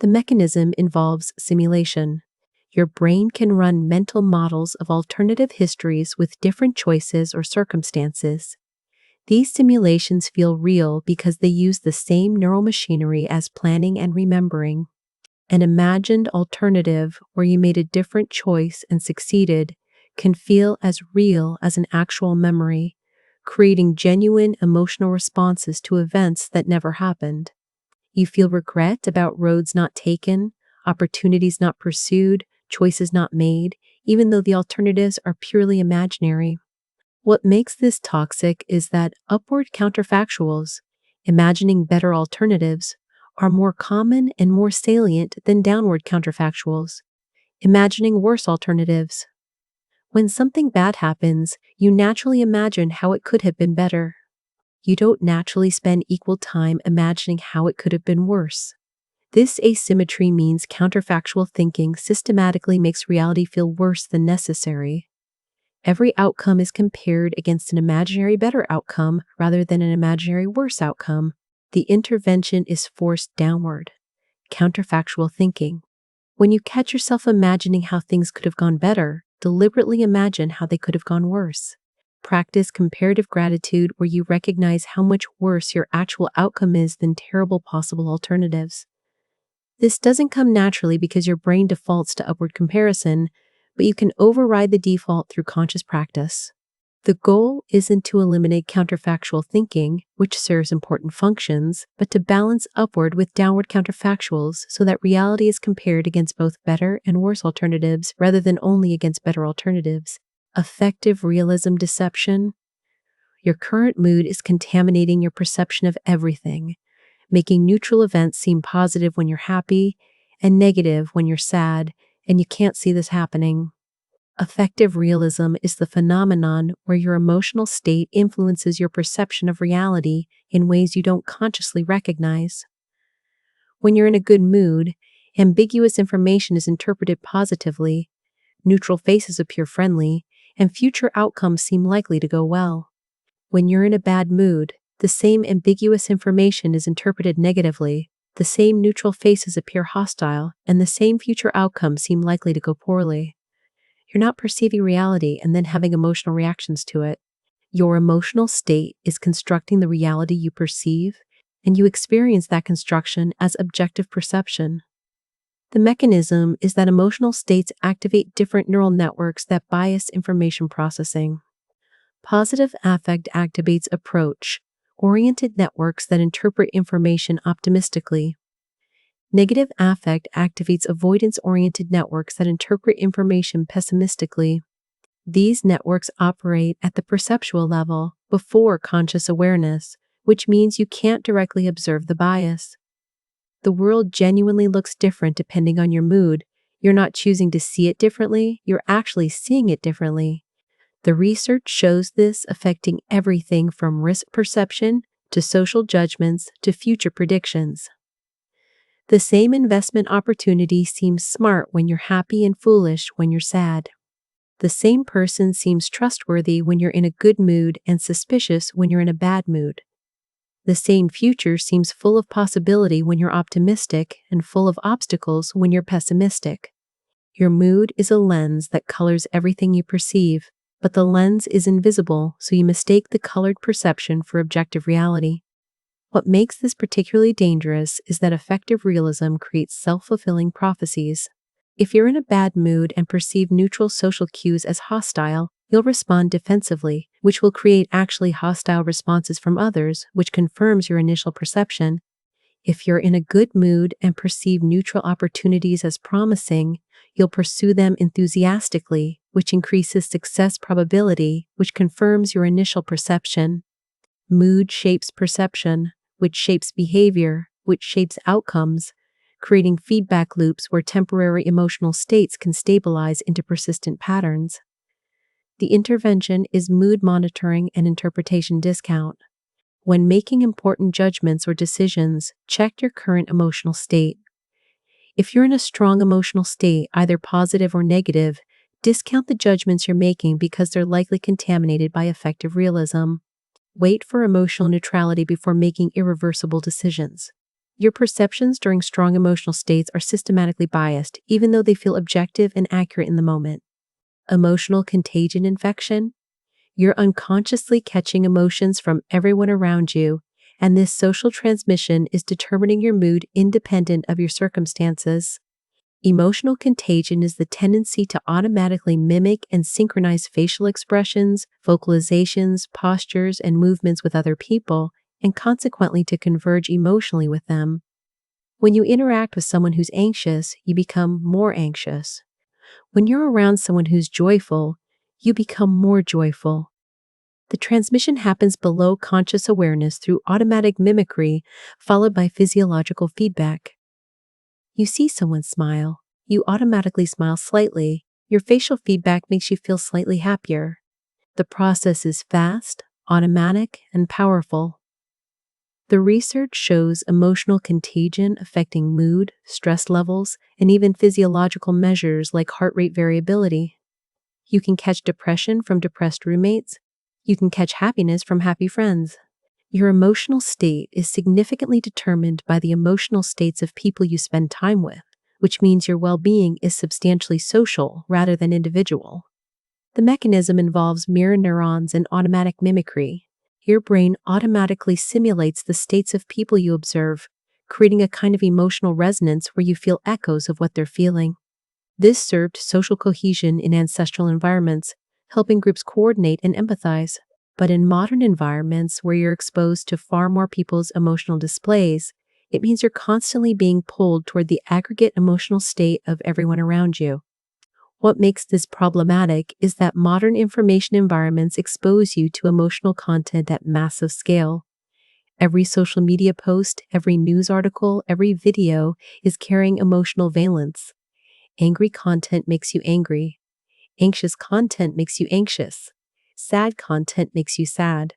The mechanism involves simulation. Your brain can run mental models of alternative histories with different choices or circumstances. These simulations feel real because they use the same neural machinery as planning and remembering. An imagined alternative where you made a different choice and succeeded can feel as real as an actual memory, creating genuine emotional responses to events that never happened. You feel regret about roads not taken, opportunities not pursued, choices not made, even though the alternatives are purely imaginary. What makes this toxic is that upward counterfactuals, imagining better alternatives, are more common and more salient than downward counterfactuals, imagining worse alternatives. When something bad happens, you naturally imagine how it could have been better. You don't naturally spend equal time imagining how it could have been worse. This asymmetry means counterfactual thinking systematically makes reality feel worse than necessary. Every outcome is compared against an imaginary better outcome rather than an imaginary worse outcome. The intervention is forced downward. Counterfactual thinking. When you catch yourself imagining how things could have gone better, deliberately imagine how they could have gone worse. Practice comparative gratitude where you recognize how much worse your actual outcome is than terrible possible alternatives. This doesn't come naturally because your brain defaults to upward comparison, but you can override the default through conscious practice. The goal isn't to eliminate counterfactual thinking, which serves important functions, but to balance upward with downward counterfactuals so that reality is compared against both better and worse alternatives rather than only against better alternatives. Effective realism deception. Your current mood is contaminating your perception of everything, making neutral events seem positive when you're happy and negative when you're sad, and you can't see this happening. Effective realism is the phenomenon where your emotional state influences your perception of reality in ways you don't consciously recognize. When you're in a good mood, ambiguous information is interpreted positively, neutral faces appear friendly, and future outcomes seem likely to go well. When you're in a bad mood, the same ambiguous information is interpreted negatively, the same neutral faces appear hostile, and the same future outcomes seem likely to go poorly. You're not perceiving reality and then having emotional reactions to it. Your emotional state is constructing the reality you perceive, and you experience that construction as objective perception. The mechanism is that emotional states activate different neural networks that bias information processing. Positive affect activates approach-oriented networks that interpret information optimistically. Negative affect activates avoidance-oriented networks that interpret information pessimistically. These networks operate at the perceptual level before conscious awareness, which means you can't directly observe the bias. The world genuinely looks different depending on your mood. You're not choosing to see it differently, you're actually seeing it differently. The research shows this affecting everything from risk perception to social judgments to future predictions. The same investment opportunity seems smart when you're happy and foolish when you're sad. The same person seems trustworthy when you're in a good mood and suspicious when you're in a bad mood. The same future seems full of possibility when you're optimistic and full of obstacles when you're pessimistic. Your mood is a lens that colors everything you perceive, but the lens is invisible, so you mistake the colored perception for objective reality. What makes this particularly dangerous is that affective realism creates self-fulfilling prophecies. If you're in a bad mood and perceive neutral social cues as hostile, you'll respond defensively, which will create actually hostile responses from others, which confirms your initial perception. If you're in a good mood and perceive neutral opportunities as promising, you'll pursue them enthusiastically, which increases success probability, which confirms your initial perception. Mood shapes perception, which shapes behavior, which shapes outcomes, creating feedback loops where temporary emotional states can stabilize into persistent patterns. The intervention is mood monitoring and interpretation discount. When making important judgments or decisions, check your current emotional state. If you're in a strong emotional state, either positive or negative, discount the judgments you're making because they're likely contaminated by affective realism. Wait for emotional neutrality before making irreversible decisions. Your perceptions during strong emotional states are systematically biased, even though they feel objective and accurate in the moment. Emotional contagion infection? You're unconsciously catching emotions from everyone around you, and this social transmission is determining your mood independent of your circumstances. Emotional contagion is the tendency to automatically mimic and synchronize facial expressions, vocalizations, postures, and movements with other people, and consequently to converge emotionally with them. When you interact with someone who's anxious, you become more anxious. When you're around someone who's joyful, you become more joyful. The transmission happens below conscious awareness through automatic mimicry, followed by physiological feedback. You see someone smile, you automatically smile slightly. Your facial feedback makes you feel slightly happier. The process is fast, automatic, and powerful. The research shows emotional contagion affecting mood, stress levels, and even physiological measures like heart rate variability. You can catch depression from depressed roommates. You can catch happiness from happy friends. Your emotional state is significantly determined by the emotional states of people you spend time with, which means your well-being is substantially social rather than individual. The mechanism involves mirror neurons and automatic mimicry. Your brain automatically simulates the states of people you observe, creating a kind of emotional resonance where you feel echoes of what they're feeling. This served social cohesion in ancestral environments, helping groups coordinate and empathize. But in modern environments where you're exposed to far more people's emotional displays, it means you're constantly being pulled toward the aggregate emotional state of everyone around you. What makes this problematic is that modern information environments expose you to emotional content at massive scale. Every social media post, every news article, every video is carrying emotional valence. Angry content makes you angry. Anxious content makes you anxious. Sad content makes you sad.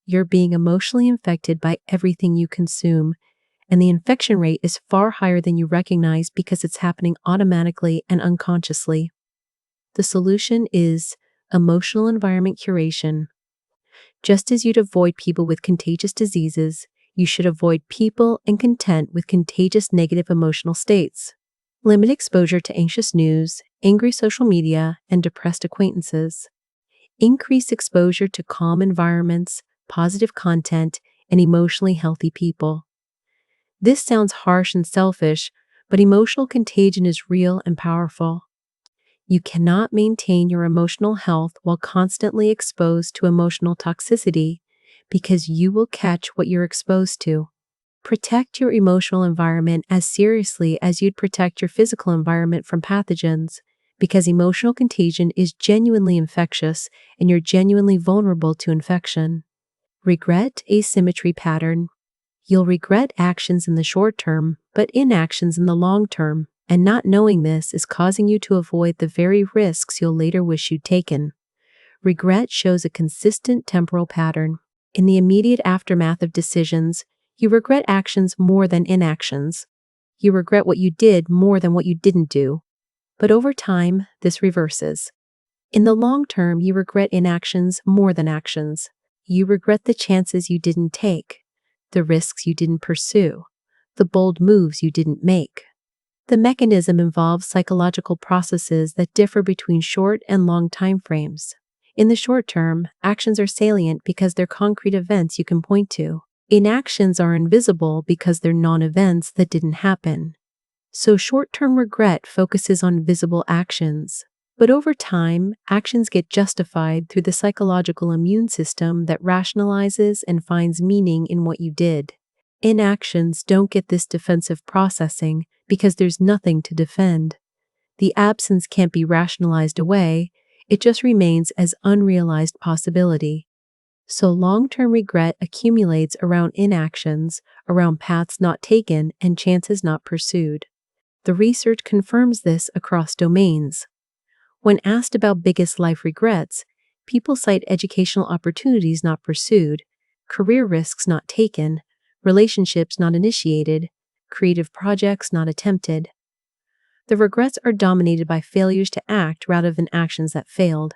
You're being emotionally infected by everything you consume, and the infection rate is far higher than you recognize because it's happening automatically and unconsciously. The solution is emotional environment curation. Just as you'd avoid people with contagious diseases, you should avoid people and content with contagious negative emotional states. Limit exposure to anxious news, angry social media, and depressed acquaintances. Increase exposure to calm environments, positive content, and emotionally healthy people. This sounds harsh and selfish, but emotional contagion is real and powerful. You cannot maintain your emotional health while constantly exposed to emotional toxicity because you will catch what you're exposed to. Protect your emotional environment as seriously as you'd protect your physical environment from pathogens, because emotional contagion is genuinely infectious and you're genuinely vulnerable to infection. Regret asymmetry pattern. You'll regret actions in the short term, but inactions in the long term, and not knowing this is causing you to avoid the very risks you'll later wish you'd taken. Regret shows a consistent temporal pattern. In the immediate aftermath of decisions, you regret actions more than inactions. You regret what you did more than what you didn't do. But over time, this reverses. In the long term, you regret inactions more than actions. You regret the chances you didn't take, the risks you didn't pursue, the bold moves you didn't make. The mechanism involves psychological processes that differ between short and long time frames. In the short term, actions are salient because they're concrete events you can point to. Inactions are invisible because they're non-events that didn't happen. So short-term regret focuses on visible actions. But over time, actions get justified through the psychological immune system that rationalizes and finds meaning in what you did. Inactions don't get this defensive processing because there's nothing to defend. The absence can't be rationalized away, it just remains as unrealized possibility. So long-term regret accumulates around inactions, around paths not taken and chances not pursued. The research confirms this across domains. When asked about biggest life regrets, people cite educational opportunities not pursued, career risks not taken, relationships not initiated, creative projects not attempted. The regrets are dominated by failures to act rather than actions that failed.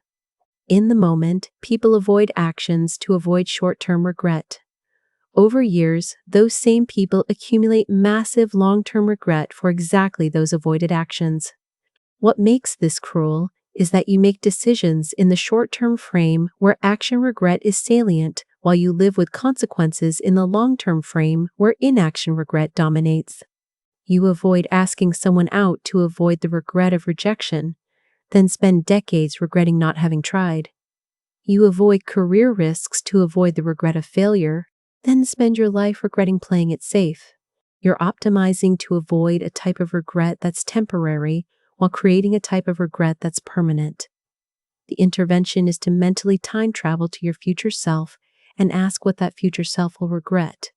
In the moment, people avoid actions to avoid short-term regret. Over years, those same people accumulate massive long-term regret for exactly those avoided actions. What makes this cruel is that you make decisions in the short-term frame where action regret is salient, while you live with consequences in the long-term frame where inaction regret dominates. You avoid asking someone out to avoid the regret of rejection, then spend decades regretting not having tried. You avoid career risks to avoid the regret of failure, then spend your life regretting playing it safe. You're optimizing to avoid a type of regret that's temporary while creating a type of regret that's permanent. The intervention is to mentally time travel to your future self and ask what that future self will regret.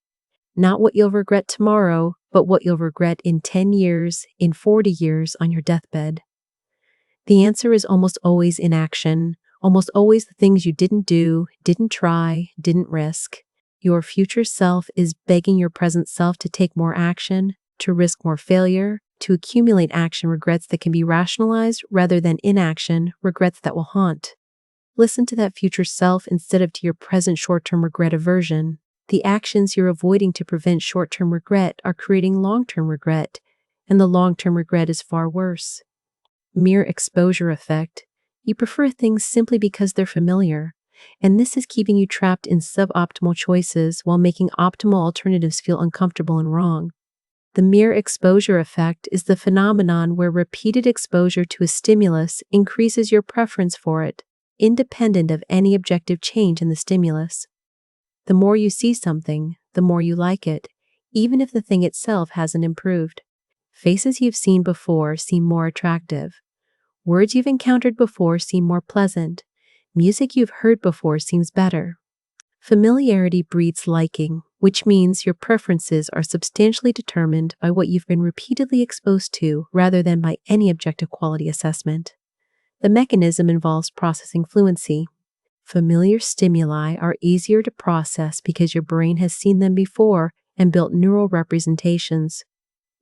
Not what you'll regret tomorrow, but what you'll regret in 10 years, in 40 years on your deathbed. The answer is almost always inaction, almost always the things you didn't do, didn't try, didn't risk. Your future self is begging your present self to take more action, to risk more failure, to accumulate action regrets that can be rationalized rather than inaction, regrets that will haunt. Listen to that future self instead of to your present short-term regret aversion. The actions you're avoiding to prevent short-term regret are creating long-term regret, and the long-term regret is far worse. Mere exposure effect. You prefer things simply because they're familiar, and this is keeping you trapped in suboptimal choices while making optimal alternatives feel uncomfortable and wrong. The mere exposure effect is the phenomenon where repeated exposure to a stimulus increases your preference for it, independent of any objective change in the stimulus. The more you see something, the more you like it, even if the thing itself hasn't improved. Faces you've seen before seem more attractive. Words you've encountered before seem more pleasant. Music you've heard before seems better. Familiarity breeds liking, which means your preferences are substantially determined by what you've been repeatedly exposed to rather than by any objective quality assessment. The mechanism involves processing fluency. Familiar stimuli are easier to process because your brain has seen them before and built neural representations.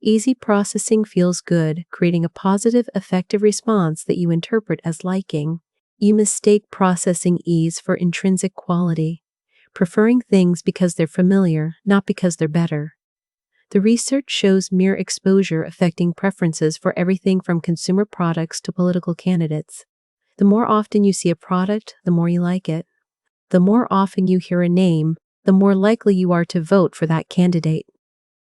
Easy processing feels good, creating a positive, effective response that you interpret as liking. You mistake processing ease for intrinsic quality, preferring things because they're familiar, not because they're better. The research shows mere exposure affecting preferences for everything from consumer products to political candidates. The more often you see a product, the more you like it. The more often you hear a name, the more likely you are to vote for that candidate.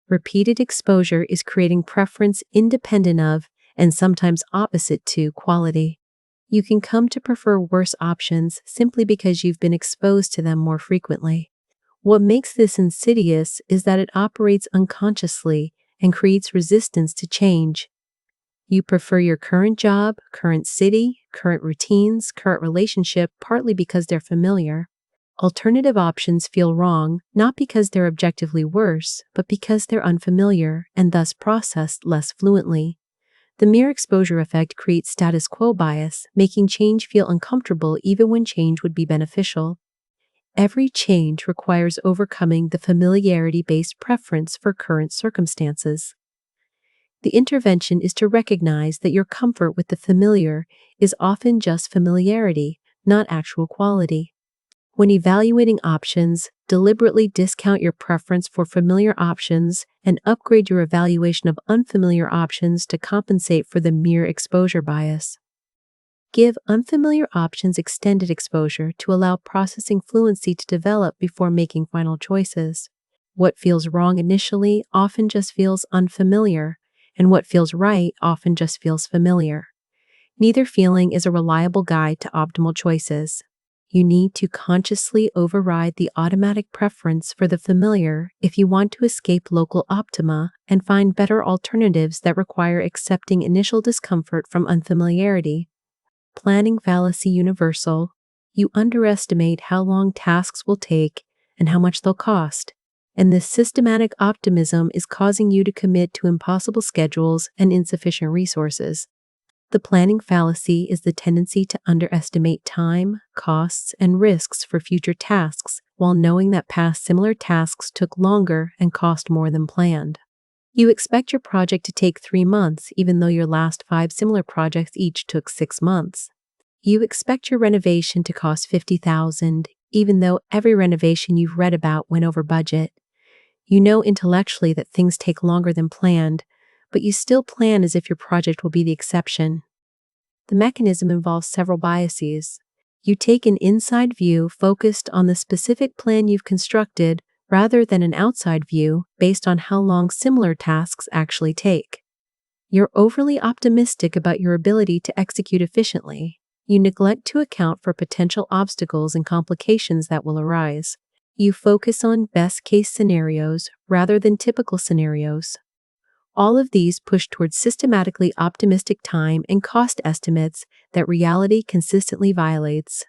Repeated exposure is creating preference independent of, and sometimes opposite to, quality. You can come to prefer worse options simply because you've been exposed to them more frequently. What makes this insidious is that it operates unconsciously and creates resistance to change. You prefer your current job, current city, current routines, current relationship partly because they're familiar. Alternative options feel wrong, not because they're objectively worse, but because they're unfamiliar and thus processed less fluently. The mere exposure effect creates status quo bias, making change feel uncomfortable even when change would be beneficial. Every change requires overcoming the familiarity-based preference for current circumstances. The intervention is to recognize that your comfort with the familiar is often just familiarity, not actual quality. When evaluating options, deliberately discount your preference for familiar options and upgrade your evaluation of unfamiliar options to compensate for the mere exposure bias. Give unfamiliar options extended exposure to allow processing fluency to develop before making final choices. What feels wrong initially often just feels unfamiliar, and what feels right often just feels familiar. Neither feeling is a reliable guide to optimal choices. You need to consciously override the automatic preference for the familiar if you want to escape local optima and find better alternatives that require accepting initial discomfort from unfamiliarity. Planning fallacy universal. You underestimate how long tasks will take and how much they'll cost, and this systematic optimism is causing you to commit to impossible schedules and insufficient resources. The planning fallacy is the tendency to underestimate time, costs, and risks for future tasks while knowing that past similar tasks took longer and cost more than planned. You expect your project to take 3 months even though your last 5 similar projects each took 6 months. You expect your renovation to cost $50,000 even though every renovation you've read about went over budget. You know intellectually that things take longer than planned, but you still plan as if your project will be the exception. The mechanism involves several biases. You take an inside view focused on the specific plan you've constructed rather than an outside view based on how long similar tasks actually take. You're overly optimistic about your ability to execute efficiently. You neglect to account for potential obstacles and complications that will arise. You focus on best-case scenarios rather than typical scenarios. All of these push towards systematically optimistic time and cost estimates that reality consistently violates.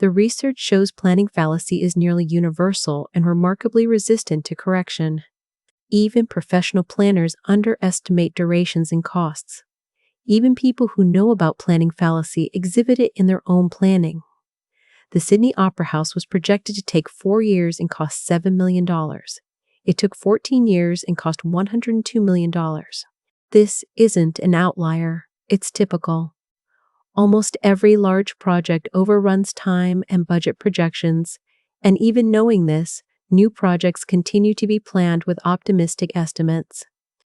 The research shows planning fallacy is nearly universal and remarkably resistant to correction. Even professional planners underestimate durations and costs. Even people who know about planning fallacy exhibit it in their own planning. The Sydney Opera House was projected to take 4 years and cost $7 million. It took 14 years and cost $102 million. This isn't an outlier, it's typical. Almost every large project overruns time and budget projections, and even knowing this, new projects continue to be planned with optimistic estimates.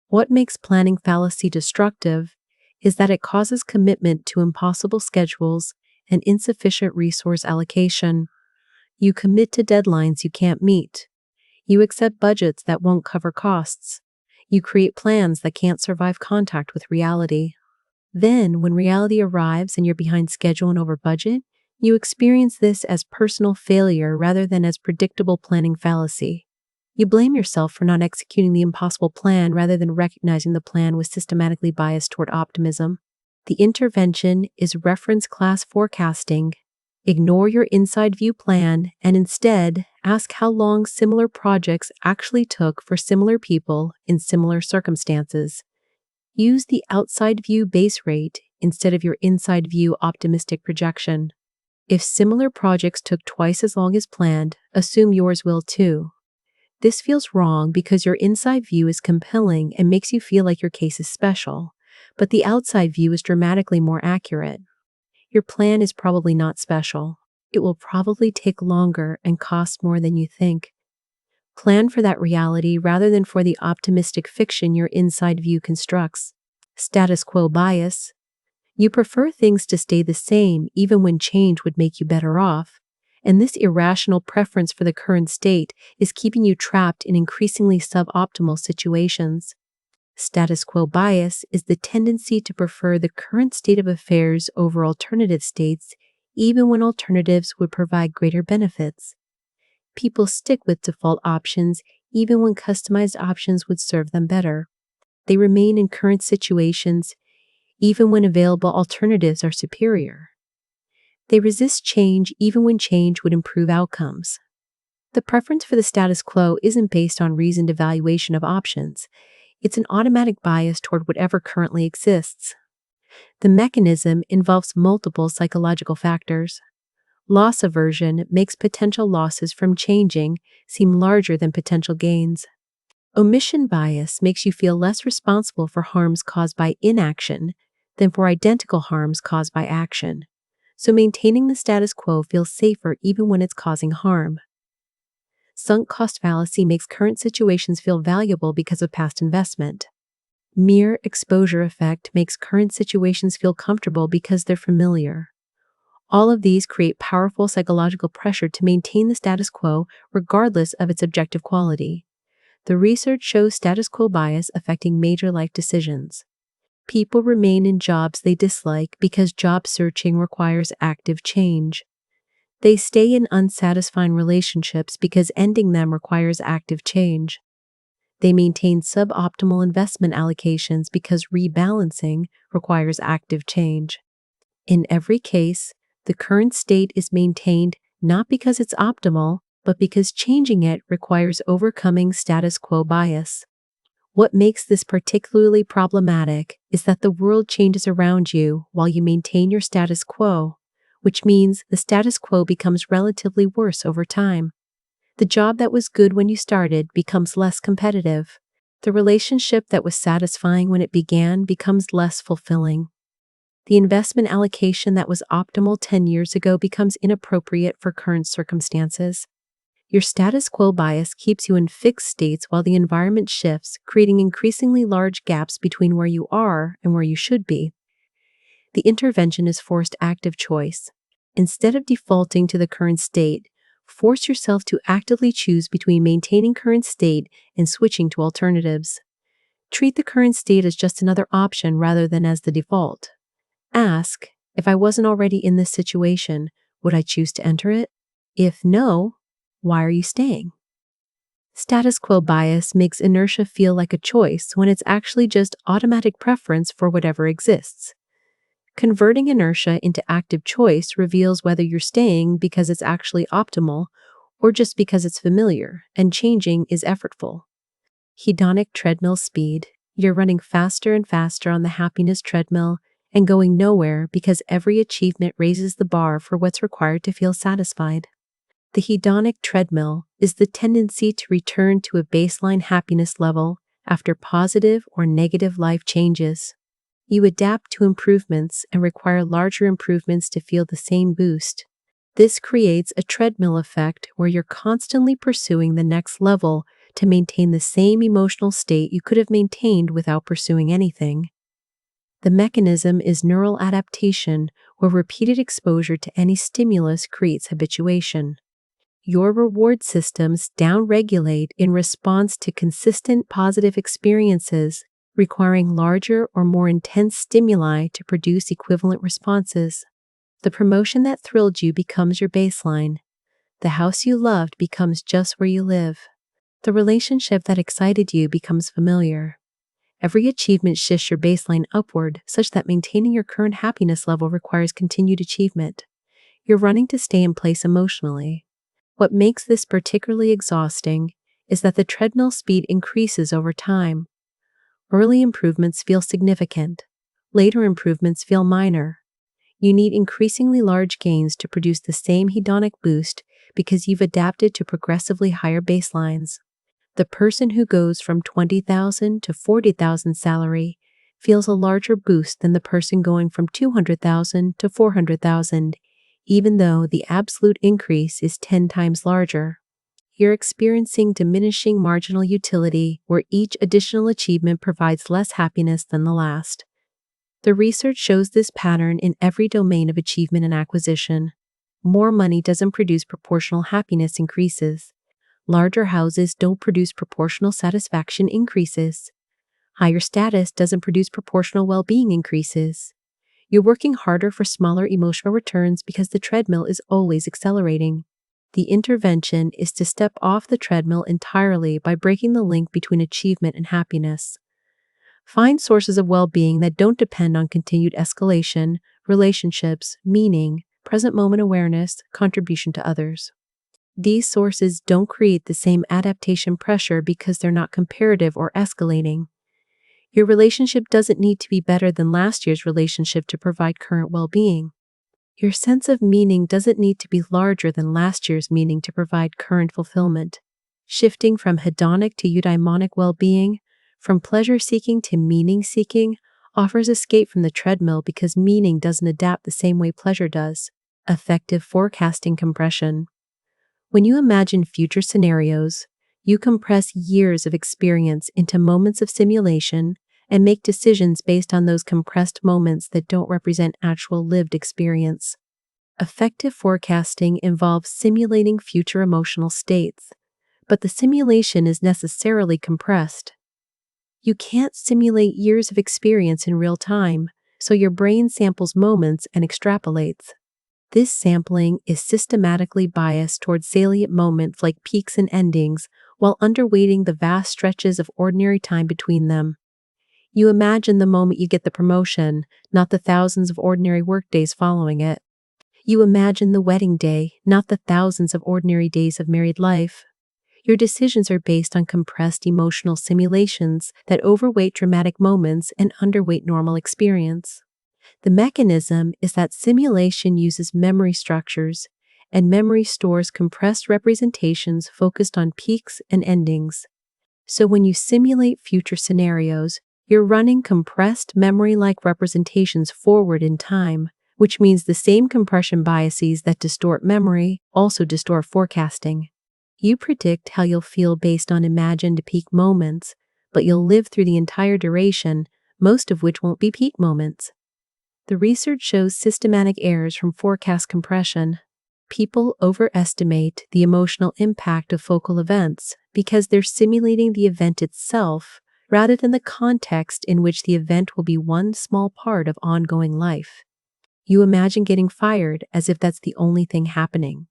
What makes planning fallacy destructive is that it causes commitment to impossible schedules and insufficient resource allocation. You commit to deadlines you can't meet. You accept budgets that won't cover costs. You create plans that can't survive contact with reality. Then, when reality arrives and you're behind schedule and over budget, you experience this as personal failure rather than as predictable planning fallacy. You blame yourself for not executing the impossible plan rather than recognizing the plan was systematically biased toward optimism. The intervention is reference class forecasting. Ignore your inside view plan and instead ask how long similar projects actually took for similar people in similar circumstances. Use the outside view base rate instead of your inside view optimistic projection. If similar projects took twice as long as planned, assume yours will too. This feels wrong because your inside view is compelling and makes you feel like your case is special, but the outside view is dramatically more accurate. Your plan is probably not special. It will probably take longer and cost more than you think. Plan for that reality rather than for the optimistic fiction your inside view constructs. Status quo bias. You prefer things to stay the same even when change would make you better off, and this irrational preference for the current state is keeping you trapped in increasingly suboptimal situations. Status quo bias is the tendency to prefer the current state of affairs over alternative states, even when alternatives would provide greater benefits. People stick with default options even when customized options would serve them better. They remain in current situations even when available alternatives are superior. They resist change even when change would improve outcomes. The preference for the status quo isn't based on reasoned evaluation of options. It's an automatic bias toward whatever currently exists. The mechanism involves multiple psychological factors. Loss aversion makes potential losses from changing seem larger than potential gains. Omission bias makes you feel less responsible for harms caused by inaction than for identical harms caused by action. So maintaining the status quo feels safer even when it's causing harm. Sunk cost fallacy makes current situations feel valuable because of past investment. Mere exposure effect makes current situations feel comfortable because they're familiar. All of these create powerful psychological pressure to maintain the status quo regardless of its objective quality. The research shows status quo bias affecting major life decisions. People remain in jobs they dislike because job searching requires active change. They stay in unsatisfying relationships because ending them requires active change. They maintain suboptimal investment allocations because rebalancing requires active change. In every case, the current state is maintained not because it's optimal, but because changing it requires overcoming status quo bias. What makes this particularly problematic is that the world changes around you while you maintain your status quo, which means the status quo becomes relatively worse over time. The job that was good when you started becomes less competitive. The relationship that was satisfying when it began becomes less fulfilling. The investment allocation that was optimal 10 years ago becomes inappropriate for current circumstances. Your status quo bias keeps you in fixed states while the environment shifts, creating increasingly large gaps between where you are and where you should be. The intervention is forced active choice. Instead of defaulting to the current state, force yourself to actively choose between maintaining current state and switching to alternatives. Treat the current state as just another option rather than as the default. Ask, if I wasn't already in this situation, would I choose to enter it? If no, why are you staying? Status quo bias makes inertia feel like a choice when it's actually just automatic preference for whatever exists. Converting inertia into active choice reveals whether you're staying because it's actually optimal or just because it's familiar and changing is effortful. Hedonic treadmill speed. You're running faster and faster on the happiness treadmill and going nowhere because every achievement raises the bar for what's required to feel satisfied. The hedonic treadmill is the tendency to return to a baseline happiness level after positive or negative life changes. You adapt to improvements and require larger improvements to feel the same boost. This creates a treadmill effect where you're constantly pursuing the next level to maintain the same emotional state you could have maintained without pursuing anything. The mechanism is neural adaptation, where repeated exposure to any stimulus creates habituation. Your reward systems downregulate in response to consistent positive experiences, requiring larger or more intense stimuli to produce equivalent responses. The promotion that thrilled you becomes your baseline. The house you loved becomes just where you live. The relationship that excited you becomes familiar. Every achievement shifts your baseline upward such that maintaining your current happiness level requires continued achievement. You're running to stay in place emotionally. What makes this particularly exhausting is that the treadmill speed increases over time. Early improvements feel significant. Later improvements feel minor. You need increasingly large gains to produce the same hedonic boost because you've adapted to progressively higher baselines. The person who goes from 20,000 to 40,000 salary feels a larger boost than the person going from 200,000 to 400,000, even though the absolute increase is 10 times larger. You're experiencing diminishing marginal utility, where each additional achievement provides less happiness than the last. The research shows this pattern in every domain of achievement and acquisition. More money doesn't produce proportional happiness increases. Larger houses don't produce proportional satisfaction increases. Higher status doesn't produce proportional well-being increases. You're working harder for smaller emotional returns because the treadmill is always accelerating. The intervention is to step off the treadmill entirely by breaking the link between achievement and happiness. Find sources of well-being that don't depend on continued escalation, relationships, meaning, present moment awareness, contribution to others. These sources don't create the same adaptation pressure because they're not comparative or escalating. Your relationship doesn't need to be better than last year's relationship to provide current well-being. Your sense of meaning doesn't need to be larger than last year's meaning to provide current fulfillment. Shifting from hedonic to eudaimonic well-being, from pleasure-seeking to meaning-seeking, offers escape from the treadmill because meaning doesn't adapt the same way pleasure does. Effective forecasting compression. When you imagine future scenarios, you compress years of experience into moments of simulation and make decisions based on those compressed moments that don't represent actual lived experience. Effective forecasting involves simulating future emotional states, but the simulation is necessarily compressed. You can't simulate years of experience in real time, so your brain samples moments and extrapolates. This sampling is systematically biased towards salient moments like peaks and endings, while underweighting the vast stretches of ordinary time between them. You imagine the moment you get the promotion, not the thousands of ordinary workdays following it. You imagine the wedding day, not the thousands of ordinary days of married life. Your decisions are based on compressed emotional simulations that overweight dramatic moments and underweight normal experience. The mechanism is that simulation uses memory structures, and memory stores compressed representations focused on peaks and endings. So when you simulate future scenarios, you're running compressed memory-like representations forward in time, which means the same compression biases that distort memory also distort forecasting. You predict how you'll feel based on imagined peak moments, but you'll live through the entire duration, most of which won't be peak moments. The research shows systematic errors from forecast compression. People overestimate the emotional impact of focal events because they're simulating the event itself rather than the context in which the event will be one small part of ongoing life. You imagine getting fired as if that's the only thing happening.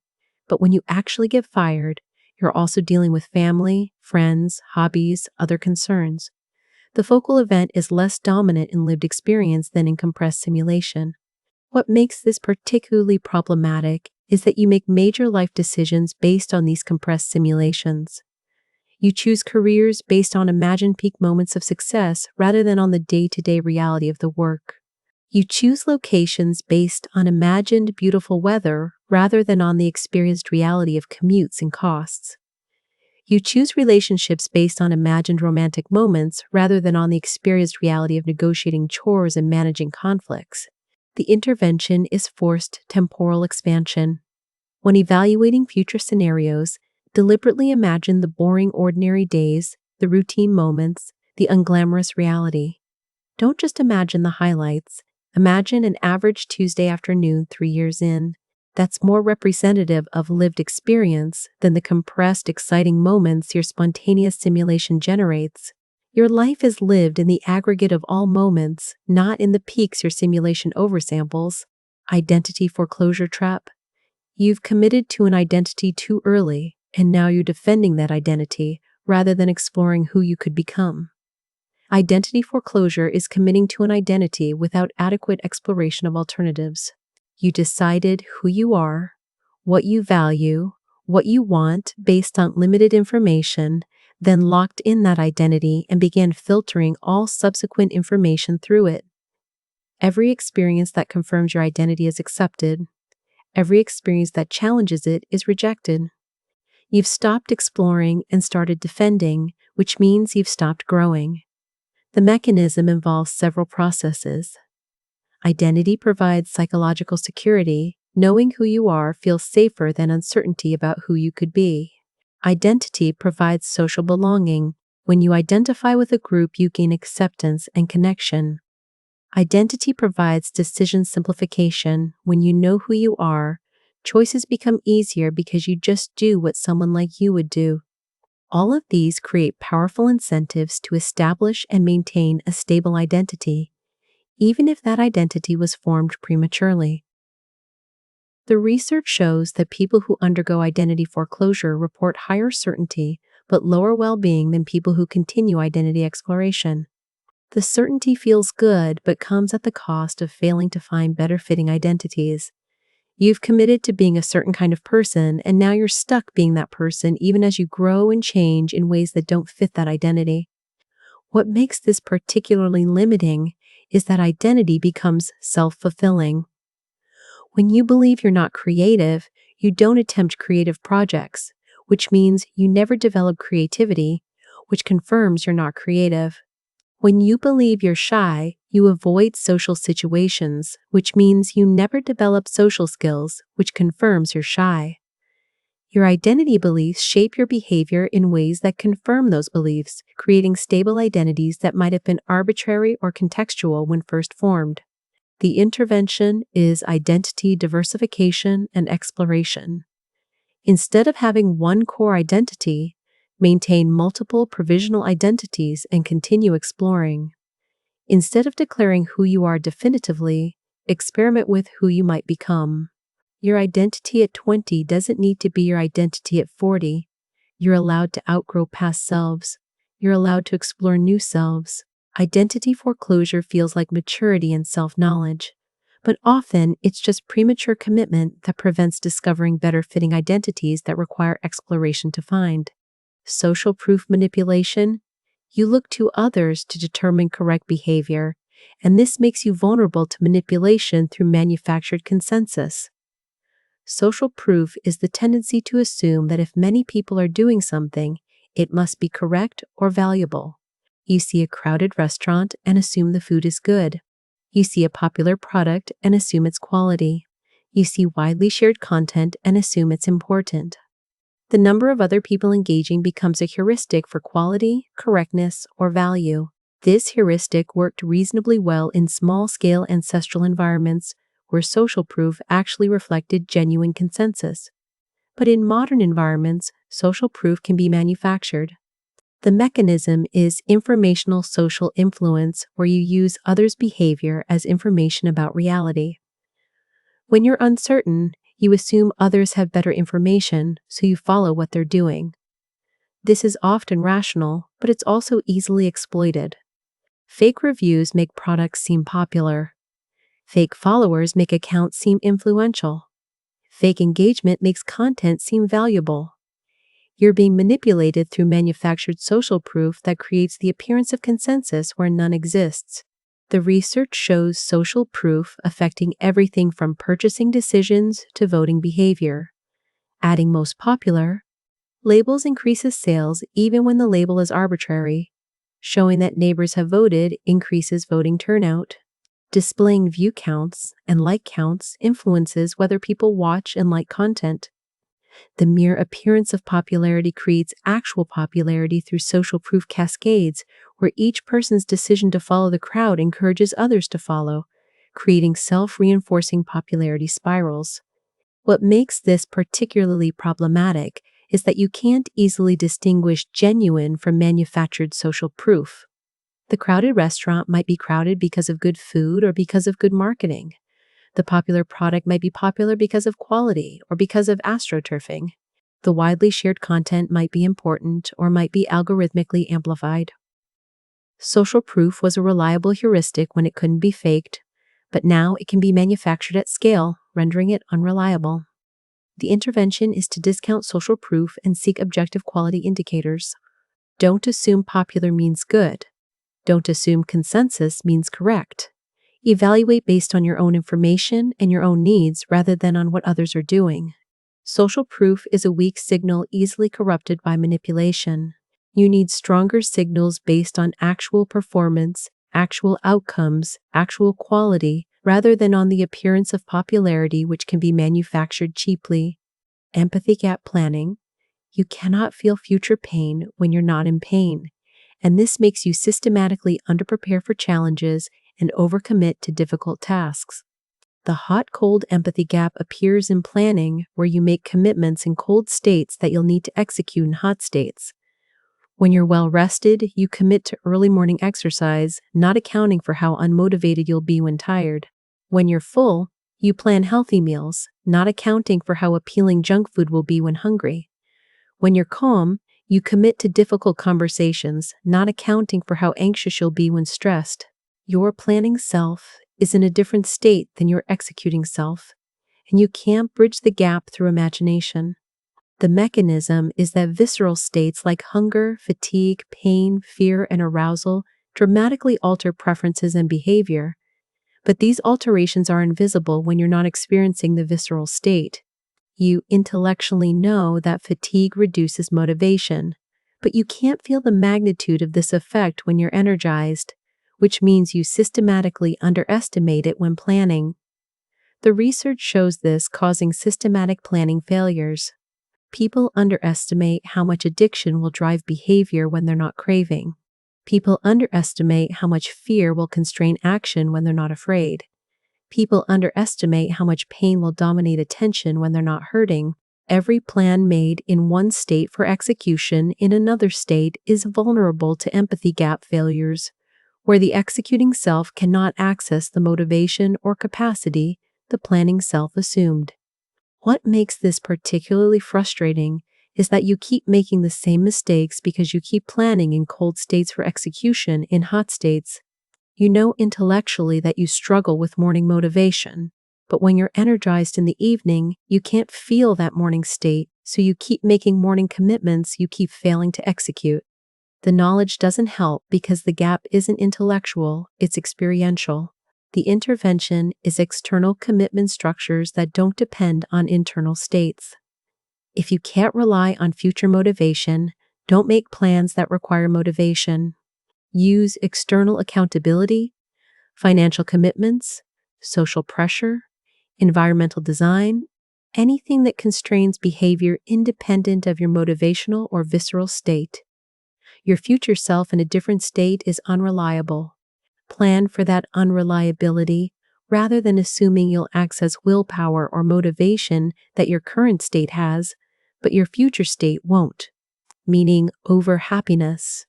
But when you actually get fired, you're also dealing with family, friends, hobbies, other concerns. The focal event is less dominant in lived experience than in compressed simulation. What makes this particularly problematic is that you make major life decisions based on these compressed simulations. You choose careers based on imagined peak moments of success rather than on the day-to-day reality of the work. You choose locations based on imagined beautiful weather rather than on the experienced reality of commutes and costs. You choose relationships based on imagined romantic moments rather than on the experienced reality of negotiating chores and managing conflicts. The intervention is forced temporal expansion. When evaluating future scenarios, deliberately imagine the boring ordinary days, the routine moments, the unglamorous reality. Don't just imagine the highlights. Imagine an average Tuesday afternoon 3 years in. That's more representative of lived experience than the compressed, exciting moments your spontaneous simulation generates. Your life is lived in the aggregate of all moments, not in the peaks your simulation oversamples. Identity foreclosure trap. You've committed to an identity too early, and now you're defending that identity rather than exploring who you could become. Identity foreclosure is committing to an identity without adequate exploration of alternatives. You decided who you are, what you value, what you want based on limited information, then locked in that identity and began filtering all subsequent information through it. Every experience that confirms your identity is accepted. Every experience that challenges it is rejected. You've stopped exploring and started defending, which means you've stopped growing. The mechanism involves several processes. Identity provides psychological security. Knowing who you are feels safer than uncertainty about who you could be. Identity provides social belonging. When you identify with a group, you gain acceptance and connection. Identity provides decision simplification. When you know who you are, choices become easier because you just do what someone like you would do. All of these create powerful incentives to establish and maintain a stable identity, even if that identity was formed prematurely. The research shows that people who undergo identity foreclosure report higher certainty but lower well-being than people who continue identity exploration. The certainty feels good but comes at the cost of failing to find better-fitting identities. You've committed to being a certain kind of person, and now you're stuck being that person even as you grow and change in ways that don't fit that identity. What makes this particularly limiting is that identity becomes self-fulfilling. When you believe you're not creative, you don't attempt creative projects, which means you never develop creativity, which confirms you're not creative. When you believe you're shy, you avoid social situations, which means you never develop social skills, which confirms you're shy. Your identity beliefs shape your behavior in ways that confirm those beliefs, creating stable identities that might have been arbitrary or contextual when first formed. The intervention is identity diversification and exploration. Instead of having one core identity, maintain multiple provisional identities and continue exploring. Instead of declaring who you are definitively, experiment with who you might become. Your identity at 20 doesn't need to be your identity at 40. You're allowed to outgrow past selves. You're allowed to explore new selves. Identity foreclosure feels like maturity and self-knowledge, but often it's just premature commitment that prevents discovering better-fitting identities that require exploration to find. Social proof manipulation. You look to others to determine correct behavior, and this makes you vulnerable to manipulation through manufactured consensus. Social proof is the tendency to assume that if many people are doing something, it must be correct or valuable. You see a crowded restaurant and assume the food is good. You see a popular product and assume its quality. You see widely shared content and assume it's important. The number of other people engaging becomes a heuristic for quality, correctness, or value. This heuristic worked reasonably well in small-scale ancestral environments where social proof actually reflected genuine consensus. But in modern environments, social proof can be manufactured. The mechanism is informational social influence, where you use others' behavior as information about reality. When you're uncertain, you assume others have better information, so you follow what they're doing. This is often rational, but it's also easily exploited. Fake reviews make products seem popular. Fake followers make accounts seem influential. Fake engagement makes content seem valuable. You're being manipulated through manufactured social proof that creates the appearance of consensus where none exists. The research shows social proof affecting everything from purchasing decisions to voting behavior. Adding most popular, labels increases sales even when the label is arbitrary. Showing that neighbors have voted increases voting turnout. Displaying view counts and like counts influences whether people watch and like content. The mere appearance of popularity creates actual popularity through social proof cascades, where each person's decision to follow the crowd encourages others to follow, creating self-reinforcing popularity spirals. What makes this particularly problematic is that you can't easily distinguish genuine from manufactured social proof. The crowded restaurant might be crowded because of good food or because of good marketing. The popular product might be popular because of quality or because of astroturfing. The widely shared content might be important or might be algorithmically amplified. Social proof was a reliable heuristic when it couldn't be faked, but now it can be manufactured at scale, rendering it unreliable. The intervention is to discount social proof and seek objective quality indicators. Don't assume popular means good. Don't assume consensus means correct. Evaluate based on your own information and your own needs rather than on what others are doing. Social proof is a weak signal easily corrupted by manipulation. You need stronger signals based on actual performance, actual outcomes, actual quality, rather than on the appearance of popularity which can be manufactured cheaply. Empathy gap planning. You cannot feel future pain when you're not in pain, and this makes you systematically underprepare for challenges and overcommit to difficult tasks. The hot-cold empathy gap appears in planning, where you make commitments in cold states that you'll need to execute in hot states. When you're well rested, you commit to early morning exercise, not accounting for how unmotivated you'll be when tired. When you're full, you plan healthy meals, not accounting for how appealing junk food will be when hungry. When you're calm, you commit to difficult conversations, not accounting for how anxious you'll be when stressed. Your planning self is in a different state than your executing self, and you can't bridge the gap through imagination. The mechanism is that visceral states like hunger, fatigue, pain, fear, and arousal dramatically alter preferences and behavior, but these alterations are invisible when you're not experiencing the visceral state. You intellectually know that fatigue reduces motivation, but you can't feel the magnitude of this effect when you're energized, which means you systematically underestimate it when planning. The research shows this, causing systematic planning failures. People underestimate how much addiction will drive behavior when they're not craving. People underestimate how much fear will constrain action when they're not afraid. People underestimate how much pain will dominate attention when they're not hurting. Every plan made in one state for execution in another state is vulnerable to empathy gap failures, where the executing self cannot access the motivation or capacity the planning self assumed. What makes this particularly frustrating is that you keep making the same mistakes because you keep planning in cold states for execution in hot states. You know intellectually that you struggle with morning motivation, but when you're energized in the evening, you can't feel that morning state, so you keep making morning commitments you keep failing to execute. The knowledge doesn't help because the gap isn't intellectual, it's experiential. The intervention is external commitment structures that don't depend on internal states. If you can't rely on future motivation, don't make plans that require motivation. Use external accountability, financial commitments, social pressure, environmental design, anything that constrains behavior independent of your motivational or visceral state. Your future self in a different state is unreliable. Plan for that unreliability rather than assuming you'll access willpower or motivation that your current state has, but your future state won't. Meaning over happiness.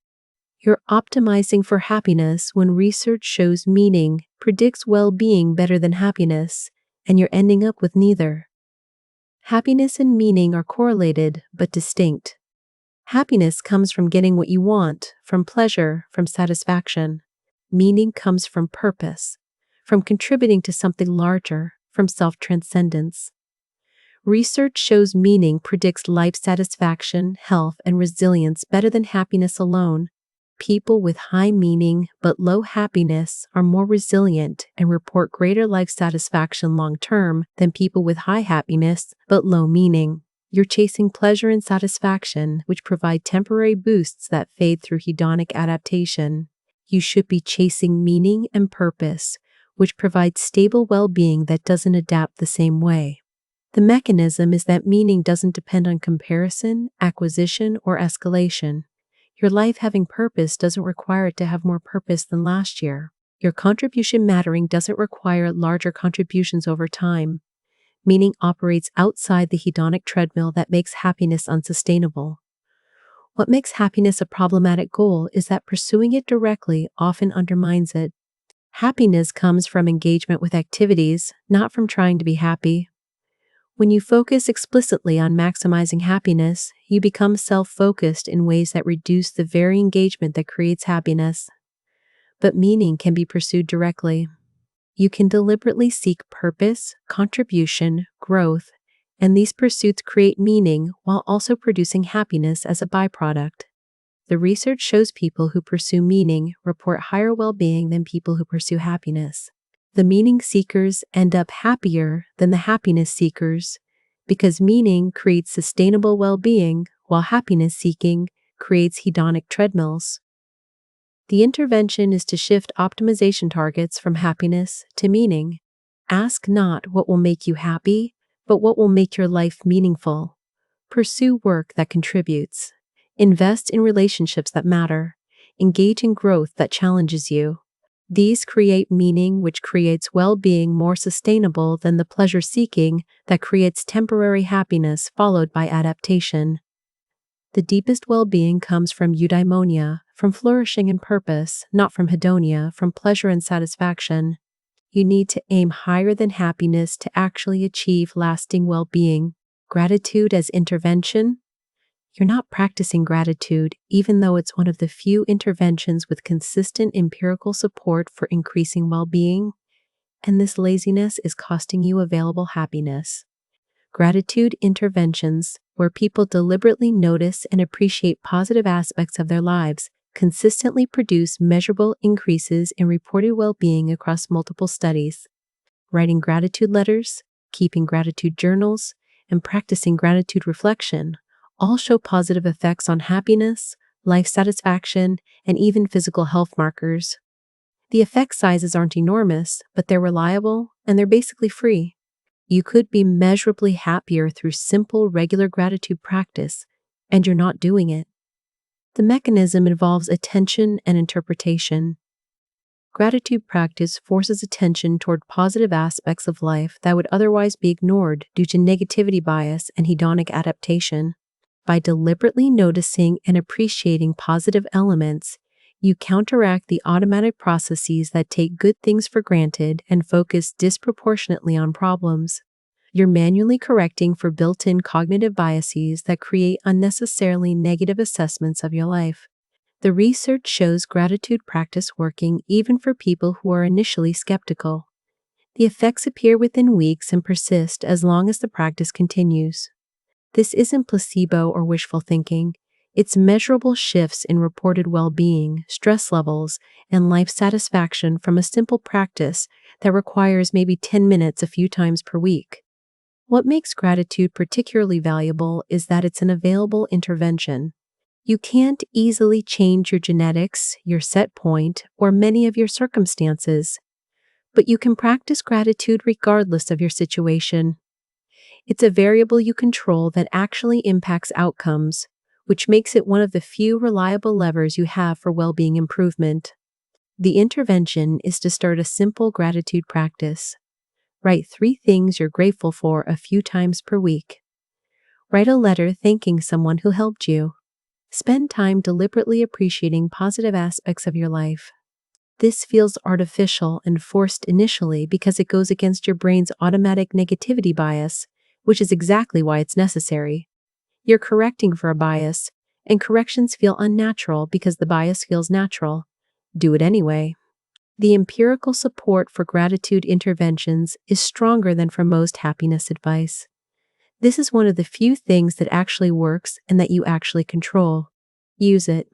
You're optimizing for happiness when research shows meaning predicts well-being better than happiness, and you're ending up with neither. Happiness and meaning are correlated but distinct. Happiness comes from getting what you want, from pleasure, from satisfaction. Meaning comes from purpose, from contributing to something larger, from self-transcendence. Research shows meaning predicts life satisfaction, health, and resilience better than happiness alone. People with high meaning but low happiness are more resilient and report greater life satisfaction long-term than people with high happiness but low meaning. You're chasing pleasure and satisfaction, which provide temporary boosts that fade through hedonic adaptation. You should be chasing meaning and purpose, which provides stable well-being that doesn't adapt the same way. The mechanism is that meaning doesn't depend on comparison, acquisition, or escalation. Your life having purpose doesn't require it to have more purpose than last year. Your contribution mattering doesn't require larger contributions over time. Meaning operates outside the hedonic treadmill that makes happiness unsustainable. What makes happiness a problematic goal is that pursuing it directly often undermines it. Happiness comes from engagement with activities, not from trying to be happy. When you focus explicitly on maximizing happiness, you become self-focused in ways that reduce the very engagement that creates happiness. But meaning can be pursued directly. You can deliberately seek purpose, contribution, growth, and these pursuits create meaning while also producing happiness as a byproduct. The research shows people who pursue meaning report higher well-being than people who pursue happiness. The meaning seekers end up happier than the happiness seekers because meaning creates sustainable well-being, while happiness-seeking creates hedonic treadmills. The intervention is to shift optimization targets from happiness to meaning. Ask not what will make you happy, but what will make your life meaningful. Pursue work that contributes. Invest in relationships that matter. Engage in growth that challenges you. These create meaning, which creates well-being more sustainable than the pleasure-seeking that creates temporary happiness followed by adaptation. The deepest well-being comes from eudaimonia, from flourishing in purpose, not from hedonia, from pleasure and satisfaction. You need to aim higher than happiness to actually achieve lasting well-being. Gratitude as intervention? You're not practicing gratitude, even though it's one of the few interventions with consistent empirical support for increasing well-being, and this laziness is costing you available happiness. Gratitude interventions, where people deliberately notice and appreciate positive aspects of their lives, consistently produce measurable increases in reported well-being across multiple studies. Writing gratitude letters, keeping gratitude journals, and practicing gratitude reflection all show positive effects on happiness, life satisfaction, and even physical health markers. The effect sizes aren't enormous, but they're reliable and they're basically free. You could be measurably happier through simple, regular gratitude practice, and you're not doing it. The mechanism involves attention and interpretation. Gratitude practice forces attention toward positive aspects of life that would otherwise be ignored due to negativity bias and hedonic adaptation. By deliberately noticing and appreciating positive elements, you counteract the automatic processes that take good things for granted and focus disproportionately on problems. You're manually correcting for built-in cognitive biases that create unnecessarily negative assessments of your life. The research shows gratitude practice working even for people who are initially skeptical. The effects appear within weeks and persist as long as the practice continues. This isn't placebo or wishful thinking. It's measurable shifts in reported well-being, stress levels, and life satisfaction from a simple practice that requires maybe 10 minutes a few times per week. What makes gratitude particularly valuable is that it's an available intervention. You can't easily change your genetics, your set point, or many of your circumstances, but you can practice gratitude regardless of your situation. It's a variable you control that actually impacts outcomes, which makes it one of the few reliable levers you have for well-being improvement. The intervention is to start a simple gratitude practice. Write 3 things you're grateful for a few times per week. Write a letter thanking someone who helped you. Spend time deliberately appreciating positive aspects of your life. This feels artificial and forced initially because it goes against your brain's automatic negativity bias, which is exactly why it's necessary. You're correcting for a bias, and corrections feel unnatural because the bias feels natural. Do it anyway. The empirical support for gratitude interventions is stronger than for most happiness advice. This is one of the few things that actually works and that you actually control. Use it.